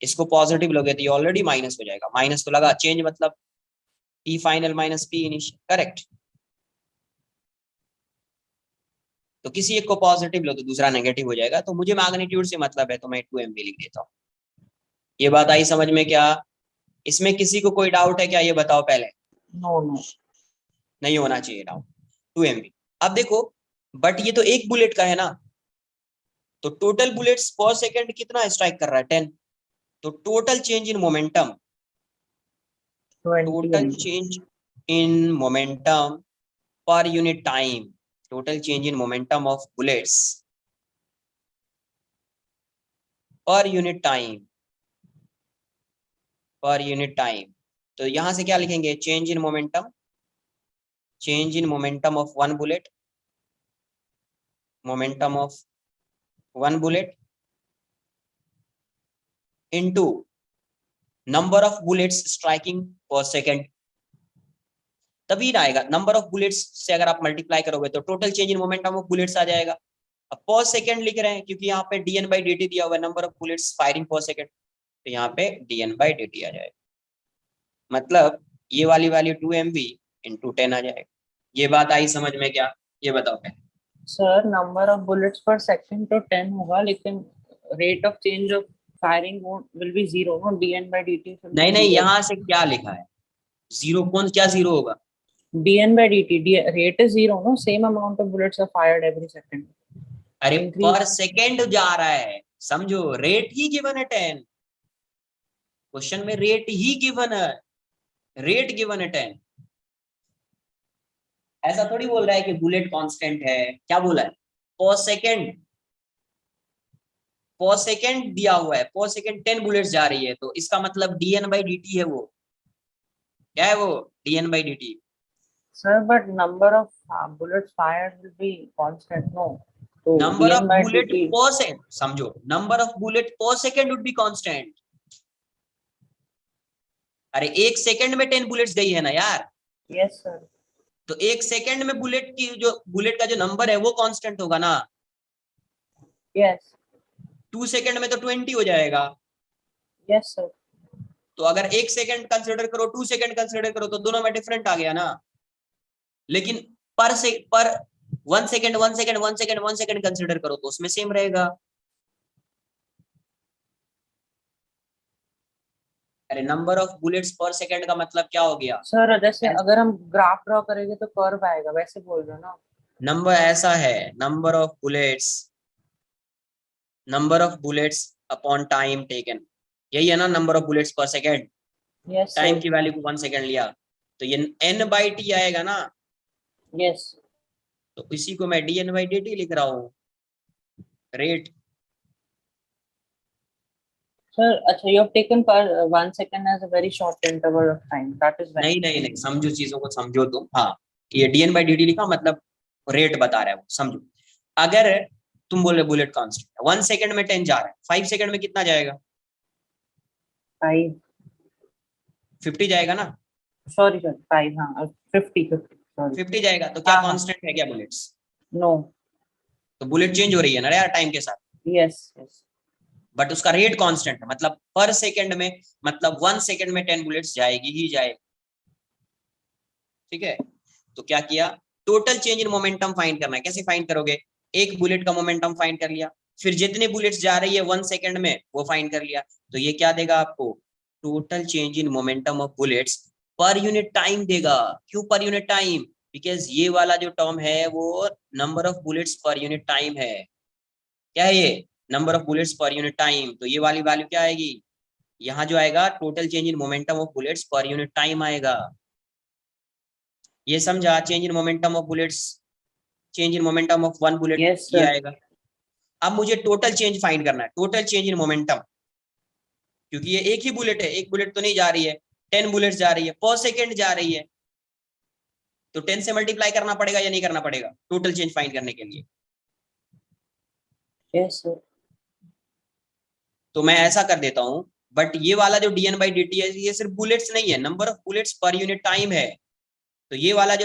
इसको पॉजिटिव लोगे तो ये ऑलरेडी माइनस हो जाएगा, माइनस तो लगा, चेंज मतलब p final minus p initial, correct. तो किसी एक को पॉजिटिव लो तो दूसरा नेगेटिव हो जाएगा। तो मुझे मैग्नीट्यूड से मतलब है तो मैं 2mv लिख देता हूँ। ये बात आई समझ में क्या? इसमें किसी को कोई डाउट है क्या, ये बताओ पहले। नो नो, नहीं होना चाहिए डाउट। 2mv। अब देखो बट ये तो एक बुलेट का है ना, तो टोटल बुलेट्स पर सेकंड कितना स्ट्राइक कर रहा है? 10। तो total change in momentum, total change in momentum per unit time, total change in momentum of bullets per unit time, per unit time. तो यहां से क्या लिखेंगे? Change in momentum, change in momentum of one bullet, momentum of one bullet into number of bullets striking per second. तभी ना आएगा, नंबर ऑफ बुलेट्स से अगर आप मल्टीप्लाई करोगे तो total change in momentum of bullets आ जाएगा। अब पर सेकंड लिख रहे हैं क्योंकि यहाँ पे dn/dt दिया हुआ है, नंबर ऑफ बुलेट्स फायरिंग पर सेकंड, तो यहाँ पे dn/dt आ जाएगा। मतलब ये वाली वैल्यू 2mv इंटू 10 आ जाएगा। ये बात आई समझ में क्या? ये बताओ पहले। Sir number of bullets per second तो 10 होगा, लेकिन rate of change of firing will be zero, no dn/dt। नहीं यहाँ से क्या लिखा है? जीरो कौन, क्या जीरो होगा? dn/dt, rate is zero, no? Same amount of bullets are fired every second. अरे Increase. पर सेकंड जा रहा है, समझो रेट ही गिवन है 10, क्वेश्चन में रेट ही गिवन है, रेट गिवन है 10। ऐसा थोड़ी बोल रहा है कि बुलेट कांस्टेंट है, क्या बोला है? पर सेकंड, पर सेकंड दिया हुआ है, पर सेकंड 10 बुलेट्स जा रही है, तो इसका मतलब dn/dt है। वो क्या है? वो dn/dt। Sir, but number of bullets fired will be constant, no? So number of bullet dn/dt. पर सेकंड, समझो नंबर ऑफ बुलेट पर सेकंड वुड बी कांस्टेंट। अरे एक सेकंड में 10 बुलेट्स गई है ना यार। Yes, sir. तो एक सेकंड में बुलेट का जो नंबर है वो कांस्टेंट होगा ना। Yes. 2 सेकंड में तो 20 हो जाएगा। Yes, sir. तो अगर 1 सेकंड कंसीडर करो, 2 सेकंड कंसीडर करो, तो दोनों में डिफरेंट आ गया ना। लेकिन पर 1 second 1 second 1 second 1 second consider करो तो उसमें सेम रहेगा। अरे number of bullets per second का मतलब क्या हो गया? सर जैसे अगर हम ग्राफ ड्रॉ करेंगे तो कर्व आएगा, वैसे बोल रहे हो ना? नंबर ऐसा है, number of bullets upon time taken, यही है ना number of bullets per second. Yes time sir. की वैल्यू को 1 सेकंड लिया तो ये n/t आएगा ना, यस तो इसी को मैं dn/dt लिख रहा हूँ, रेट। सर, अच्छा, you have taken per 1 second as a very short interval of time. That is when. नहीं नहीं नहीं, समझो चीजों को, समझो तुम। हाँ, ये dn/dt लिखा मतलब रेट बता रहा है वो, समझो। अगर तुम बोले बुलेट कांस्टेंट 1 सेकंड में 10 जा रहा है, 5 सेकंड में कितना जाएगा? 5. 50 जाएगा ना? Sorry sir, 5. हाँ, 50. Sorry. 50 जाएगा तो क्या हाँ, हाँ. कांस्टेंट है क्या बुलेट्स? No. तो बुलेट चेंज हो रही है ना यार टाइम के साथ, Yes. Yes. बट उसका रेट कांस्टेंट है, मतलब पर सेकंड में, मतलब 1 सेकंड में 10 बुलेट्स जाएगी ही जाएगी। ठीक है, तो क्या किया, total change in momentum find करना है। कैसे फाइंड करोगे? एक बुलेट का मोमेंटम फाइंड कर लिया, फिर जितने बुलेट्स जा रही है 1 सेकंड में वो फाइंड कर लिया, तो ये क्या देगा आपको? Total change in momentum of bullets per unit time देगा। क्यों पर यूनिट टाइम? बिकॉज ये वाला जो टर्म है वो number of bullets per unit time है। क्या है ये? Number of bullets per unit time. तो ये वाली वैल्यू क्या आएगी? यहाँ जो आएगा total change in momentum of bullets per unit time आएगा। ये समझा? Change in momentum of bullets, change in momentum of 1 bullet, Yes ये sir. आएगा। अब मुझे टोटल चेंज फाइंड करना है, टोटल चेंज इन मोमेंटम, क्योंकि ये एक ही बुलेट है, एक बुलेट तो नहीं जा रही है, 10 बुलेट्स जा रही है, पर सेकंड जा रही है, तो 10 से मल्टीप्लाई करना पड़ेगा या नहीं करना पड़ेगा टोटल चेंज फाइंड करने के लिए? Yes sir. तो मैं ऐसा कर देता हूं, बट ये वाला जो dn/dt है ये सिर्फ बुलेट्स नहीं है, number of bullets per unit time है। तो ये वाला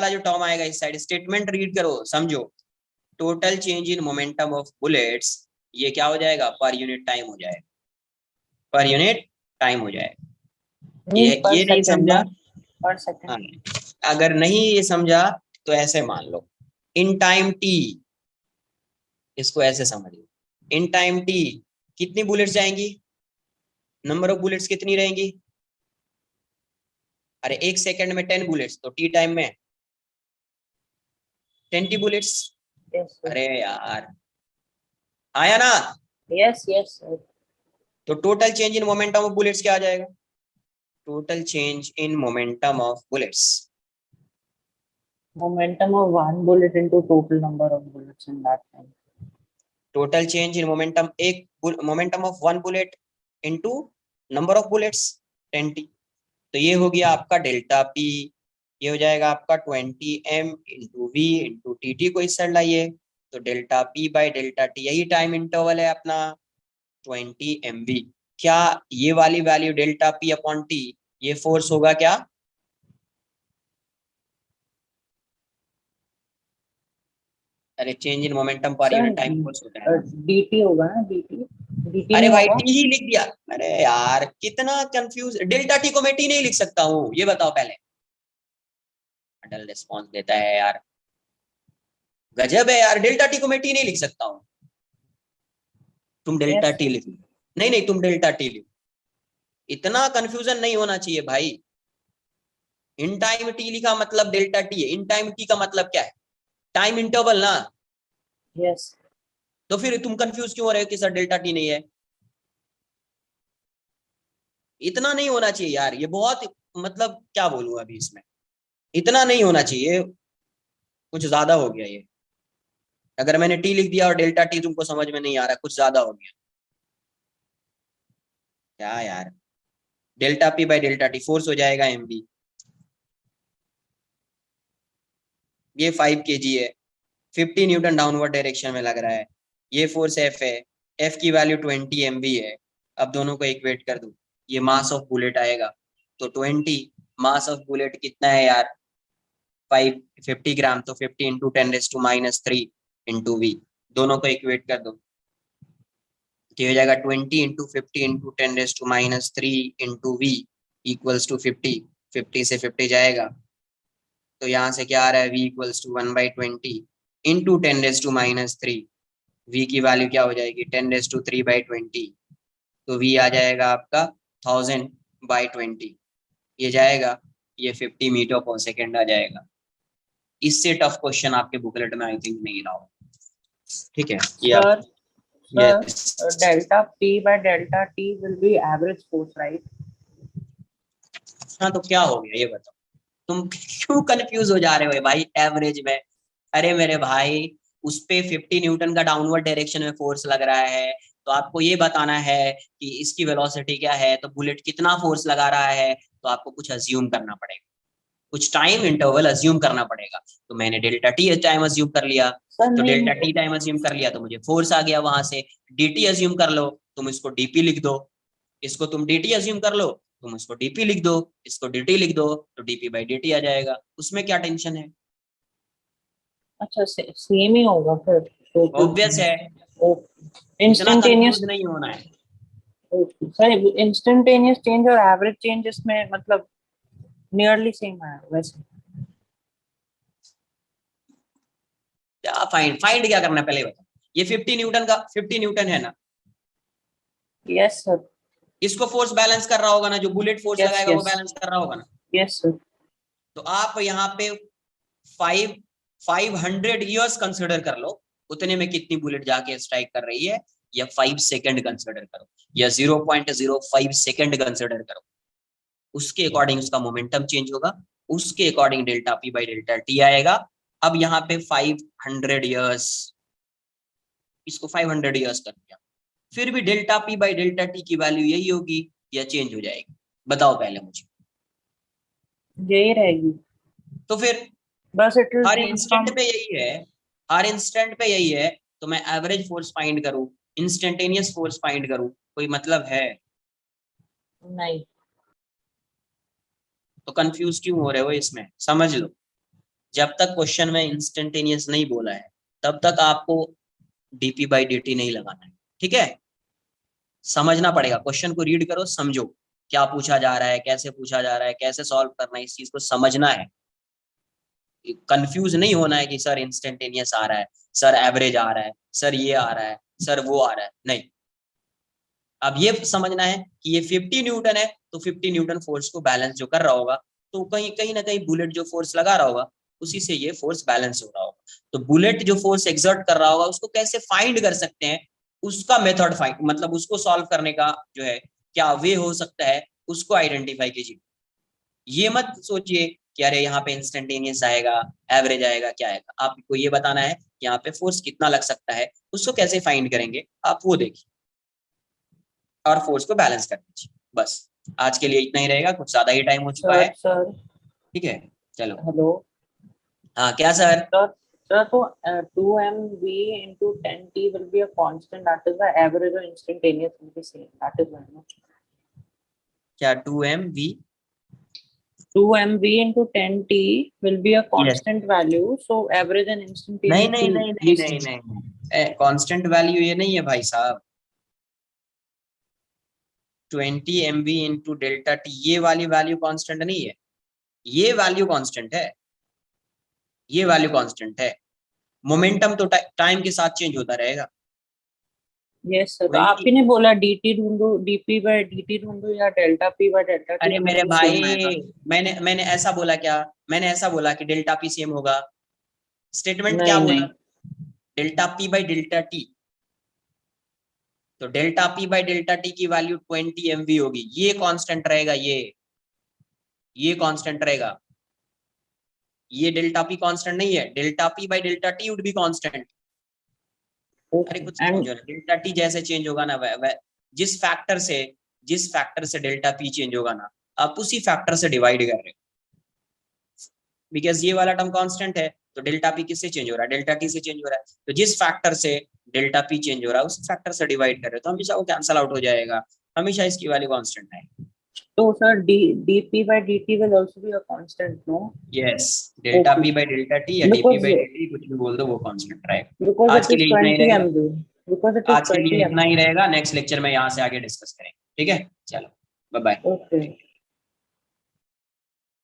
जो टर्म आएगा इस साइड, स्टेटमेंट रीड करो, समझो। Total change in momentum of bullets, ये क्या हो जाएगा? पर यूनिट टाइम हो जाएगा, पर यूनिट टाइम हो जाएगा। Means per ये नहीं second. समझा? Per second. हाँ, अगर नहीं ये समझा तो ऐसे मान लो, इन टाइम टी, इसको ऐसे समझ लो, इन टाइम टी कितनी बुलेट्स जाएंगी? नंबर ऑफ बुलेट्स कितनी रहेंगी? अरे 1 सेकंड में 10 बुलेट्स, तो टी टाइम में 20 बुलेट्स। Yes sir. अरे यार, आया ना? Yes. Yes sir. तो total change in momentum of bullets क्या आ जाएगा? Total change in momentum of bullets, Momentum of one bullet into total number of bullets in that time. Total change in momentum, एक momentum of 1 bullet into number of bullets 20। तो ये हो गया आपका डेल्टा पी, ये हो जाएगा आपका 20m into we into T को इस साइड लाइए, तो delta P by delta T, यही टाइम इंटरवल है अपना 20mv। क्या ये वाली value delta P upon T, ये फोर्स होगा क्या? अरे change in momentum per unit time force होता है ना। dt होगा ना, dt अरे नहीं भाई होगा? टी ही लिख दिया। अरे यार कितना कंफ्यूज, डेल्टा टी को मैं टी नहीं लिख सकता हूँ, ये बताओ पहले। अटल रिस्पॉन्स देता है यार, गजब है यार, डेल्टा टी को मैं टी नहीं लिख सकता हूँ, तुम डेल्टा Yes. टी लिख। नहीं नहीं, तुम डेल्टा टी लिखो, इतना कंफ्यूजन नहीं होना चाहिए भाई। इन टाइम टी लिखा मतलब डेल्टा टी है, इन टाइम टी का मतलब क्या है? टाइम इंटरवल ना। Yes. तो फिर तुम कंफ्यूज क्यों हो रहे हो कि सर डेल्टा टी नहीं है? इतना नहीं होना चाहिए यार, ये बहुत, मतलब क्या बोलूं अभी इसमें, इतना नहीं होना चाहिए, कुछ ज्यादा हो गया ये। अगर मैंने टी लिख दिया और डेल्टा टी तुमको समझ में नहीं आ रहा, कुछ ज्यादा हो गया क्या यार? Delta P by delta T force हो जाएगा mv, ये 5 kg है, 50 न्यूटन डाउनवर्ड डायरेक्शन में लग रहा है, ये फोर्स F है, F की वैल्यू 20 mv है। अब दोनों को इक्वेट कर दूं, ये मास ऑफ बुलेट आएगा, तो 20 मास ऑफ बुलेट कितना है यार? 50 ग्राम, तो 50 इंटू 10⁻³ इंटू वी, दोनों को इक्वेट कर दो, तो हो जाएगा 20 into 50 into 10⁻³ into v equals to 50, 50 से 50 जाएगा, तो यहाँ से क्या आ रहा है? v equals to 1/20 into 10⁻³ v की वैल्यू क्या हो जाएगी? 10⁻³/20, तो v आ जाएगा आपका 1000 बाय 20 ये जाएगा, ये 50 मीटर पर सेकेंड आ जाएगा। इससे टफ क्वेश्चन आपके बुकलेट में आई थिंक नहीं रहा हो। ठीक है, ये Sir, yes. delta P by delta T will be average force, right? हाँ, तो क्या हो गया ये बताओ, तुम क्यों कंफ्यूज हो जा रहे हो भाई एवरेज में? अरे मेरे भाई, उस पे 50 न्यूटन का डाउनवर्ड डायरेक्शन में फोर्स लग रहा है, तो आपको ये बताना है कि इसकी वेलोसिटी क्या है, तो बुलेट कितना फोर्स लगा रहा है, तो आपको कुछ अज्यूम करना पड़ेगा, कुछ टाइम इंटरवल अज्यूम करना पड़ेगा। तो मैंने डेल्टा टी टाइम अज्यूम कर लिया, Sir, तो नहीं डेल्टा टी टाइम अज्यूम कर लिया तो मुझे फोर्स आ गया वहां से। dt अज्यूम कर लो, तुम इसको dp लिख दो, इसको तुम dt अज्यूम कर लो, तुम इसको dp लिख दो, इसको dt लिख दो, तो dp बाई dt आ जाएगा। उसमें क्या टेंशन है? अच्छा सेम ही होगा फिर तो ऑब्वियस है, इतना इंस्टेंटेनियस। कंफ्यूज नहीं होना है। सर इंस्टेंटेनियस चेंज और एवरेज चेंज इसमें मतलब नियरली सेम है वैसे। क्या फाइंड फाइंड क्या करना है पहले बताओ। ये 50 न्यूटन का 50 न्यूटन है ना, यस सर। इसको फोर्स बैलेंस कर रहा होगा ना, जो बुलेट फोर्स Yes, लगाएगा वो yes. बैलेंस कर रहा होगा ना। Yes sir. तो आप यहाँ पे 500 ईयर्स कंसिडर कर लो, उतने में कितनी बुलेट जाके स्ट्राइक कर रही है, या 5 सेकंड कंसिडर करो, या 0.05 सेकंड कंसिडर करो, उसके अकॉर्डिंग उसका मोमेंटम चेंज होगा, उसके according delta P by delta T आएगा। अब यहाँ पे 500 ईयर्स, इसको 500 ईयर्स कर दिया, फिर भी delta P by delta T की वैल्यू यही होगी या चेंज हो जाएगी? बताओ पहले मुझे। यही रहेगी। तो फिर बस it will her change instant from. पे यही है, हर इंस्टेंट पे यही है, तो मैं एवरेज फोर्स फाइंड करूं, इंस्टेंटेनियस फोर्स फाइंड करूं, कोई मतलब है? नहीं। तो कंफ्यूज क्यों हो रहे हो इसमें? समझ लो, जब तक क्वेश्चन में इंस्टेंटेनियस नहीं बोला है तब तक आपको डीपी बाई dt नहीं लगाना है। ठीक है, समझना पड़ेगा, क्वेश्चन को रीड करो, समझो क्या पूछा जा रहा है, कैसे पूछा जा रहा है, कैसे सॉल्व करना है, इस चीज को समझना है। कंफ्यूज नहीं होना है कि सर इंस्टेंटेनियस आ रहा है, सर एवरेज आ रहा है, सर ये आ रहा है, सर वो आ रहा है, नहीं। अब ये समझना है कि ये 50 न्यूटन है, तो 50 न्यूटन फोर्स को बैलेंस जो कर रहा होगा, तो कहीं कहीं ना कहीं बुलेट जो फोर्स लगा रहा होगा उसी से ये फोर्स बैलेंस हो रहा होगा। तो बुलेट जो फोर्स एक्सर्ट कर रहा होगा उसको कैसे फाइंड कर सकते हैं, उसका मेथड फाइंड, मतलब उसको सॉल्व करने का जो है क्या वे हो सकता है, उसको आइडेंटिफाई कीजिए। ये मत सोचिए कि अरे यहाँ पे इंस्टेंटेनियस आएगा, एवरेज आएगा, क्या आएगा। आपको ये बताना है कि यहाँ पे फोर्स कितना लग सकता है, उसको कैसे फाइंड करेंगे आप वो देखिए, और फोर्स को बैलेंस कर दीजिए। बस आज के लिए इतना ही रहेगा, कुछ ज्यादा ही टाइम हो चुका है। सर ठीक है, चलो। हेलो हाँ क्या सर? सर तो 2mv into 10t will be a constant, that is the average or instantaneous will be same, that is why no? क्या 2mv? 2mv into 10t will be a yes. constant value, so average and नहीं instantaneous नहीं will नहीं be नहीं नहीं same. नहीं, कांस्टेंट वैल्यू ये नहीं है भाई साहब। 20 mv इंटू डेल्टा टी, ये वाली वैल्यू कांस्टेंट नहीं है, ये वैल्यू कांस्टेंट है, ये वैल्यू कांस्टेंट है। मोमेंटम तो टाइम के साथ चेंज होता रहेगा। यस सर, तो 20 आप ही ने बोला dt ढूंढो, dp by dt ढूंढो या delta p by delta t अरे ढूंढो, मेरे तो भाई, सेम आएगा। मैंने ऐसा बोला क्या? मैंने ऐसा बोला कि डेल्टा पी सेम होगा? स्टेटमेंट क्या नहीं बोला? नहीं। Delta P by delta T. तो delta P by delta T की वैल्यू 20 mv होगी, ये कांस्टेंट रहेगा, ये कांस्टेंट रहेगा। ये डेल्टा पी कांस्टेंट नहीं है, delta P by delta T would be constant. अरे ओके कुछ एंड समझो ना, डेल्टा टी जैसे चेंज होगा ना, जिस फैक्टर से डेल्टा पी चेंज होगा ना, आप उसी फैक्टर से डिवाइड कर रहे हो, बिकॉज ये वाला टर्म कांस्टेंट है, तो डेल्टा पी किससे चेंज हो रहा है? डेल्टा टी से चेंज हो रहा है। तो जिस फैक्टर से डेल्टा पी चेंज हो रहा है उस फैक्टर से डिवाइड कर रहे हो, तो हमेशा वो कैंसल आउट हो जाएगा, हमेशा इसकी वैल्यू कांस्टेंट है। तो sir dp by dt will also be a constant, no? Yes, delta Okay. P by delta T या डीपी because बाई डी, कुछ भी बोल दो, वो कांस्टेंट रहेगा। because आज it के is लिए इतना ही 20 रहेगा, mv, because it is आज के 20 लिए इतना mv. ही रहेगा, नेक्स्ट लेक्चर में यहाँ से आगे डिस्कस करेंगे। ठीक है, चलो बाय बाय। Okay.